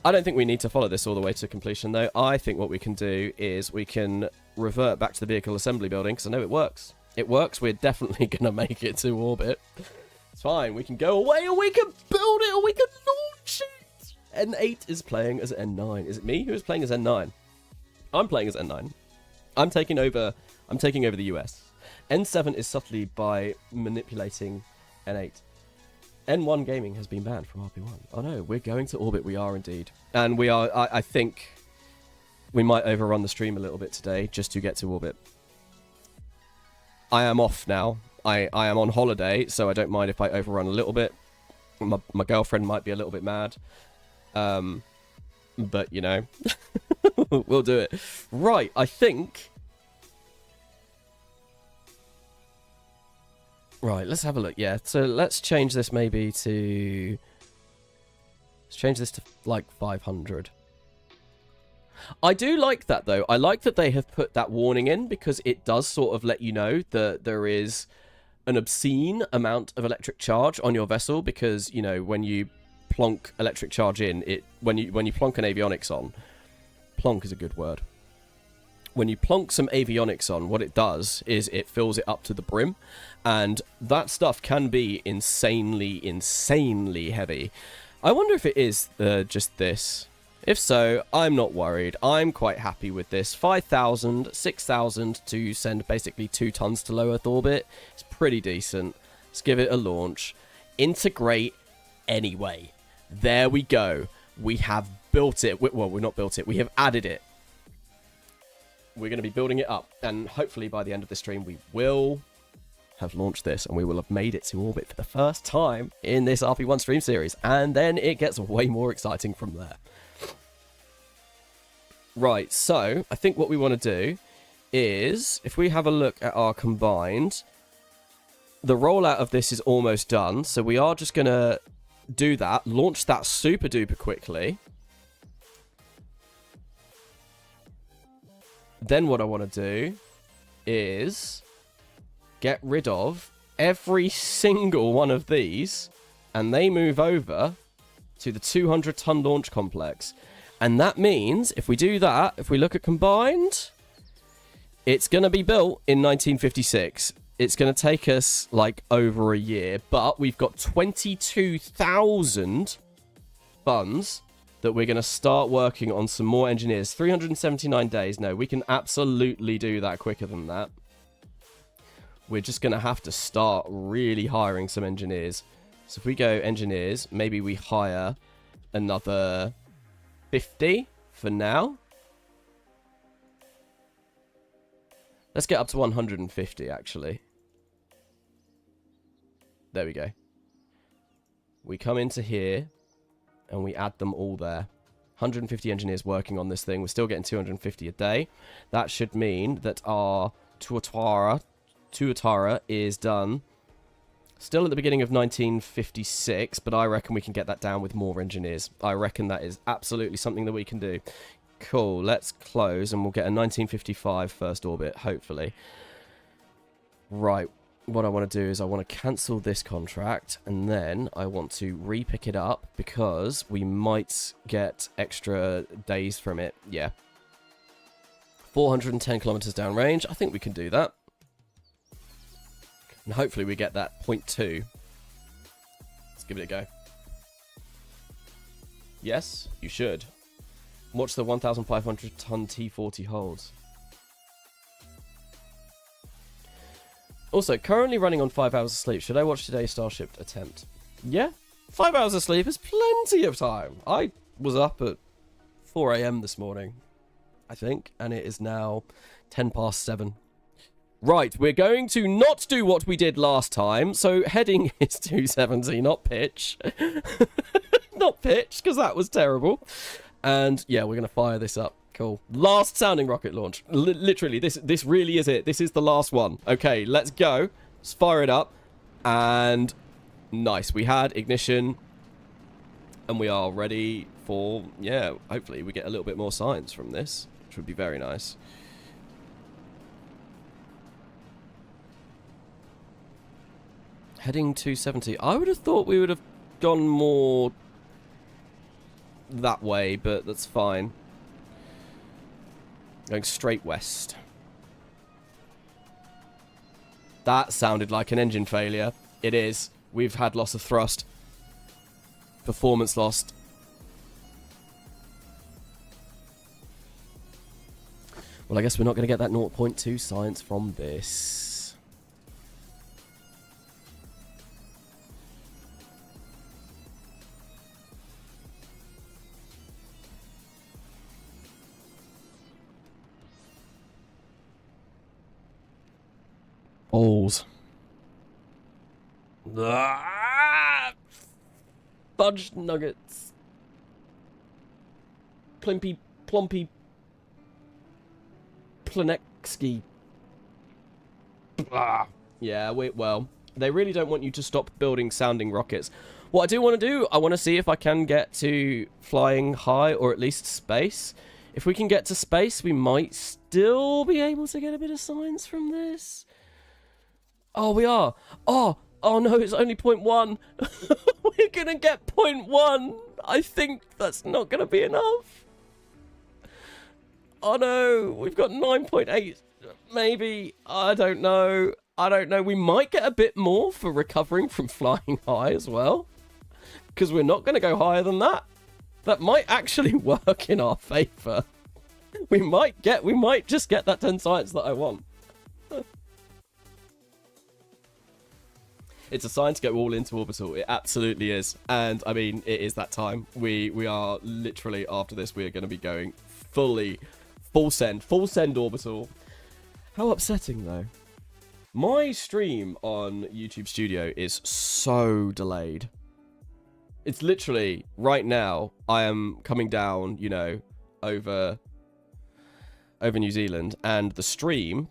I don't think we need to follow this all the way to completion, though. I think what we can do is we can revert back to the vehicle assembly building, because I know it works. It works. We're definitely going to make it to orbit. It's fine. We can go away, or we can build it, or we can launch it. N8 is playing as N9. Is it me who is playing as N9? I'm playing as N9. I'm taking over the US. N7 is subtly by manipulating N8. N1 gaming has been banned from RP-1. Oh no, we're going to orbit. We are indeed. And we are, I think we might overrun the stream a little bit today just to get to orbit. I am off now. I am on holiday, so I don't mind if I overrun a little bit. My girlfriend might be a little bit mad. But, you know. We'll do it. Right, I think... Right, let's have a look. Yeah, so let's change this maybe to... Let's change this to, like, 500. I do like that, though. I like that they have put that warning in, because it does sort of let you know that there is an obscene amount of electric charge on your vessel, because, you know, when you plonk electric charge in, when you plonk an avionics on... Plonk is a good word. When you plonk some avionics on, what it does is it fills it up to the brim, and that stuff can be insanely, insanely heavy. I wonder if it is just this. If so, I'm not worried. I'm quite happy with this. 5,000, 6,000 to send basically 2 tons to low Earth orbit. It's pretty decent. Let's give it a launch. Integrate anyway. There we go. We have built it. Well, we've not built it. We have added it. We're going to be building it up, and hopefully by the end of the stream we will have launched this, and we will have made it to orbit for the first time in this RP-1 stream series, and then it gets way more exciting from there. Right, so I think what we want to do is, if we have a look at our combined, the rollout of this is almost done, so we are just going to do that, launch that super duper quickly. Then what I want to do is get rid of every single one of these, and they move over to the 200-ton launch complex. And that means, if we do that, if we look at combined, it's going to be built in 1956. It's going to take us, like, over a year, but we've got 22,000 funds that we're going to start working on some more engineers. 379 days. No, we can absolutely do that quicker than that. We're just going to have to start really hiring some engineers. So if we go engineers, maybe we hire another 50 for now. Let's get up to 150, actually. There we go. We come into here, and we add them all there. 150 engineers working on this thing. We're still getting 250 a day. That should mean that our Tuatara is done. Still at the beginning of 1956, but I reckon we can get that down with more engineers. I reckon that is absolutely something that we can do. Cool, let's close, and we'll get a 1955 first orbit, hopefully. Right. What I want to do is I want to cancel this contract, and then I want to re-pick it up because we might get extra days from it. Yeah. 410 kilometers downrange. I think we can do that. And hopefully we get that 0.2. Let's give it a go. Yes, you should. Watch the 1,500 ton T40 holds. Also, currently running on 5 hours of sleep. Should I watch today's Starship attempt? Yeah, 5 hours of sleep is plenty of time. I was up at 4 AM this morning, I think, and it is now 10 past 7. Right, we're going to not do what we did last time. So heading is 270, not pitch. Not pitch, because that was terrible. And yeah, we're going to fire this up. Cool. Last sounding rocket launch. Literally, this really is it. This is the last one. Okay, let's go. Let's fire it up. And nice. We had ignition. And we are ready for, yeah, hopefully we get a little bit more science from this, which would be very nice. Heading 270. I would have thought we would have gone more that way, but that's fine. Going straight west. That sounded like an engine failure. It is. We've had loss of thrust. Performance lost. Well, I guess we're not going to get that 0.2 science from this. Balls. Ah! Fudge nuggets. Plimpy, plompy, Planetsky. Yeah, well, they really don't want you to stop building sounding rockets. What I do want to do, I want to see if I can get to flying high, or at least space. If we can get to space, we might still be able to get a bit of science from this. Oh, we are. Oh no, it's only 0.1. We're going to get 0.1. I think that's not going to be enough. Oh no, we've got 9.8. Maybe. I don't know. We might get a bit more for recovering from flying high as well, because we're not going to go higher than that. That might actually work in our favor. We might just get that 10 science that I want. It's a sign to go all into orbital. It absolutely is. And I mean, it is that time. We are literally, after this, we are going to be going full send orbital. How upsetting though. My stream on YouTube Studio is so delayed. It's literally right now. I am coming down, you know, over New Zealand, and the stream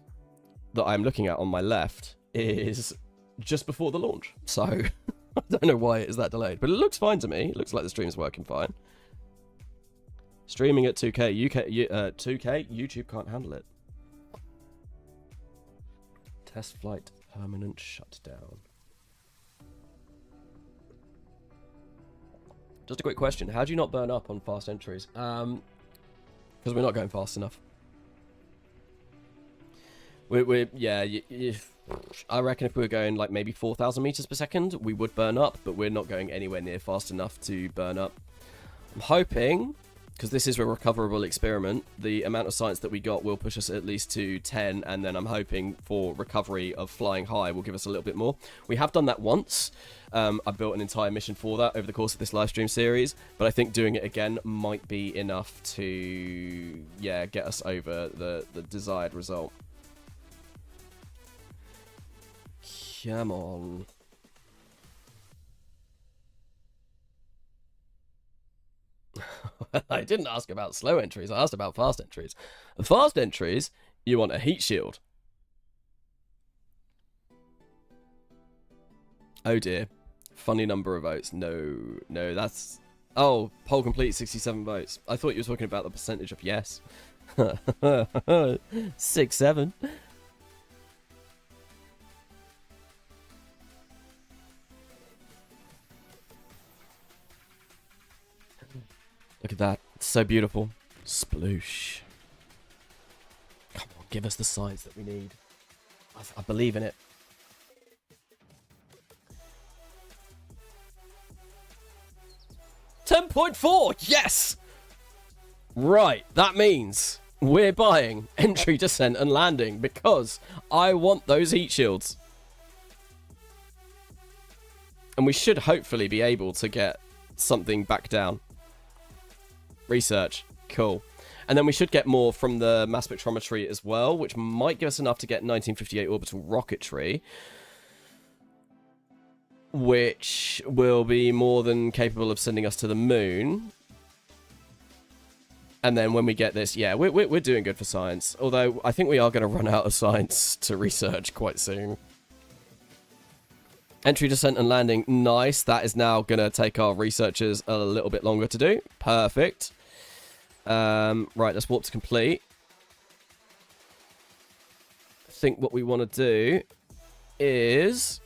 that I'm looking at on my left is just before the launch. So I don't know why it is that delayed, but it looks fine to me. It looks like the stream's working fine. Streaming at 2K, 2K, YouTube can't handle it. Test flight permanent shutdown. Just a quick question. How do you not burn up on fast entries? Because we're not going fast enough. I reckon if we were going like maybe 4,000 meters per second, we would burn up, but we're not going anywhere near fast enough to burn up. I'm hoping, because this is a recoverable experiment, the amount of science that we got will push us at least to 10, and then I'm hoping for recovery of flying high will give us a little bit more. We have done that once. I built an entire mission for that over the course of this live stream series, but I think doing it again might be enough to, yeah, get us over the desired result. Come on. I didn't ask about slow entries, I asked about fast entries. The fast entries, you want a heat shield. Oh dear. Funny number of votes. No, that's... Oh, poll complete, 67 votes. I thought you were talking about the percentage of yes. 6-7. Look at that. It's so beautiful. Sploosh. Come on, give us the science that we need. I believe in it. $10.4! Yes! Right, that means we're buying entry, descent, and landing because I want those heat shields. And we should hopefully be able to get something back down. Research. Cool. And then we should get more from the mass spectrometry as well, which might give us enough to get 1958 orbital rocketry, which will be more than capable of sending us to the moon. And then when we get this, yeah, we're doing good for science. Although I think we are going to run out of science to research quite soon. Entry, descent, and landing. Nice. That is now going to take our researchers a little bit longer to do. Perfect. Right, let's warp to complete. I think what we want to do is...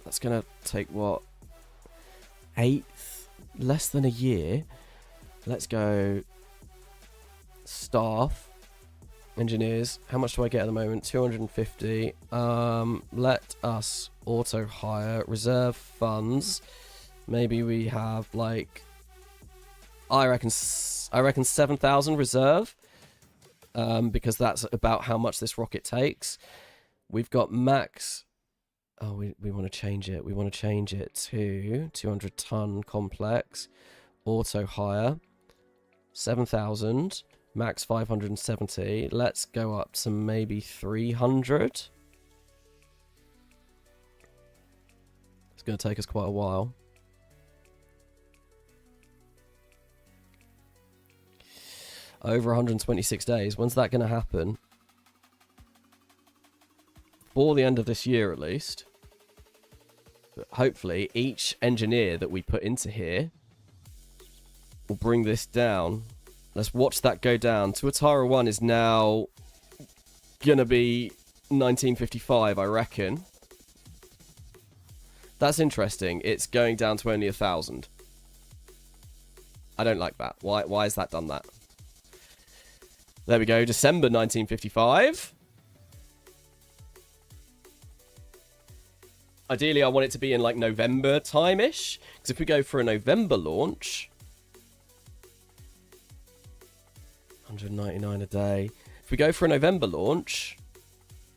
That's going to take, what? Less than a year. Let's go... Staff. Engineers. How much do I get at the moment? 250. Let us auto hire. Reserve funds. Maybe we have like... I reckon 7,000 reserve. Because that's about how much this rocket takes. We've got max... Oh, we want to change it. We want to change it to 200-ton complex. Auto hire. 7,000. Max 570. Let's go up to maybe 300. It's going to take us quite a while. Over 126 days. When's that going to happen? before the end of this year at least. But hopefully each engineer that we put into here will bring this down. Let's watch that go down. Tuatara 1 is now gonna be 1955, I reckon. That's interesting. It's going down to only 1,000. I don't like that. Why has that done that? There we go. December 1955. Ideally, I want it to be in like November time-ish. Because if we go for a November launch... 199 a day. If we go for a November launch...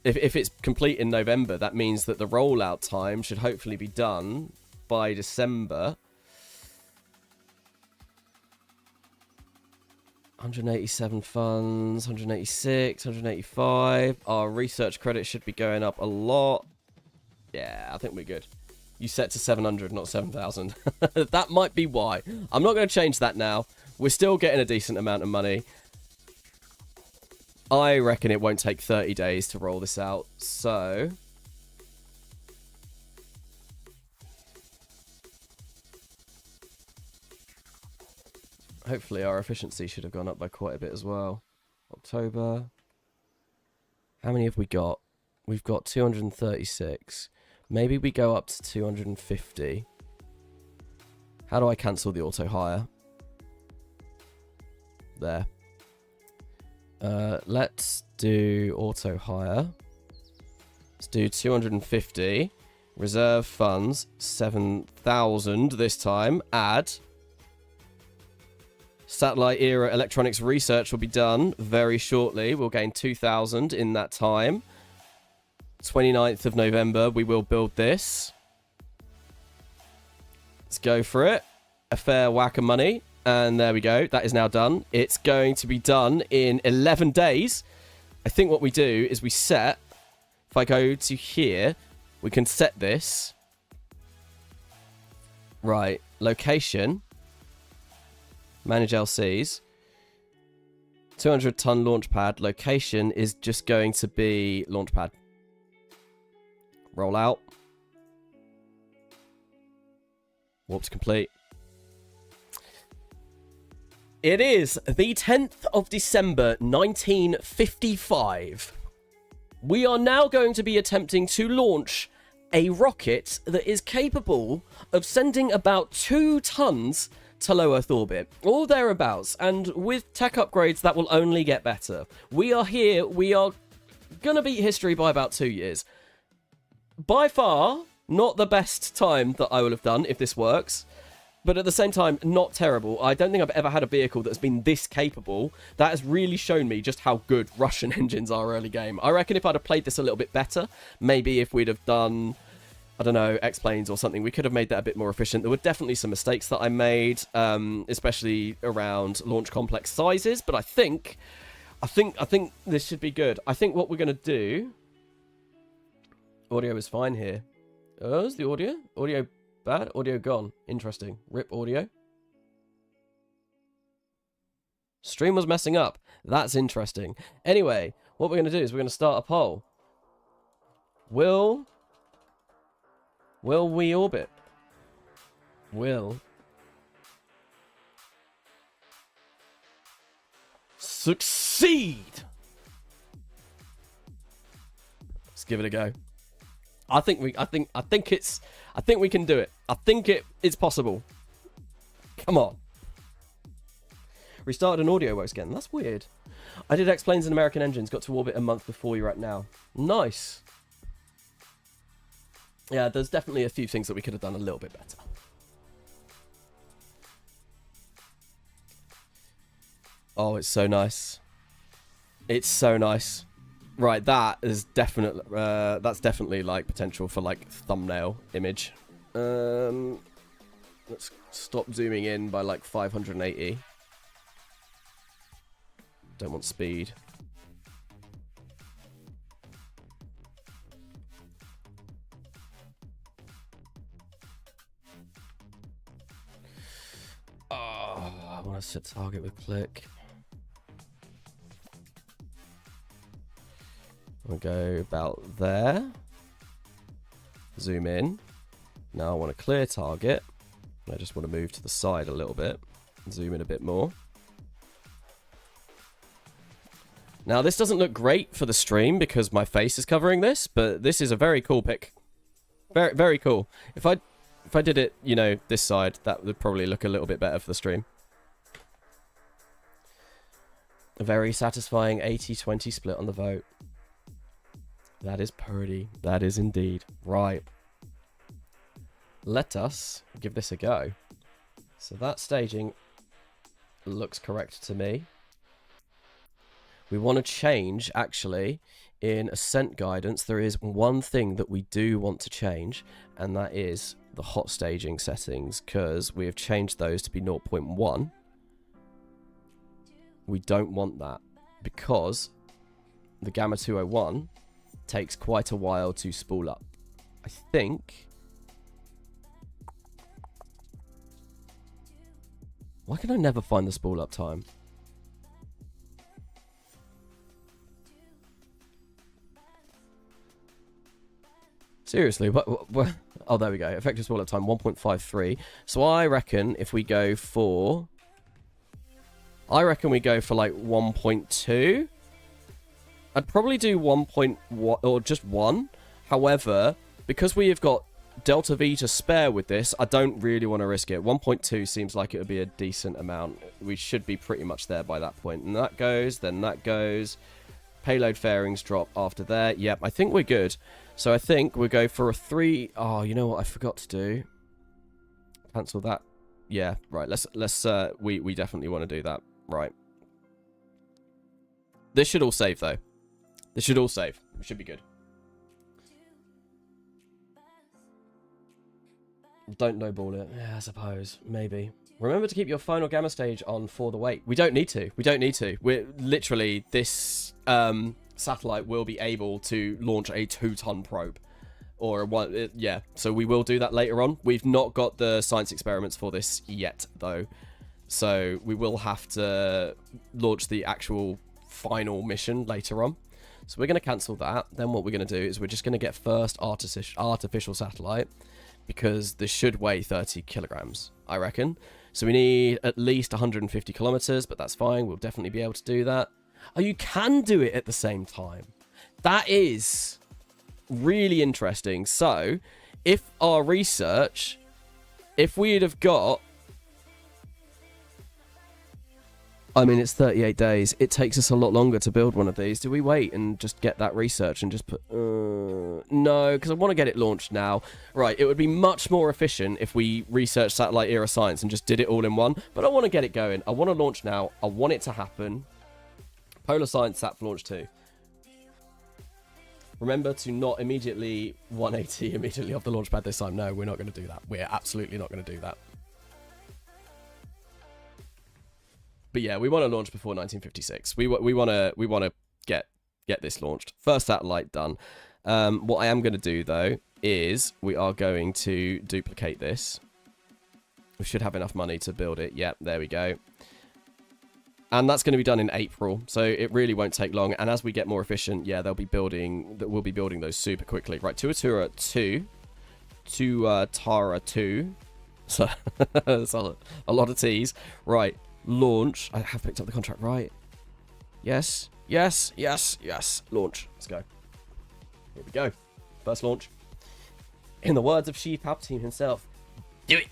If it's complete in November, that means that the rollout time should hopefully be done by December. 187 funds, 186, 185. Our research credit should be going up a lot. Yeah, I think we're good. You set to 700, not 7,000. That might be why. I'm not going to change that now. We're still getting a decent amount of money. I reckon it won't take 30 days to roll this out, so... Hopefully our efficiency should have gone up by quite a bit as well. October. How many have we got? We've got 236. Maybe we go up to 250. How do I cancel the auto hire? There. Let's do auto hire. Let's do 250. Reserve funds, 7,000 this time. Add. Satellite era electronics research will be done very shortly. We'll gain 2,000 in that time. 29th of November, we will build this. Let's go for it. A fair whack of money. And there we go. That is now done. It's going to be done in 11 days. I think what we do is we set... If I go to here, we can set this. Right. Location. Manage LCs. 200-ton launch pad. Location is just going to be launch pad. Roll out. Warp's complete. It is the 10th of December, 1955. We are now going to be attempting to launch a rocket that is capable of sending about 2 tons to low Earth orbit, or thereabouts, and with tech upgrades that will only get better. We are here, we are gonna beat history by about 2 years. By far, not the best time that I will have done if this works, but at the same time, not terrible. I don't think I've ever had a vehicle that's been this capable. That has really shown me just how good Russian engines are early game. I reckon if I'd have played this a little bit better, maybe if we'd have done... I don't know, X-Planes or something, we could have made that a bit more efficient. There were definitely some mistakes that I made, especially around launch complex sizes, but I think this should be good. I think what we're going to do... Audio is fine here. Oh, is the audio? Audio bad? Audio gone. Interesting. RIP audio. Stream was messing up. That's interesting. Anyway, what we're going to do is we're going to start a poll. Will we orbit? Will succeed? Let's give it a go. I think we can do it. I think it's possible. Come on. Restarted an audio works again. That's weird. I did X-Planes and American engines. Got to orbit a month before you're at now. Nice. Yeah, there's definitely a few things that we could have done a little bit better. Oh, it's so nice. It's so nice. Right, that is definitely that's definitely like potential for like thumbnail image. Let's stop zooming in by like 580. Don't want speed. Oh, I want to set target with click. We'll go about there. Zoom in. Now I want to clear target. I just want to move to the side a little bit. Zoom in a bit more. Now this doesn't look great for the stream because my face is covering this, but this is a very cool pic. Very, very cool. If I did it, you know, this side, that would probably look a little bit better for the stream. A very satisfying 80-20 split on the vote. That is pretty. That is indeed. Right. Let us give this a go. So that staging looks correct to me. We want to change, actually, in ascent guidance, there is one thing that we do want to change, and that is the hot staging settings, because we have changed those to be 0.1. We don't want that, because the Gamma 201 takes quite a while to spool up. I think... Why can I never find the spool up time? Seriously, what? Oh, there we go. Effective spool up time 1.53. So I reckon if we go for... I reckon we go for like 1.2. I'd probably do 1.1 or just 1. However, because we have got Delta V to spare with this, I don't really want to risk it. 1.2 seems like it would be a decent amount. We should be pretty much there by that point. And that goes, then that goes. Payload fairings drop after there. Yep, I think we're good. So I think we'll go for a 3. Oh, you know what I forgot to do? Cancel that. Yeah, right. We definitely want to do that. Right. This should all save though. This should all save. We should be good. Don't lowball it. Yeah, I suppose. Maybe. Remember to keep your final gamma stage on for the weight. We don't need to. We don't need to. We're literally, this satellite will be able to launch a 2-ton probe. Or one, yeah. So we will do that later on. We've not got the science experiments for this yet, though. So we will have to launch the actual final mission later on. So we're going to cancel that. Then what we're going to do is we're just going to get first artificial satellite. Because this should weigh 30 kilograms, I reckon. So we need at least 150 kilometers, but that's fine. We'll definitely be able to do that. Oh, you can do it at the same time. That is really interesting. So, if our research, if we'd have got... I mean, it's 38 days. It takes us a lot longer to build one of these. Do we wait and just get that research and just put... no, because I want to get it launched now. Right, it would be much more efficient if we researched satellite era science and just did it all in one. But I want to get it going. I want to launch now. I want it to happen. Polar Science SAP launch 2. Remember to not immediately 180 immediately off the launch pad this time. No, we're not going to do that. We're absolutely not going to do that. But yeah, we want to launch before 1956. We want to get this launched. First satellite done. What I am going to do though is we are going to duplicate this. We should have enough money to build it. Yep, there we go. And that's going to be done in April, so it really won't take long. And as we get more efficient, yeah, we'll be building those super quickly. Right, Tuatura 2, Tara 2. So that's a lot of T's. Right. Launch. I have picked up the contract, right? Yes. Yes. Yes. Yes. Launch. Let's go. Here we go. First launch. In the words of Sheev Palpatine himself, do it.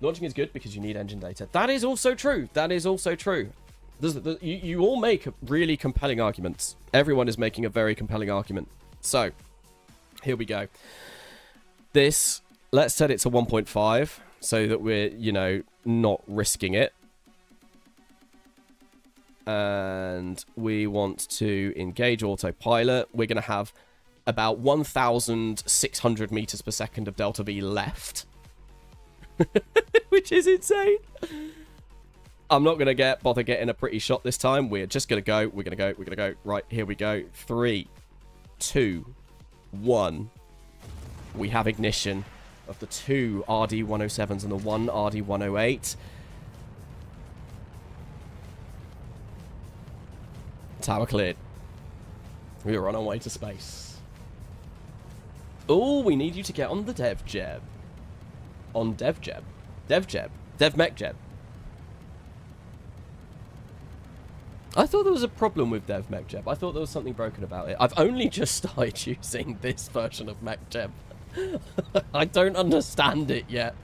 Launching is good because you need engine data. That is also true. That is also true. You all make really compelling arguments. Everyone is making a very compelling argument. So, here we go. This, let's set it to 1.5 so that we're, you know, not risking it. And we want to engage autopilot. We're going to have about 1,600 meters per second of Delta V left. Which is insane. I'm not going to bother getting a pretty shot this time. We're just going to go. We're going to go. Right, here we go. 3, 2, 1. We have ignition of the 2 RD-107s and the 1 RD-108. Tower cleared. We are on our way to space. Oh, we need you to get on the dev jeb. On dev jeb. Dev jeb. Dev mech jeb. I thought there was a problem with dev mech jeb. I thought there was something broken about it. I've only just started using this version of mech jeb. I don't understand it yet.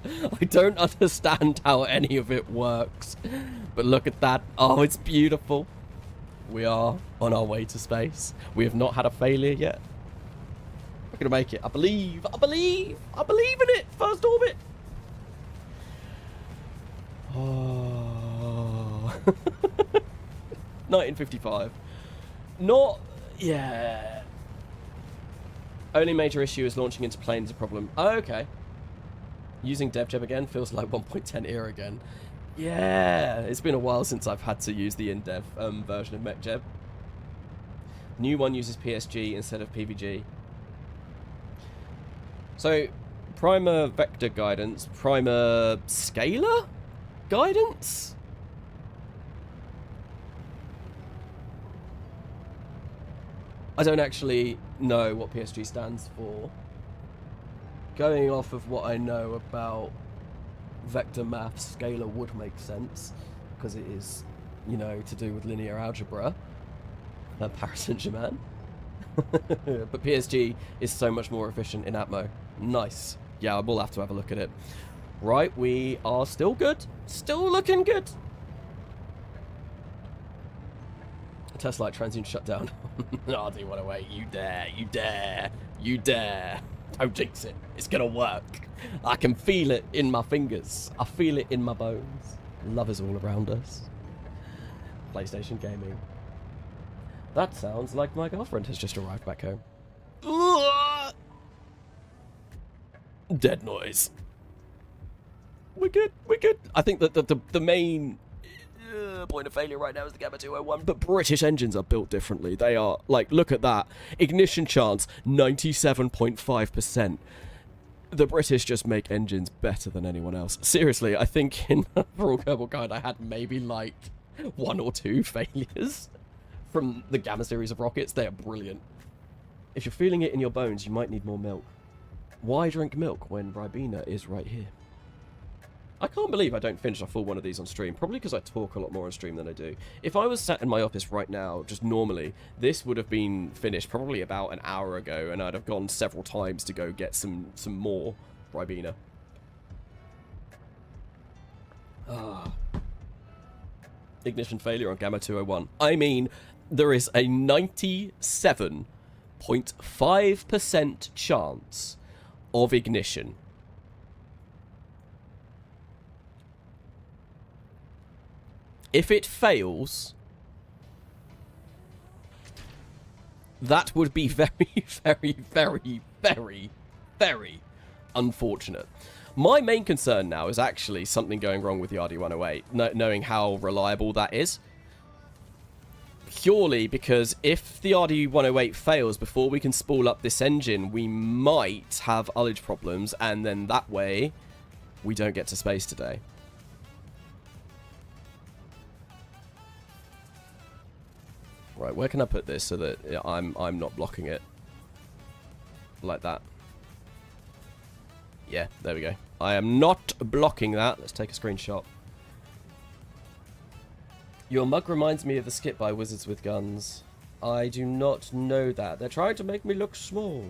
I don't understand how any of it works. But look at that. Oh, it's beautiful. We are on our way to space. We have not had a failure yet. We're going to make it. I believe. I believe. I believe in it. First orbit. Oh. 1955. Not... Yeah. Only major issue is launching into plane is a problem. Oh, okay. Using DevJeb again feels like 1.10 era again. Yeah, it's been a while since I've had to use the in-dev version of MechJeb. New one uses PSG instead of PVG. So, primer vector guidance, primer scalar guidance? I don't actually know what PSG stands for. Going off of what I know about vector maths, scalar would make sense, because it is, you know, to do with linear algebra. Paris Saint-Germain. But PSG is so much more efficient in Atmo. Nice. Yeah, we'll have to have a look at it. Right, we are still good. Still looking good. Test light transient shut down. RD-108, you dare, you dare, you dare. Don't jinx it. It's gonna work. I can feel it in my fingers. I feel it in my bones. Love is all around us. PlayStation gaming. That sounds like my girlfriend has just arrived back home. Dead noise. We're good, we're good. I think that the main point of failure right now is the Gamma 201, but British engines are built differently. They are, like, look at that. Ignition chance, 97.5%. The British just make engines better than anyone else. Seriously, I think in overall Kerbal Guide I had maybe, like, 1 or 2 failures from the Gamma series of rockets. They are brilliant. If you're feeling it in your bones, you might need more milk. Why drink milk when Ribena is right here? I can't believe I don't finish a full one of these on stream. Probably because I talk a lot more on stream than I do. If I was sat in my office right now, just normally, this would have been finished probably about an hour ago, and I'd have gone several times to go get some more Ribena. Ignition failure on Gamma 201. I mean, there is a 97.5% chance of ignition. If it fails, that would be very, very, very, very, very unfortunate. My main concern now is actually something going wrong with the RD-108, knowing how reliable that is. Purely because if the RD-108 fails before we can spool up this engine, we might have ullage problems, and then that way we don't get to space today. Right, where can I put this so that I'm not blocking it? Like that. Yeah, there we go. I am not blocking that. Let's take a screenshot. Your mug reminds me of the skit by Wizards with Guns. I do not know that. They're trying to make me look small.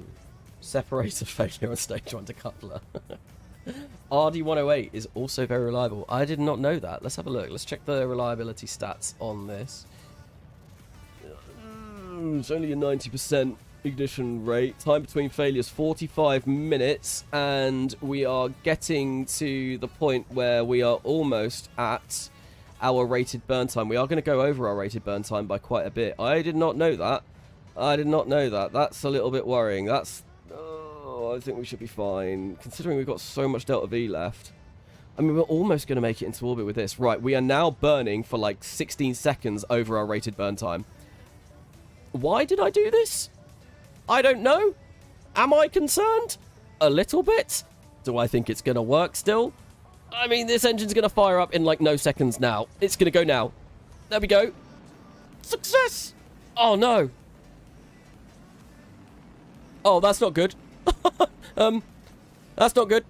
Separator failure on stage 1 to coupler. RD-108 is also very reliable. I did not know that. Let's have a look. Let's check the reliability stats on this. It's only a 90% ignition rate. Time between failures 45 minutes, and we are getting to the point where we are almost at our rated burn time. We are going to go over our rated burn time by quite a bit. I did not know that. I did not know that. That's a little bit worrying. That's... Oh, I think we should be fine, considering we've got so much Delta V left. I mean, we're almost going to make it into orbit with this. Right, we are now burning for like 16 seconds over our rated burn time. Why did I do this? I don't know. Am I concerned? A little bit. Do I think it's going to work still? I mean, this engine's going to fire up in like no seconds now. It's going to go now. There we go. Success! Oh, no. Oh, that's not good. That's not good.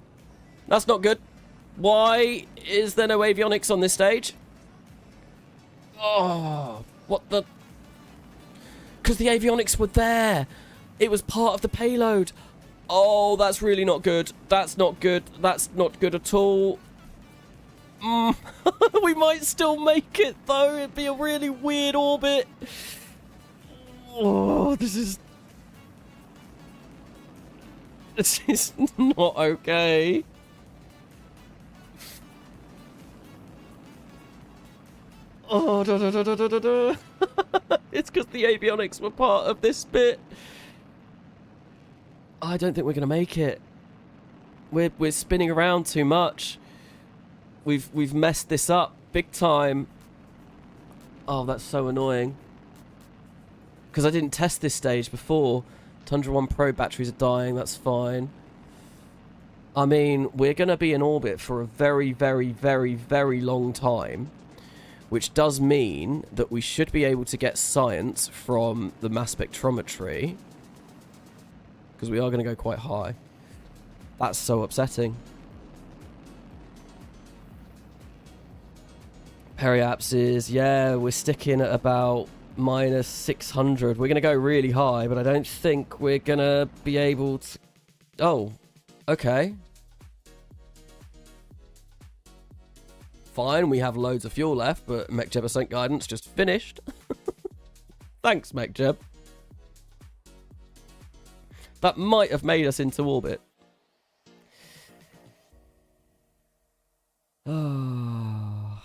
That's not good. Why is there no avionics on this stage? Oh, what the... Because the avionics were there. It was part of the payload. Oh, that's really not good. That's not good. That's not good at all. We might still make it, though. It'd be a really weird orbit. Oh, this is not okay. Oh, it's because the avionics were part of this bit. I don't think we're gonna make it. We're spinning around too much. We've messed this up big time. Oh, that's so annoying. Because I didn't test this stage before. Tundra 1 Pro batteries are dying. That's fine. I mean, we're gonna be in orbit for a very, very, very, very long time. Which does mean that we should be able to get science from the mass spectrometry. Because we are going to go quite high. That's so upsetting. Periapses, yeah, we're sticking at about minus 600. We're going to go really high, but I don't think we're going to be able to... Oh, okay. Fine, we have loads of fuel left, but MechJeb Ascent Guidance just finished. Thanks, MechJeb. That might have made us into orbit. Oh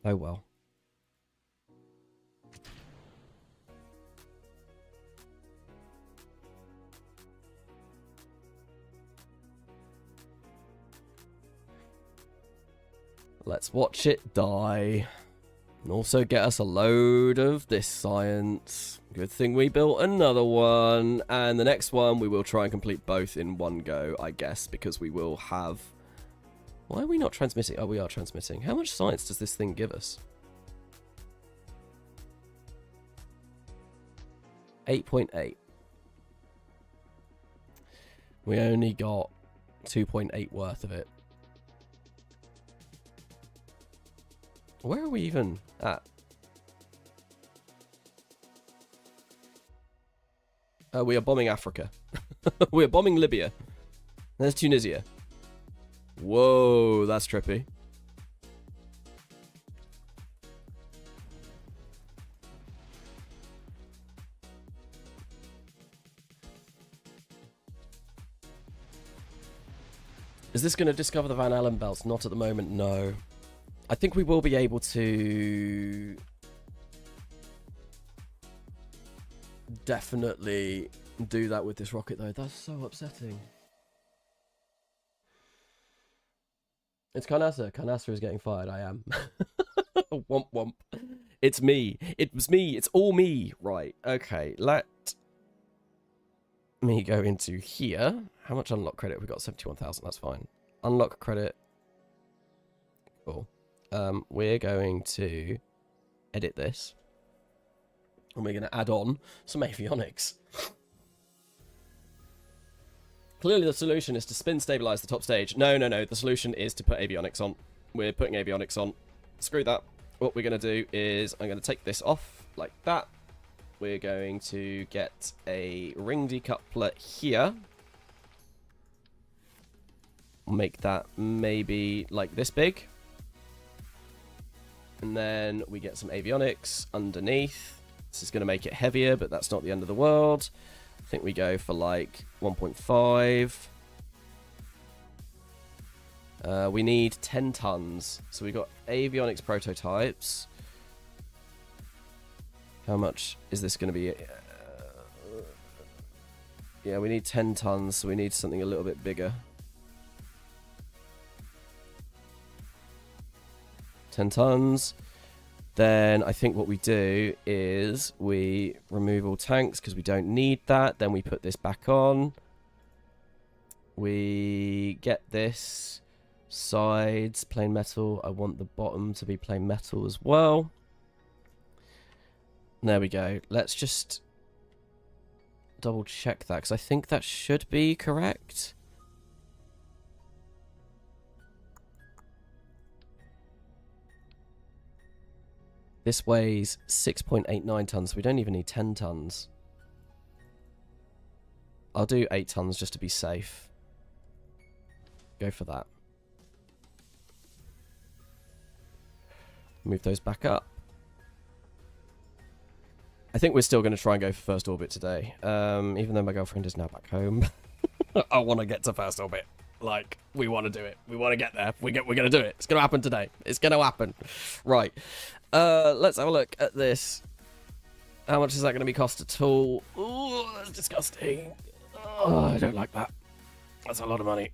well. Let's watch it die. And also get us a load of this science. Good thing we built another one. And the next one, we will try and complete both in one go, I guess, because we will have... Why are we not transmitting? Oh, we are transmitting. How much science does this thing give us? 8.8. We only got 2.8 worth of it. Where are we even at? We are bombing Africa. We are bombing Libya. There's Tunisia. Whoa, that's trippy. Is this going to discover the Van Allen belts? Not at the moment, no. I think we will be able to definitely do that with this rocket, though. That's so upsetting. It's Carnassa. Carnassa is getting fired. I am. Womp womp. It's me. It was me. It's all me. Right. Okay. Let me go into here. How much unlock credit? We've got 71,000. That's fine. Unlock credit. Cool. We're going to edit this. And we're going to add on some avionics. Clearly the solution is to spin stabilize the top stage. No. The solution is to put avionics on. We're putting avionics on. Screw that. What we're going to do is I'm going to take this off like that. We're going to get a ring decoupler here. Make that maybe like this big. And then we get some avionics underneath. This is going to make it heavier, but that's not the end of the world. I think we go for like 1.5. We need 10 tons. So we got avionics prototypes. How much is this going to be? Yeah, we need 10 tons, so we need something a little bit bigger. 10 tons. Then I think what we do is we remove all tanks because we don't need that. Then we put this back on. We get this sides plain metal. I want the bottom to be plain metal as well. There we go. Let's just double check that, because I think that should be correct. This weighs 6.89 tons. We don't even need 10 tons. I'll do 8 tons just to be safe. Go for that. Move those back up. I think we're still going to try and go for first orbit today. Even though my girlfriend is now back home. I want to get to first orbit. Like, we want to do it. We want to get there. We're going to do it. It's going to happen today. It's going to happen. Right. Let's have a look at this. How much is that going to be cost at all? Ooh, that's disgusting. Oh, I don't like that. That's a lot of money.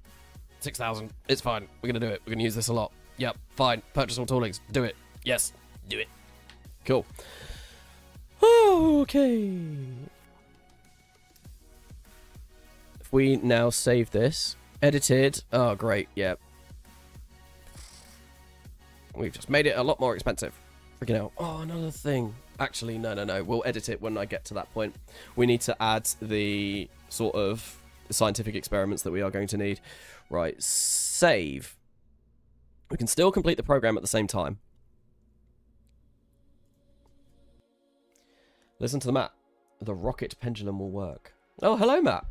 6,000. It's fine. We're going to do it. We're going to use this a lot. Yep, fine. Purchase all toolings. Do it. Yes, do it. Cool. Okay. If we now save this, edited. Oh, great. Yep. We've just made it a lot more expensive. Freaking hell. Oh, another thing. Actually, no. We'll edit it when I get to that point. We need to add the sort of scientific experiments that we are going to need. Right. Save. We can still complete the program at the same time. Listen to the map. The rocket pendulum will work. Oh, hello, map.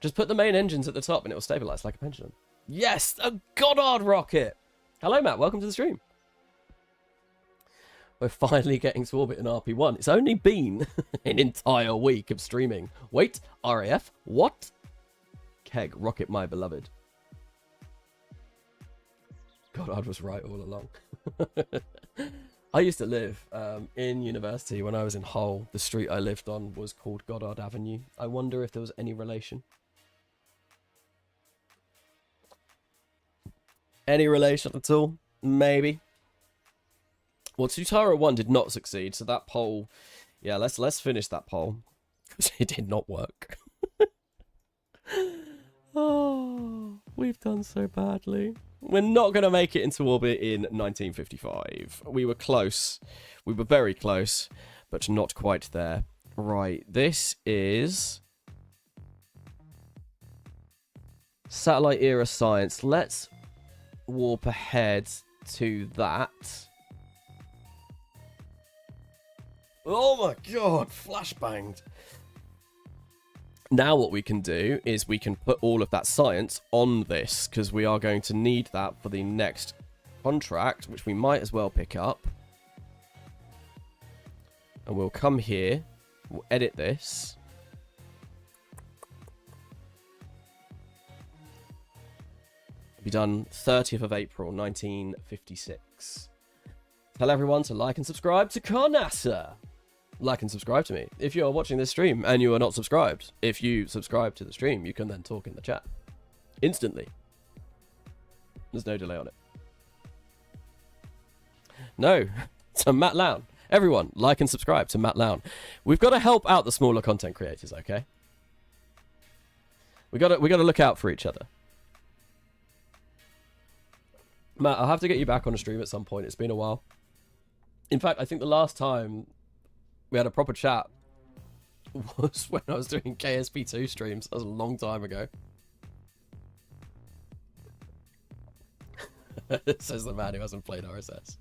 Just put the main engines at the top and it will stabilize like a pendulum. Yes, a Goddard rocket. Hello, Matt. Welcome to the stream. We're finally getting to orbit in RP-1. It's only been an entire week of streaming. Wait, RAF? What? Keg, rocket my beloved. Goddard was right all along. I used to live in university when I was in Hull. The street I lived on was called Goddard Avenue. I wonder if there was any relation. Any relation at all? Maybe. Well, Tutara 1 did not succeed, so that poll... Yeah, let's finish that poll. Because it did not work. Oh, we've done so badly. We're not going to make it into orbit in 1955. We were close. We were very close, but not quite there. Right, this is... Satellite era science. Let's warp ahead to that. Oh my god, flashbanged. Now what we can do is we can put all of that science on this, because we are going to need that for the next contract, which we might as well pick up. And we'll come here, we'll edit this. It'll be done 30th of April, 1956. Tell everyone to like and subscribe to CarNASA. Like and subscribe to me. If you are watching this stream and you are not subscribed, if you subscribe to the stream, you can then talk in the chat. Instantly. There's no delay on it. No. To Matt Lown. Everyone, like and subscribe to Matt Lown. We've got to help out the smaller content creators, okay? We got to look out for each other. Matt, I'll have to get you back on a stream at some point. It's been a while. In fact, I think the last time we had a proper chat was when I was doing KSP2 streams. That was a long time ago. Says the man who hasn't played RSS.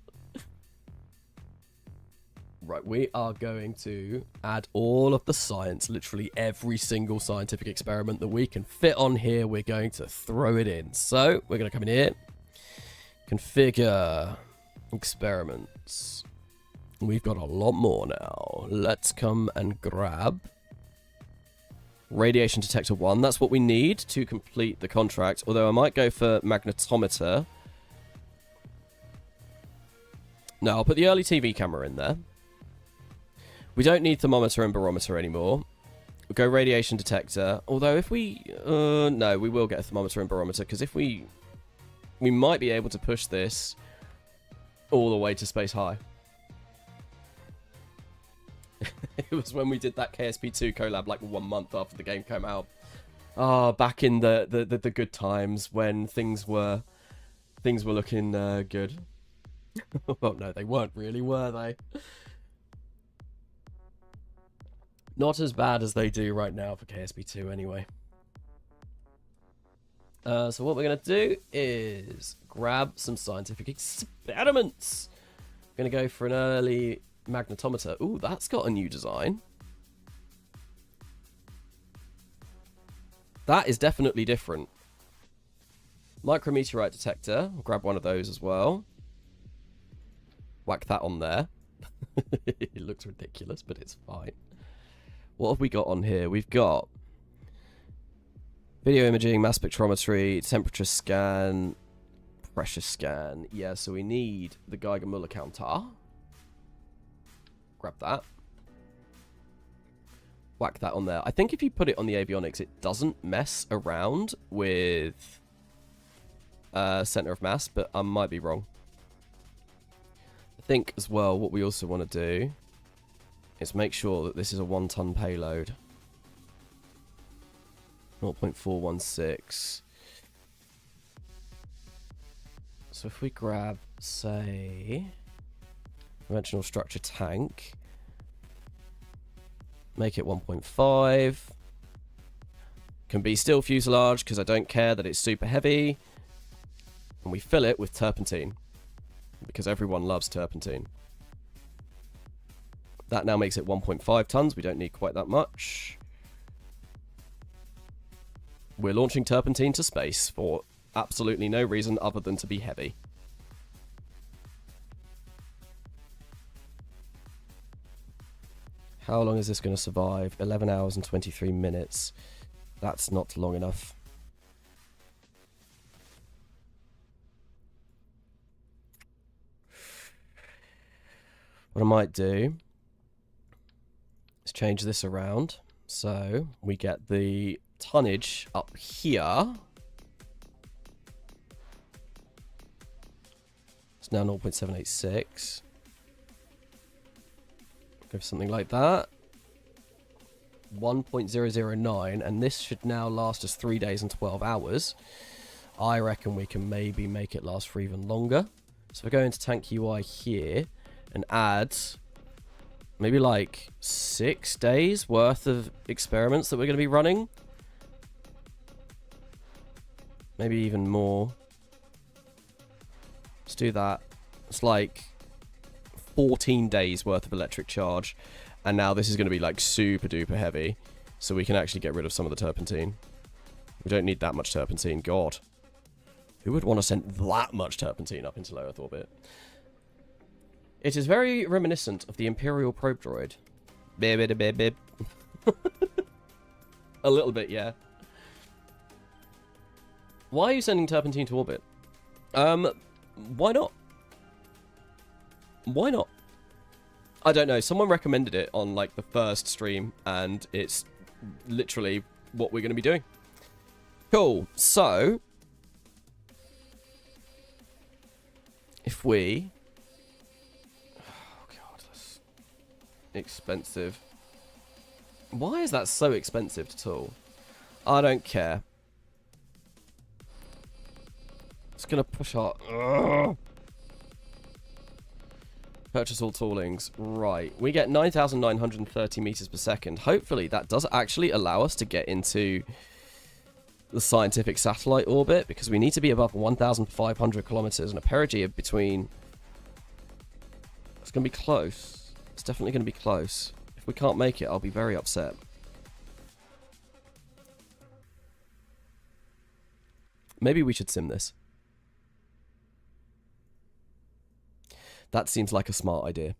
Right, we are going to add all of the science, literally every single scientific experiment that we can fit on here. We're going to throw it in. So we're going to come in here. Configure experiments. We've got a lot more now. Let's come and grab radiation detector 1. That's what we need to complete the contract. Although I might go for magnetometer. No, I'll put the early TV camera in there. We don't need thermometer and barometer anymore. We'll go radiation detector. Although if we... no, we will get a thermometer and barometer. Because if we might be able to push this all the way to space high. It was when we did that KSP2 collab like 1 month after the game came out. Ah, back in the good times when things were looking good. Well, no, they weren't really, were they? Not as bad as they do right now for KSP2 anyway. So what we're going to do is grab some scientific experiments. Going to go for an early magnetometer. Ooh, that's got a new design. That is definitely different. Micrometeorite detector. I'll grab one of those as well. Whack that on there. It looks ridiculous, but it's fine. What have we got on here? We've got video imaging, mass spectrometry, temperature scan, pressure scan. Yeah, so we need the Geiger-Müller counter. Grab that. Whack that on there. I think if you put it on the avionics, it doesn't mess around with center of mass, but I might be wrong. I think as well, what we also want to do is make sure that this is a 1-ton payload. 0.416. So if we grab, say, conventional structure tank, make it 1.5. Can be steel fuselage because I don't care that it's super heavy. And we fill it with turpentine because everyone loves turpentine. That now makes it 1.5 tons. We don't need quite that much. We're launching turpentine to space for absolutely no reason other than to be heavy. How long is this going to survive? 11 hours and 23 minutes. That's not long enough. What I might do is change this around so we get the tonnage up here. It's now 0.786. Go for something like that. 1.009, and this should now last us 3 days and 12 hours. I reckon we can maybe make it last for even longer. So we're going to tank UI here and add maybe like 6 days worth of experiments that we're going to be running. Maybe even more. Let's do that. It's like 14 days worth of electric charge. And now this is going to be like super duper heavy. So we can actually get rid of some of the turpentine. We don't need that much turpentine. God. Who would want to send that much turpentine up into low Earth orbit? It is very reminiscent of the Imperial probe droid. Bib. A little bit, yeah. Why are you sending turpentine to orbit? Why not? Why not? I don't know. Someone recommended it on like the first stream, and it's literally what we're going to be doing. Cool. So, if we... Oh, God, that's expensive. Why is that so expensive at all? I don't care. It's going to push our... Ugh. Purchase all toolings. Right. We get 9,930 meters per second. Hopefully that does actually allow us to get into the scientific satellite orbit, because we need to be above 1,500 kilometers and a perigee of between... It's going to be close. It's definitely going to be close. If we can't make it, I'll be very upset. Maybe we should sim this. That seems like a smart idea.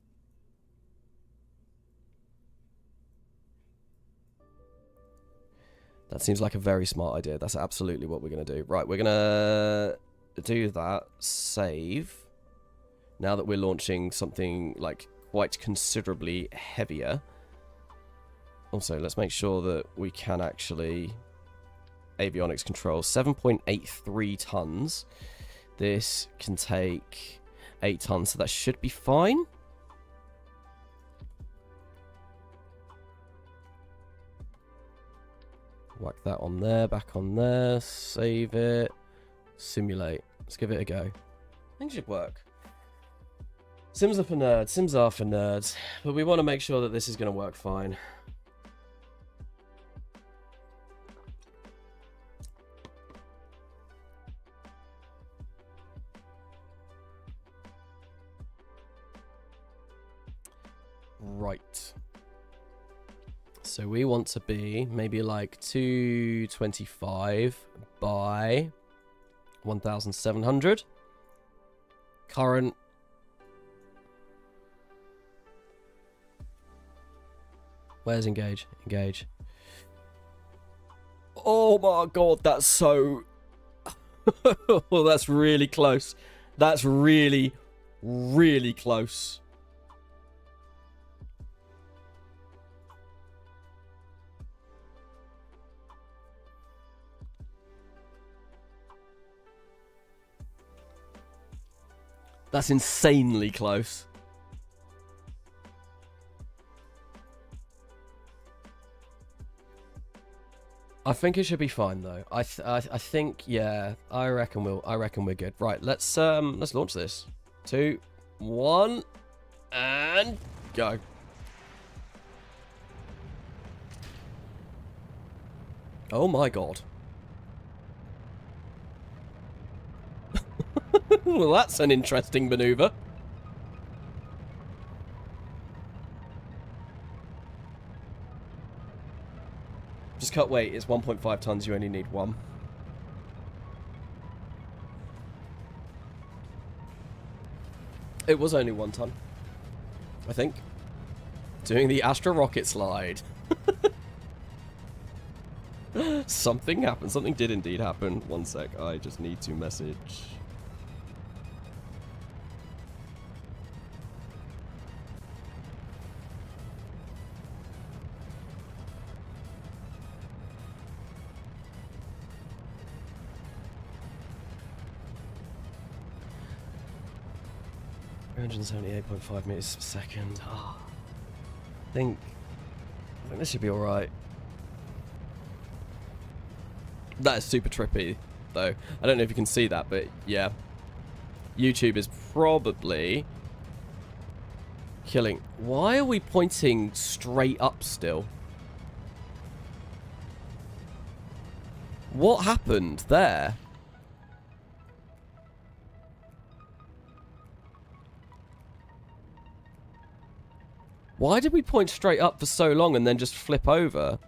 That seems like a very smart idea. That's absolutely what we're going to do. Right, we're going to do that. Save. Now that we're launching something like quite considerably heavier. Also, let's make sure that we can actually... Avionics control. 7.83 tons. This can take... 8 tons, so that should be fine. Whack that on there, back on there, save it, simulate. Let's give it a go. I think it should work. Sims are for nerds, sims are for nerds, but we want to make sure that this is going to work fine. Right. So we want to be maybe like 225 by 1,700. Current. Where's engage? Engage. Oh my god, that's so... well, that's really close. That's really, really close. That's insanely close. I think it should be fine though. I think, yeah, I reckon we're good. Right, let's launch this. 2, 1, and go. Oh my god. Well, that's an interesting maneuver. Just cut weight, it's 1.5 tons, you only need 1. It was only 1 ton, I think. Doing the Astra rocket slide. Something happened. Something did indeed happen. 1 sec, I just need to message. .5 meters per second. Oh, I think this should be alright. That is super trippy, though. I don't know if you can see that, but yeah. YouTube is probably killing. Why are we pointing straight up still? What happened there? Why did we point straight up for so long and then just flip over?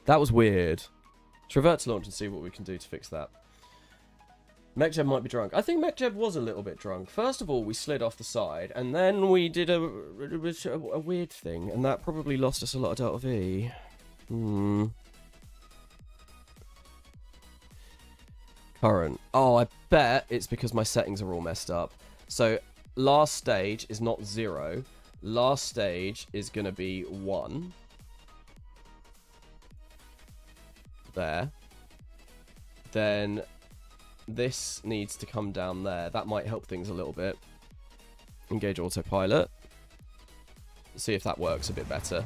That was weird. Let's revert to launch and see what we can do to fix that. MechJeb might be drunk. I think MechJeb was a little bit drunk. First of all, we slid off the side, and then we did a weird thing, and that probably lost us a lot of Delta V. Current. Oh, I bet it's because my settings are all messed up. So... last stage is not 0. Last stage is going to be 1. There. Then this needs to come down there. That might help things a little bit. Engage Autopilot. See if that works a bit better.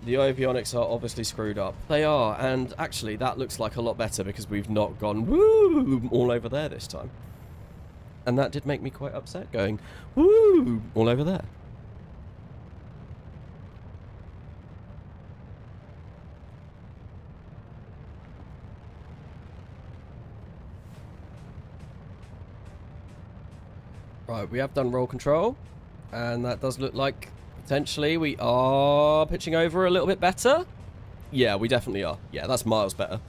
The avionics are obviously screwed up. They are, and actually that looks like a lot better because we've not gone woo all over there this time. And that did make me quite upset, going woo all over there. Right, we have done roll control, and that does look like potentially we are pitching over a little bit better. Yeah, we definitely are. Yeah, that's miles better.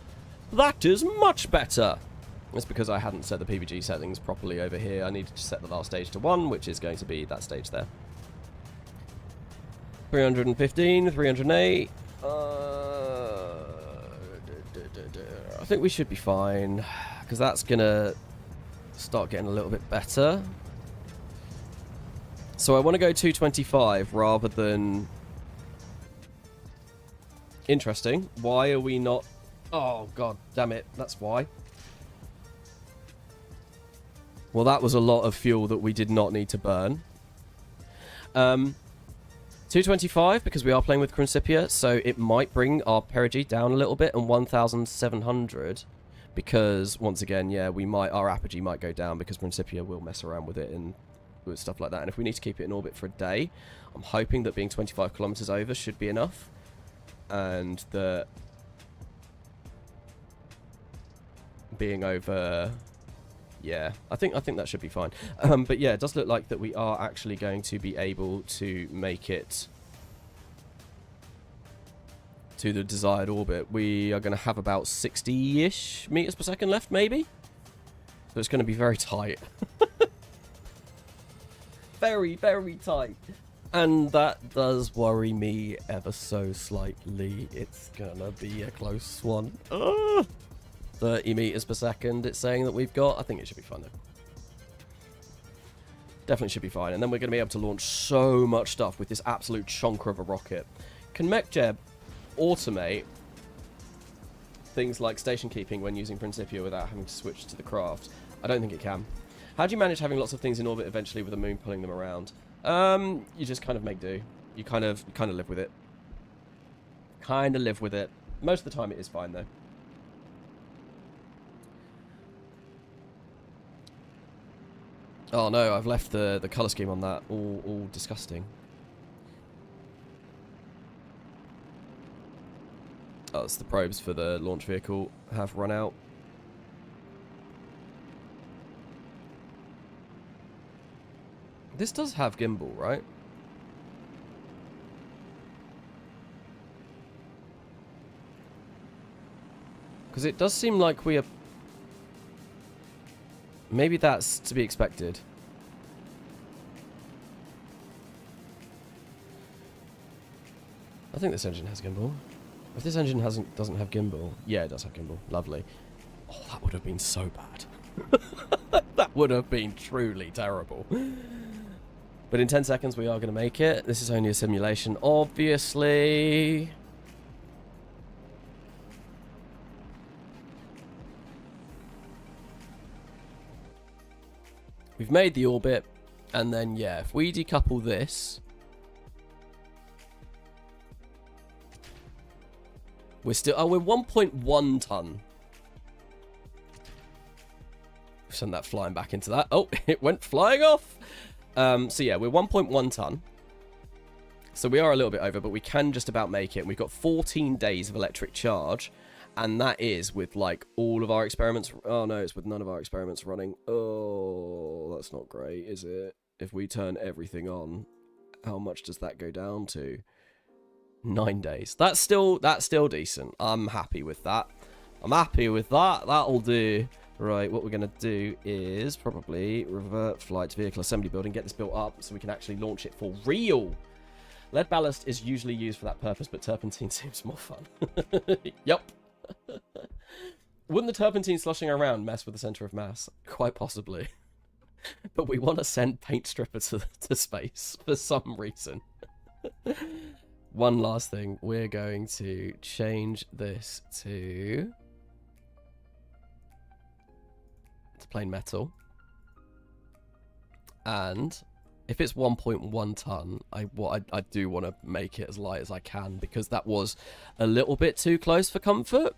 That is much better. It's because I hadn't set the PVG settings properly over here. I needed to set the last stage to 1, which is going to be that stage there. 315, 308. I think we should be fine, because that's going to start getting a little bit better. So I want to go 225 rather than... Interesting. Why are we not... Oh, god damn it. That's why. Well, that was a lot of fuel that we did not need to burn. 225, because we are playing with Principia, so it might bring our perigee down a little bit, and 1,700, because, once again, yeah, we might... Our apogee might go down, because Principia will mess around with it and... with stuff like that, and if we need to keep it in orbit for a day, I'm hoping that being 25 kilometers over should be enough, and that being over, Yeah, I think that should be fine. But yeah, it does look like that we are actually going to be able to make it to the desired orbit. We are going to have about 60-ish meters per second left, maybe? So it's going to be very tight. Very, very tight. And that does worry me ever so slightly. It's going to be a close one. 30 meters per second it's saying that we've got. I think it should be fine, though. Definitely should be fine. And then we're going to be able to launch so much stuff with this absolute chonker of a rocket. Can MechJeb automate things like station keeping when using Principia without having to switch to the craft? I don't think it can. How do you manage having lots of things in orbit eventually with the moon pulling them around? You just kind of make do. You kind of live with it. Kind of live with it. Most of the time it is fine, though. Oh no, I've left the colour scheme on that all disgusting. Oh, it's the probes for the launch vehicle have run out. This does have gimbal, right? Because it does seem like we are... Maybe that's to be expected. I think this engine has gimbal. If this engine doesn't have gimbal... Yeah, it does have gimbal. Lovely. Oh, that would have been so bad. That would have been truly terrible. But in 10 seconds, we are going to make it. This is only a simulation, obviously. We've made the orbit. And then, yeah, if we decouple this... We're still... Oh, we're 1.1 ton. Send that flying back into that. Oh, it went flying off. So yeah, we're 1.1 ton. So we are a little bit over, but we can just about make it. We've got 14 days of electric charge. And that is with, like, all of our experiments. Oh, no, it's with none of our experiments running. Oh, that's not great, is it? If we turn everything on, how much does that go down to? 9 days. That's still decent. I'm happy with that. I'm happy with that. That'll do. Right, what we're going to do is probably revert flight to vehicle assembly building, get this built up so we can actually launch it for real. Lead ballast is usually used for that purpose, but turpentine seems more fun. Yup. Wouldn't the turpentine sloshing around mess with the center of mass? Quite possibly. But we want to send paint stripper to space for some reason. One last thing. We're going to change this to plain metal. And if it's 1.1 ton, I do want to make it as light as I can, because that was a little bit too close for comfort.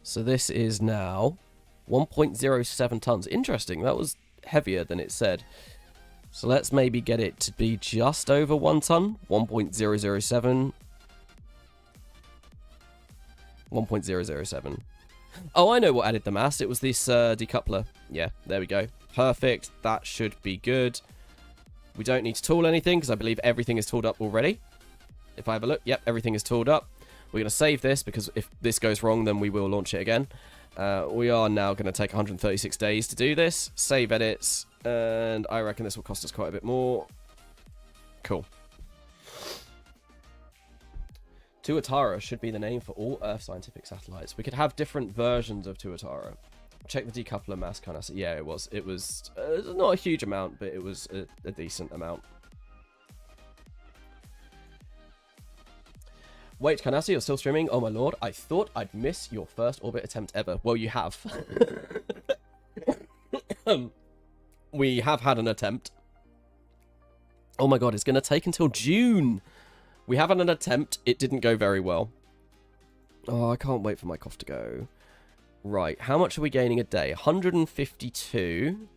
So this is now 1.07 tons. Interesting, that was heavier than it said. So let's maybe get it to be just over 1 ton. 1.007. 1.007. Oh, I know what added the mass. It was this decoupler. Yeah, there we go. Perfect. That should be good. We don't need to tool anything because I believe everything is tooled up already. If I have a look, yep, everything is tooled up. We're going to save this because if this goes wrong, then we will launch it again. We are now going to take 136 days to do this. Save edits. And I reckon this will cost us quite a bit more. Cool. Tuatara should be the name for all Earth scientific satellites. We could have different versions of Tuatara. Check the decoupler mass kind of. Yeah, it was. It was not a huge amount, but it was a decent amount. Wait, Kanasi, you're still streaming? Oh my lord, I thought I'd miss your first orbit attempt ever. Well, you have. We have had an attempt. Oh my god, it's going to take until June. We have had an attempt. It didn't go very well. Oh, I can't wait for my cough to go. Right, how much are we gaining a day? 152.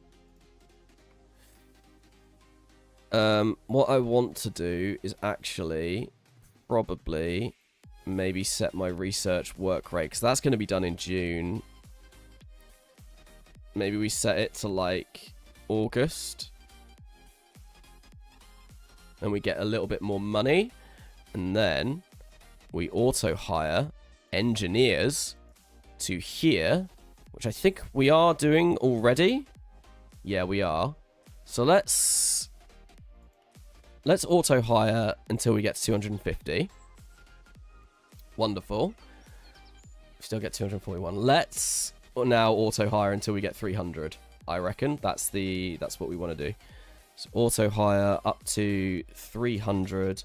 What I want to do is actually probably maybe set my research work rate, because that's going to be done in June. Maybe we set it to like August. And we get a little bit more money. And then we auto hire engineers to here, which I think we are doing already. Yeah, we are. So let's auto hire until we get to 250. Wonderful. Still get 241. Let's now auto hire until we get 300. I reckon that's what we want to do. So auto hire up to 300.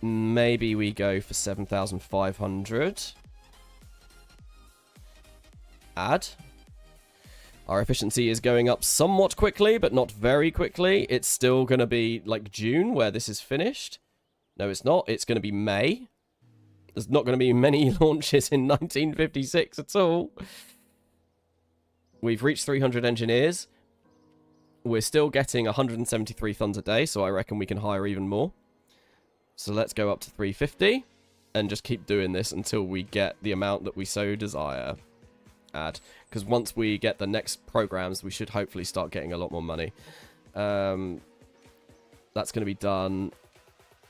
Maybe we go for 7,500. Add. Our efficiency is going up somewhat quickly, but not very quickly. It's still going to be like June where this is finished. No, it's not. It's going to be May. There's not going to be many launches in 1956 at all. We've reached 300 engineers. We're still getting 173 tons a day, so I reckon we can hire even more. So let's go up to 350 and just keep doing this until we get the amount that we so desire. Add. Because once we get the next programs, we should hopefully start getting a lot more money. That's going to be done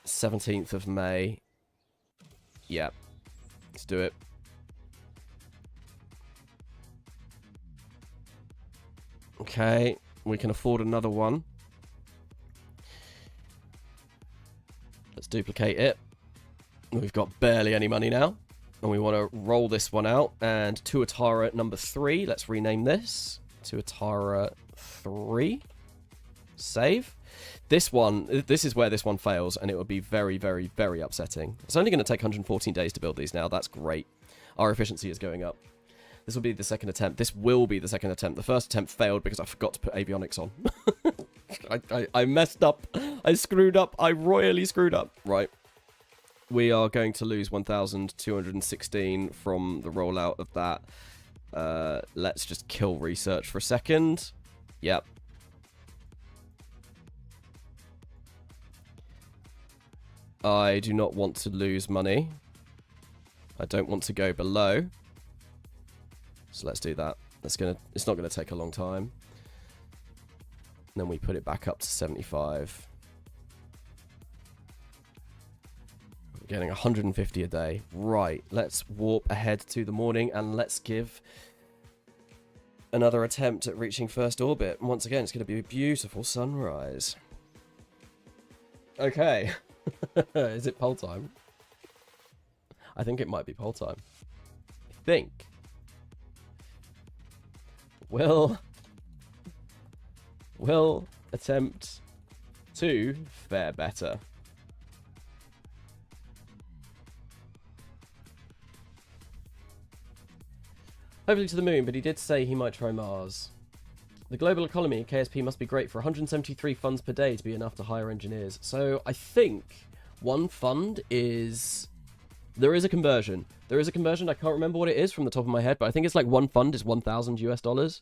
17th of May. Yeah, let's do it. Okay, we can afford another one. Let's duplicate it. We've got barely any money now. And we want to roll this one out. And Tuatara number 3. Let's rename this. Tuatara 3. Save. This is where this one fails, and it would be very, very, very upsetting. It's only going to take 114 days to build these now. That's great. Our efficiency is going up. This will be the second attempt. This will be the second attempt. The first attempt failed because I forgot to put avionics on. I messed up. I screwed up. I royally screwed up. Right. We are going to lose 1,216 from the rollout of that. Let's just kill research for a second. Yep. I do not want to lose money. I don't want to go below. So let's do that. It's not gonna take a long time. And then we put it back up to 75. We're getting 150 a day. Right, let's warp ahead to the morning and let's give another attempt at reaching first orbit. And once again, it's gonna be a beautiful sunrise. Okay. Is it poll time? I think it might be poll time. I think. Will attempt to fare better. Hopefully to the moon, but he did say he might try Mars. The global economy, KSP must be great for 173 funds per day to be enough to hire engineers. So I think one fund is... There is a conversion. There is a conversion. I can't remember what it is from the top of my head, but I think it's like one fund is 1,000 US dollars.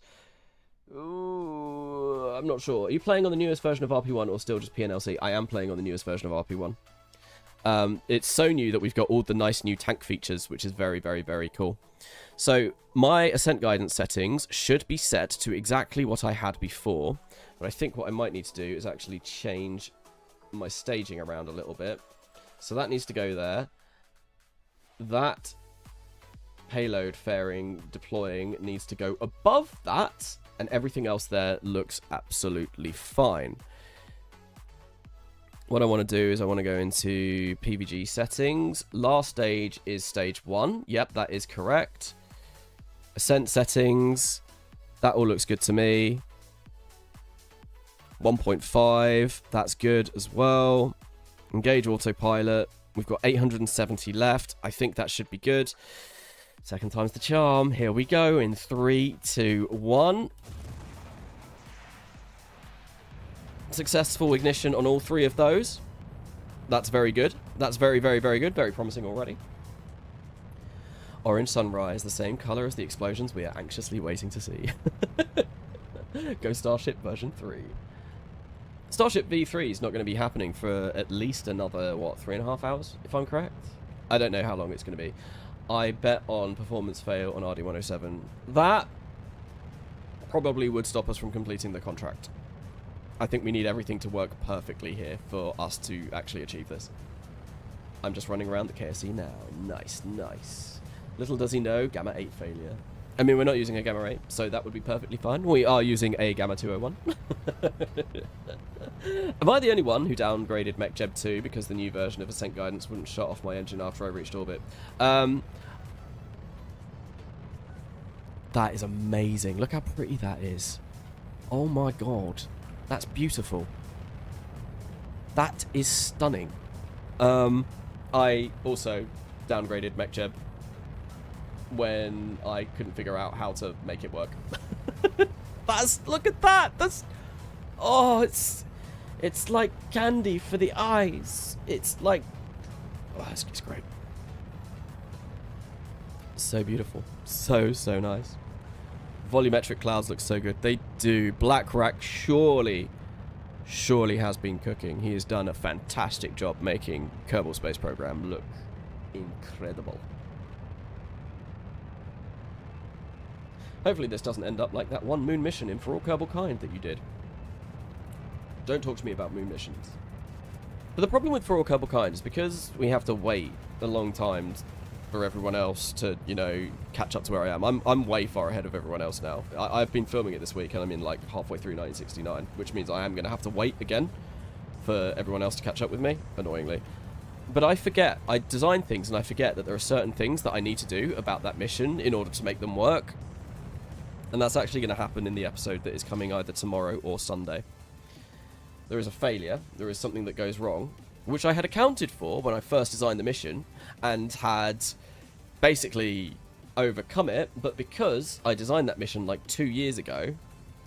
Ooh, I'm not sure. Are you playing on the newest version of RP-1 or still just PNLC? I am playing on the newest version of RP-1. It's so new that we've got all the nice new tank features, which is very, very, very cool. So my ascent guidance settings should be set to exactly what I had before. But I think what I might need to do is actually change my staging around a little bit. So that needs to go there. That payload fairing deploying needs to go above that. And everything else there looks absolutely fine. What I want to do is I want to go into PVG settings. Last stage is stage 1. Yep, that is correct. Ascent settings. That all looks good to me. 1.5. That's good as well. Engage autopilot. We've got 870 left. I think that should be good. Second time's the charm. Here we go in 3, 2, 1. Successful ignition on all 3 of those. That's very good. That's very, very, very good. Very promising already. Orange sunrise, the same color as the explosions we are anxiously waiting to see. Go Starship version 3. Starship V3 is not going to be happening for at least another, what, 3.5 hours, if I'm correct? I don't know how long it's going to be. I bet on performance fail on RD107. That probably would stop us from completing the contract. I think we need everything to work perfectly here for us to actually achieve this. I'm just running around the KSE now. Nice, nice. Little does he know, Gamma 8 failure. I mean, we're not using a Gamma 8, so that would be perfectly fine. We are using a Gamma 201. Am I the only one who downgraded MechJeb 2 because the new version of Ascent Guidance wouldn't shut off my engine after I reached orbit? That is amazing. Look how pretty that is. Oh my god. That's beautiful. That is stunning. I also downgraded MechJeb when I couldn't figure out how to make it work. Look at that. Oh, it's like candy for the eyes. It's like, oh, it's great. So beautiful. So nice. Volumetric clouds look so good. They do. BlackRack surely has been cooking. He has done a fantastic job making Kerbal Space Program look incredible. Hopefully this doesn't end up like that one moon mission in For All Kerbal Kind that you did. Don't talk to me about moon missions. But the problem with For All Kerbal Kind is because we have to wait a long time for everyone else to, you know, catch up to where I am. I'm way far ahead of everyone else now. I've been filming it this week and I'm in like halfway through 1969, which means I am going to have to wait again for everyone else to catch up with me, annoyingly. But I forget. I design things and I forget that there are certain things that I need to do about that mission in order to make them work. And that's actually going to happen in the episode that is coming either tomorrow or Sunday. There is a failure. There is something that goes wrong, which I had accounted for when I first designed the mission and had basically overcome it. But because I designed that mission like 2 years ago,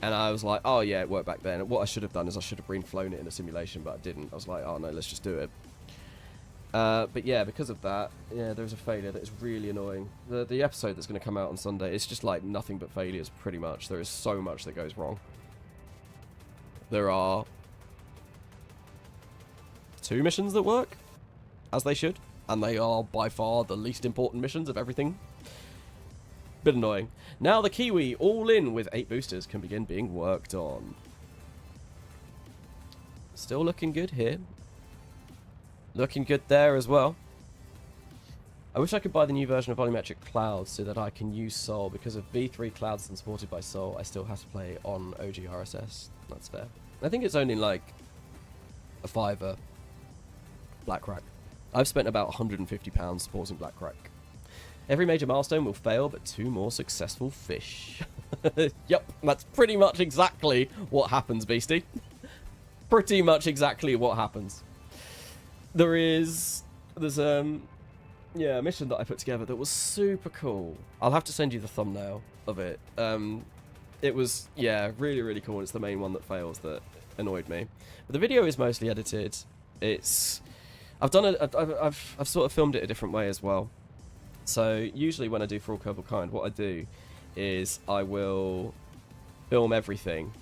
and I was like, oh yeah, it worked back then. What I should have done is I should have flown it in a simulation, but I didn't. I was like, oh no, let's just do it. But yeah, because of that, yeah, there's a failure that is really annoying. The episode that's going to come out on Sunday, it's just like nothing but failures, pretty much. There is so much that goes wrong. There are 2 missions that work, as they should, and they are by far the least important missions of everything. Bit annoying. Now the Kiwi, all in with 8 boosters, can begin being worked on. Still looking good here. Looking good there as well. I wish I could buy the new version of Volumetric Clouds so that I can use Sol. Because of V3 Clouds and supported by Sol, I still have to play on OG RSS. That's fair. I think it's only like a $5 BlackRack. I've spent about £150 supporting BlackRack. Every major milestone will fail, but 2 more successful fish. Yep, that's pretty much exactly what happens, Beastie. Pretty much exactly what happens. There's yeah, a mission that I put together that was super cool. I'll have to send you the thumbnail of it. It was, yeah, really cool. It's the main one that fails that annoyed me. But the video is mostly edited. I've sort of filmed it a different way as well. So usually when I do For All Kerbal Kind, what I do is I will film everything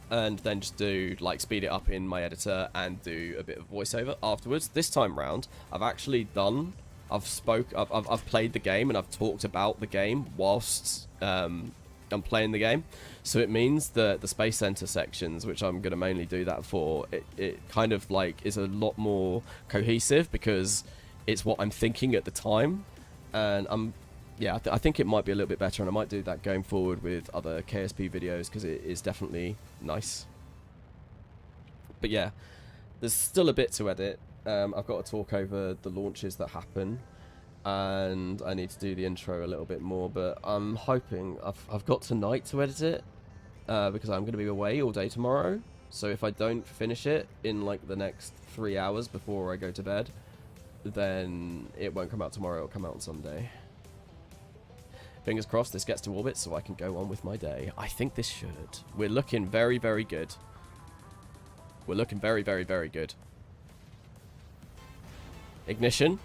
and then just do, like, speed it up in my editor and do a bit of voiceover afterwards. This time round, I've actually done, I've played the game and I've talked about the game whilst I'm playing the game. So it means that the Space Center sections, which I'm going to mainly do that for, it kind of, like, is a lot more cohesive because it's what I'm thinking at the time. And yeah, I think it might be a little bit better, and I might do that going forward with other KSP videos because it is definitely nice. But yeah, there's still a bit to edit. I've got to talk over the launches that happen, and I need to do the intro a little bit more. But I'm hoping I've got tonight to edit it because I'm going to be away all day tomorrow. So if I don't finish it in like the next 3 hours before I go to bed, then it won't come out tomorrow. It'll come out on Sunday. Fingers crossed this gets to orbit so I can go on with my day. I think this should. We're looking very good. We're looking very good. Ignition.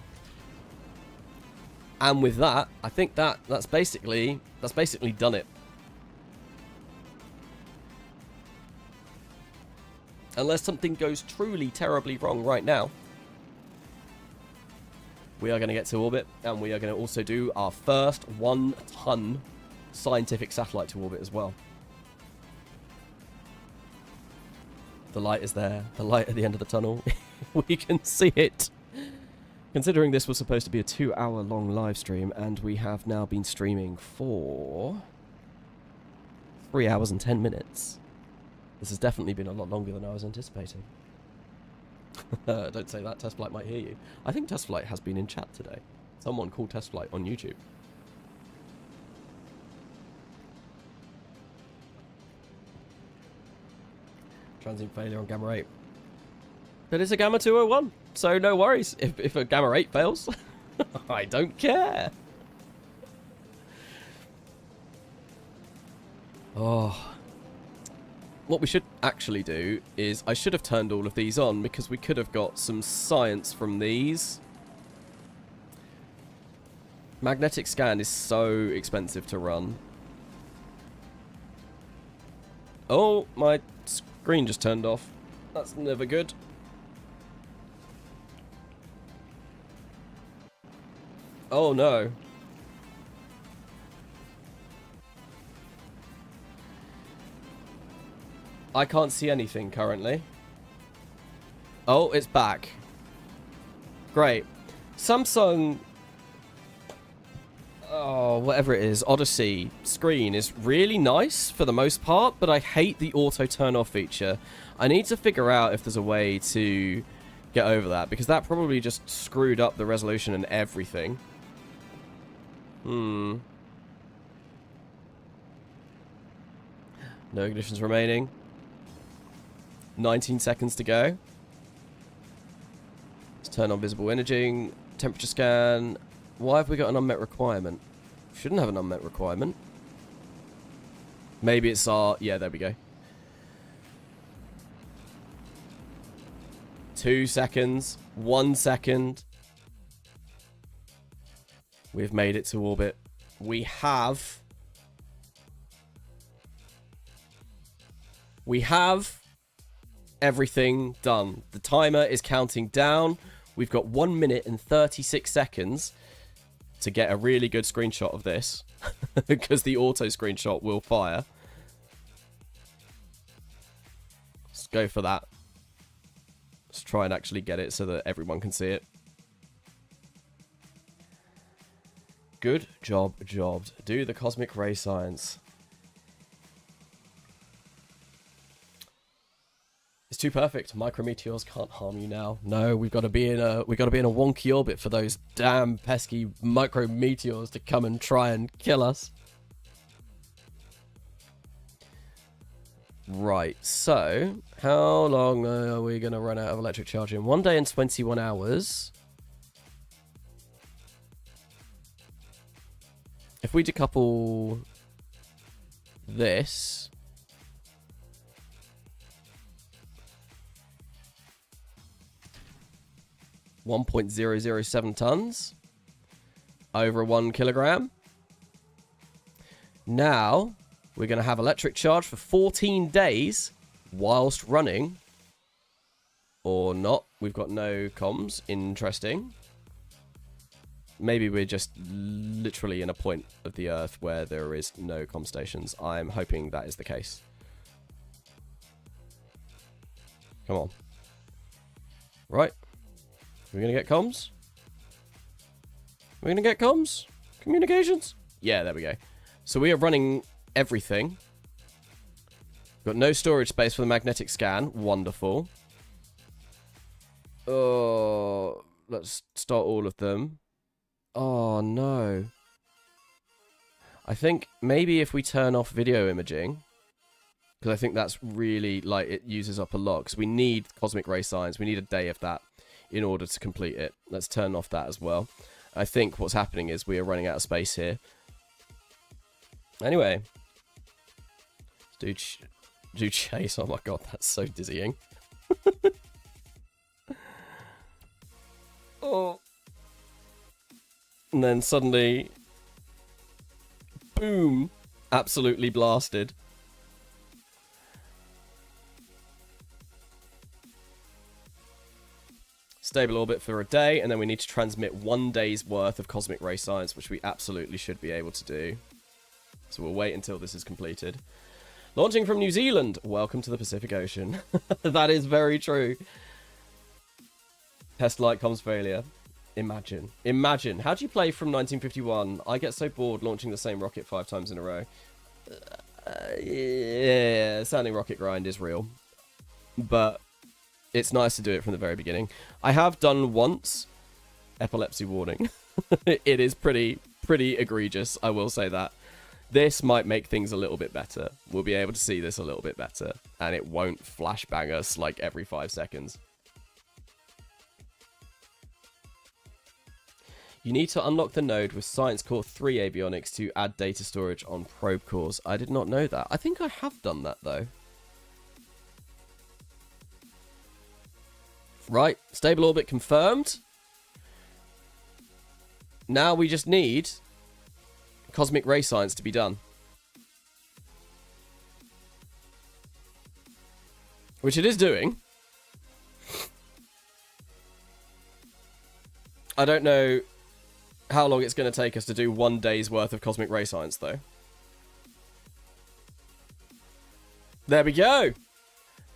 And with that, I think that's basically done it. Unless something goes truly terribly wrong right now, we are going to get to orbit, and we are going to also do our first 1-ton scientific satellite to orbit as well. The light is there. The light at the end of the tunnel. We can see it. Considering this was supposed to be a 2-hour-long live stream, and we have now been streaming for 3 hours and 10 minutes. This has definitely been a lot longer than I was anticipating. Don't say that, TestFlight might hear you. I think TestFlight has been in chat today. Someone called TestFlight on YouTube. Transient failure on Gamma 8. But it's a Gamma 201, so no worries if a Gamma 8 fails. I don't care. Oh. What we should actually do is, I should have turned all of these on because we could have got some science from these. Magnetic scan is so expensive to run. Oh, my screen just turned off. That's never good. Oh no. I can't see anything currently. Oh, it's back. Great. Samsung... Oh, whatever it is, Odyssey screen is really nice for the most part, but I hate the auto turn off feature. I need to figure out if there's a way to get over that, because that probably just screwed up the resolution and everything. No ignitions remaining. 19 seconds to go. Let's turn on visible imaging. Temperature scan. Why have we got an unmet requirement? Shouldn't have an unmet requirement. Maybe it's our... Yeah, there we go. 2 seconds. 1 second. We've made it to orbit. We have everything done. The timer is counting down. We've got 1 minute and 36 seconds to get a really good screenshot of this. Because the auto screenshot will fire. Let's go for that. Let's try and actually get it so that everyone can see it. Good job, jobbed. Do the cosmic ray science. It's too perfect. Micrometeors can't harm you now. No, we've got to be in a wonky orbit for those damn pesky micrometeors to come and try and kill us. Right, so how long are we going to run out of electric charge in? 1 day and 21 hours. If we decouple this, .007 tons over 1 kilogram. Now we're going to have electric charge for 14 days whilst running, or not. We've got no comms. Interesting. Maybe we're just literally in a point of the Earth where there is no comm stations. I'm hoping that is the case. Come on. Right. We're going to get comms? We're going to get comms? Communications? Yeah, there we go. So we are running everything. Got no storage space for the magnetic scan. Wonderful. Oh, let's start all of them. Oh, no. I think maybe if we turn off video imaging, because I think that's really, like, it uses up a lot, because we need cosmic ray science. We need a day of that in order to complete it. Let's turn off that as well. I think what's happening is we are running out of space here. Anyway. Do chase. Oh my god, that's so dizzying. Oh. And then suddenly, boom, absolutely blasted. Stable orbit for a day, and then we need to transmit 1 day's worth of cosmic ray science, which we absolutely should be able to do. So we'll wait until this is completed. Launching from New Zealand. Welcome to the Pacific Ocean. That is very true. Test light comms failure. Imagine. Imagine. How do you play from 1951? I get so bored launching the same rocket 5 times in a row. Yeah, sounding rocket grind is real. But it's nice to do it from the very beginning. I have done once. Epilepsy warning. It is pretty egregious, I will say that. This might make things a little bit better. We'll be able to see this a little bit better. And it won't flashbang us like every 5 seconds. You need to unlock the node with Science Core 3 avionics to add data storage on probe cores. I did not know that. I think I have done that, though. Right, stable orbit confirmed. Now we just need cosmic ray science to be done. Which it is doing. I don't know how long it's going to take us to do 1 day's worth of cosmic ray science, though. There we go.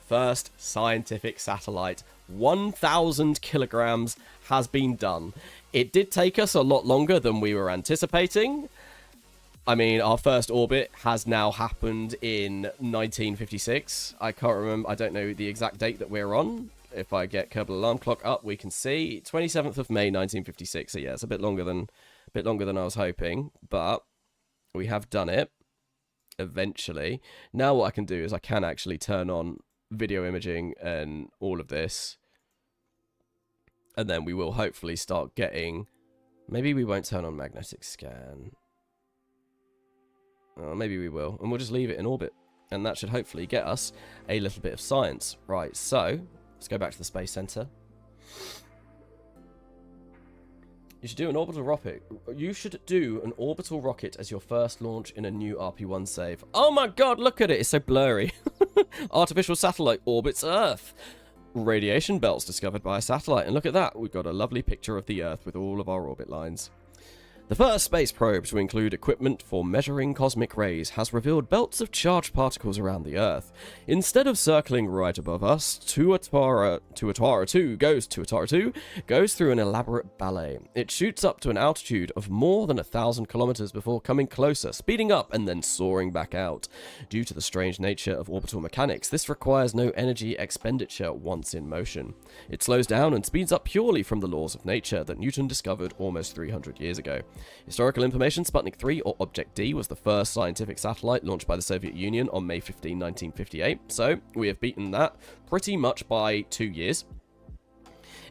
First scientific satellite. 1,000 kilograms has been done. It did take us a lot longer than we were anticipating. I mean, our first orbit has now happened in 1956. I can't remember. I don't know the exact date that we're on. If I get Kerbal alarm clock up, we can see 27th of May 1956. So yeah, it's a bit longer than I was hoping, but we have done it eventually. Now what I can do is I can actually turn on video imaging and all of this, and then we will hopefully start getting. Maybe we won't turn on magnetic scan. Maybe we will, and we'll just leave it in orbit, and that should hopefully get us a little bit of science. Right, so let's go back to the Space Center. You should do an orbital rocket. You should do an orbital rocket as your first launch in a new RP-1 save. Oh my god, look at it. It's so blurry. Artificial satellite orbits Earth. Radiation belts discovered by a satellite. And look at that. We've got a lovely picture of the Earth with all of our orbit lines. The first space probe to include equipment for measuring cosmic rays has revealed belts of charged particles around the Earth. Instead of circling right above us, Tuatara 2 goes through an elaborate ballet. It shoots up to an altitude of more than 1,000 kilometers before coming closer, speeding up and then soaring back out. Due to the strange nature of orbital mechanics, this requires no energy expenditure once in motion. It slows down and speeds up purely from the laws of nature that Newton discovered almost 300 years ago. Historical information, Sputnik 3, or Object D, was the first scientific satellite launched by the Soviet Union on May 15, 1958, so we have beaten that pretty much by 2 years.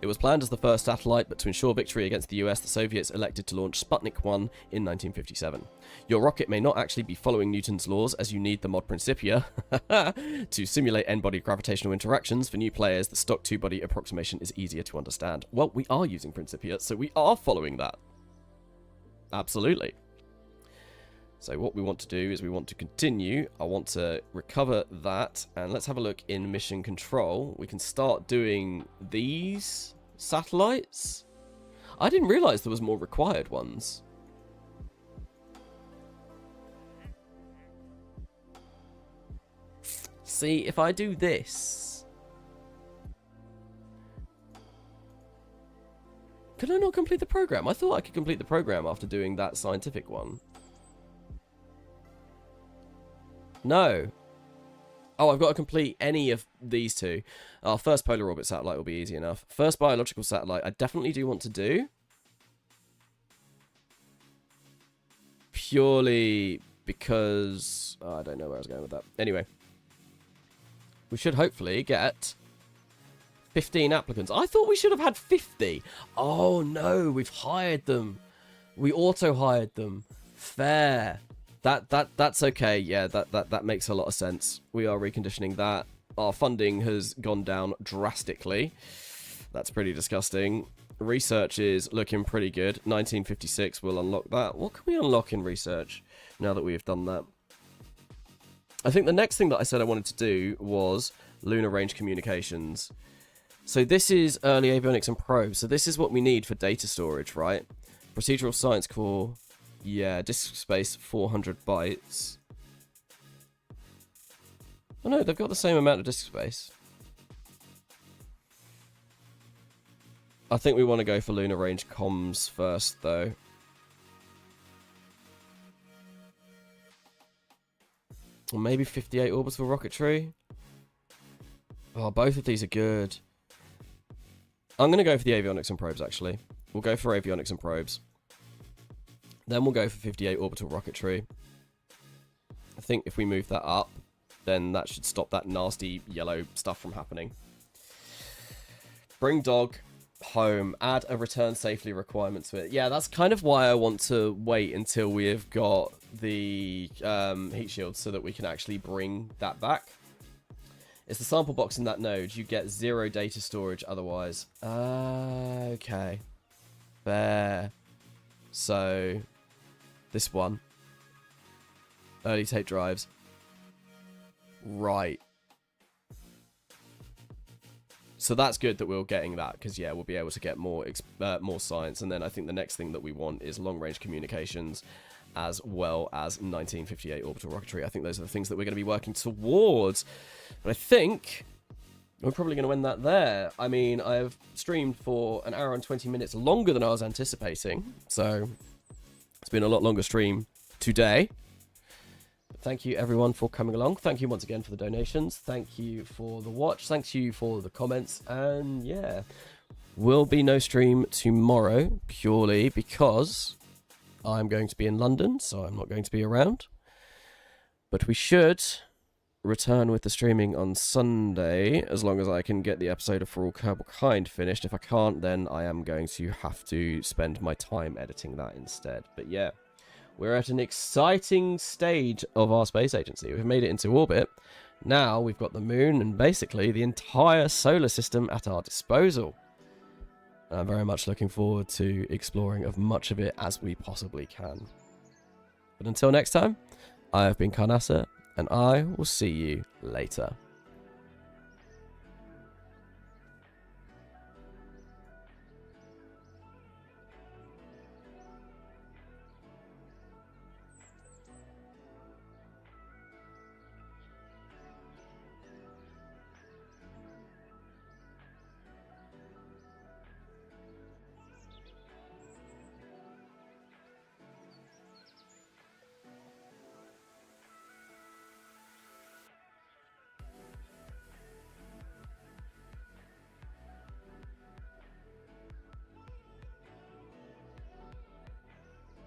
It was planned as the first satellite, but to ensure victory against the US, the Soviets elected to launch Sputnik 1 in 1957. Your rocket may not actually be following Newton's laws, as you need the mod Principia to simulate n-body gravitational interactions. For new players, the stock two-body approximation is easier to understand. Well, we are using Principia, so we are following that. Absolutely. So what we want to do is we want to continue. I want to recover that, and let's have a look in mission control. We can start doing these satellites. I didn't realize there was more required ones. See, if I do this, could I not complete the program? I thought I could complete the program after doing that scientific one. No. Oh, I've got to complete any of these two. Our first polar orbit satellite will be easy enough. First biological satellite, I definitely do want to do. Purely because... oh, I don't know where I was going with that. Anyway. We should hopefully get 15 applicants. I thought we should have had 50. Oh no, we've hired them. We auto-hired them. Fair. That's okay. Yeah, that makes a lot of sense. We are reconditioning that. Our funding has gone down drastically. That's pretty disgusting. Research is looking pretty good. 1956 will unlock that. What can we unlock in research now that we have done that? I think the next thing that I said I wanted to do was lunar range communications. So this is early avionics and probes. So this is what we need for data storage, right? Procedural science core. Yeah, disk space 400 bytes. Oh no, they've got the same amount of disk space. I think we want to go for lunar range comms first, though. Or maybe 58 orbital rocketry. Oh, both of these are good. I'm going to go for the avionics and probes, actually. We'll go for avionics and probes. Then we'll go for 58 orbital rocketry. I think if we move that up, then that should stop that nasty yellow stuff from happening. Bring dog home. Add a return safely requirement to it. Yeah, that's kind of why I want to wait until we have got the heat shield so that we can actually bring that back. It's the sample box in that node. You get 0 data storage otherwise. Okay. Fair. So, this one. Early tape drives. Right. So that's good that we're getting that, because yeah, we'll be able to get more science. And then I think the next thing that we want is long-range communications, as well as 1958 orbital rocketry. I think those are the things that we're going to be working towards. But I think we're probably going to end that there. I mean, I've streamed for an hour and 20 minutes longer than I was anticipating, so it's been a lot longer stream today. Thank you everyone for coming along. Thank you once again for the donations. Thank you for the watch. Thank you for the comments. And yeah, will be no stream tomorrow purely because I'm going to be in London, so I'm not going to be around. But we should return with the streaming on Sunday, as long as I can get the episode of For All Kerbal Kind finished. If I can't, then I am going to have to spend my time editing that instead. But yeah. We're at an exciting stage of our space agency. We've made it into orbit. Now we've got the moon and basically the entire solar system at our disposal. I'm very much looking forward to exploring as much of it as we possibly can. But until next time, I have been Karnasa, and I will see you later.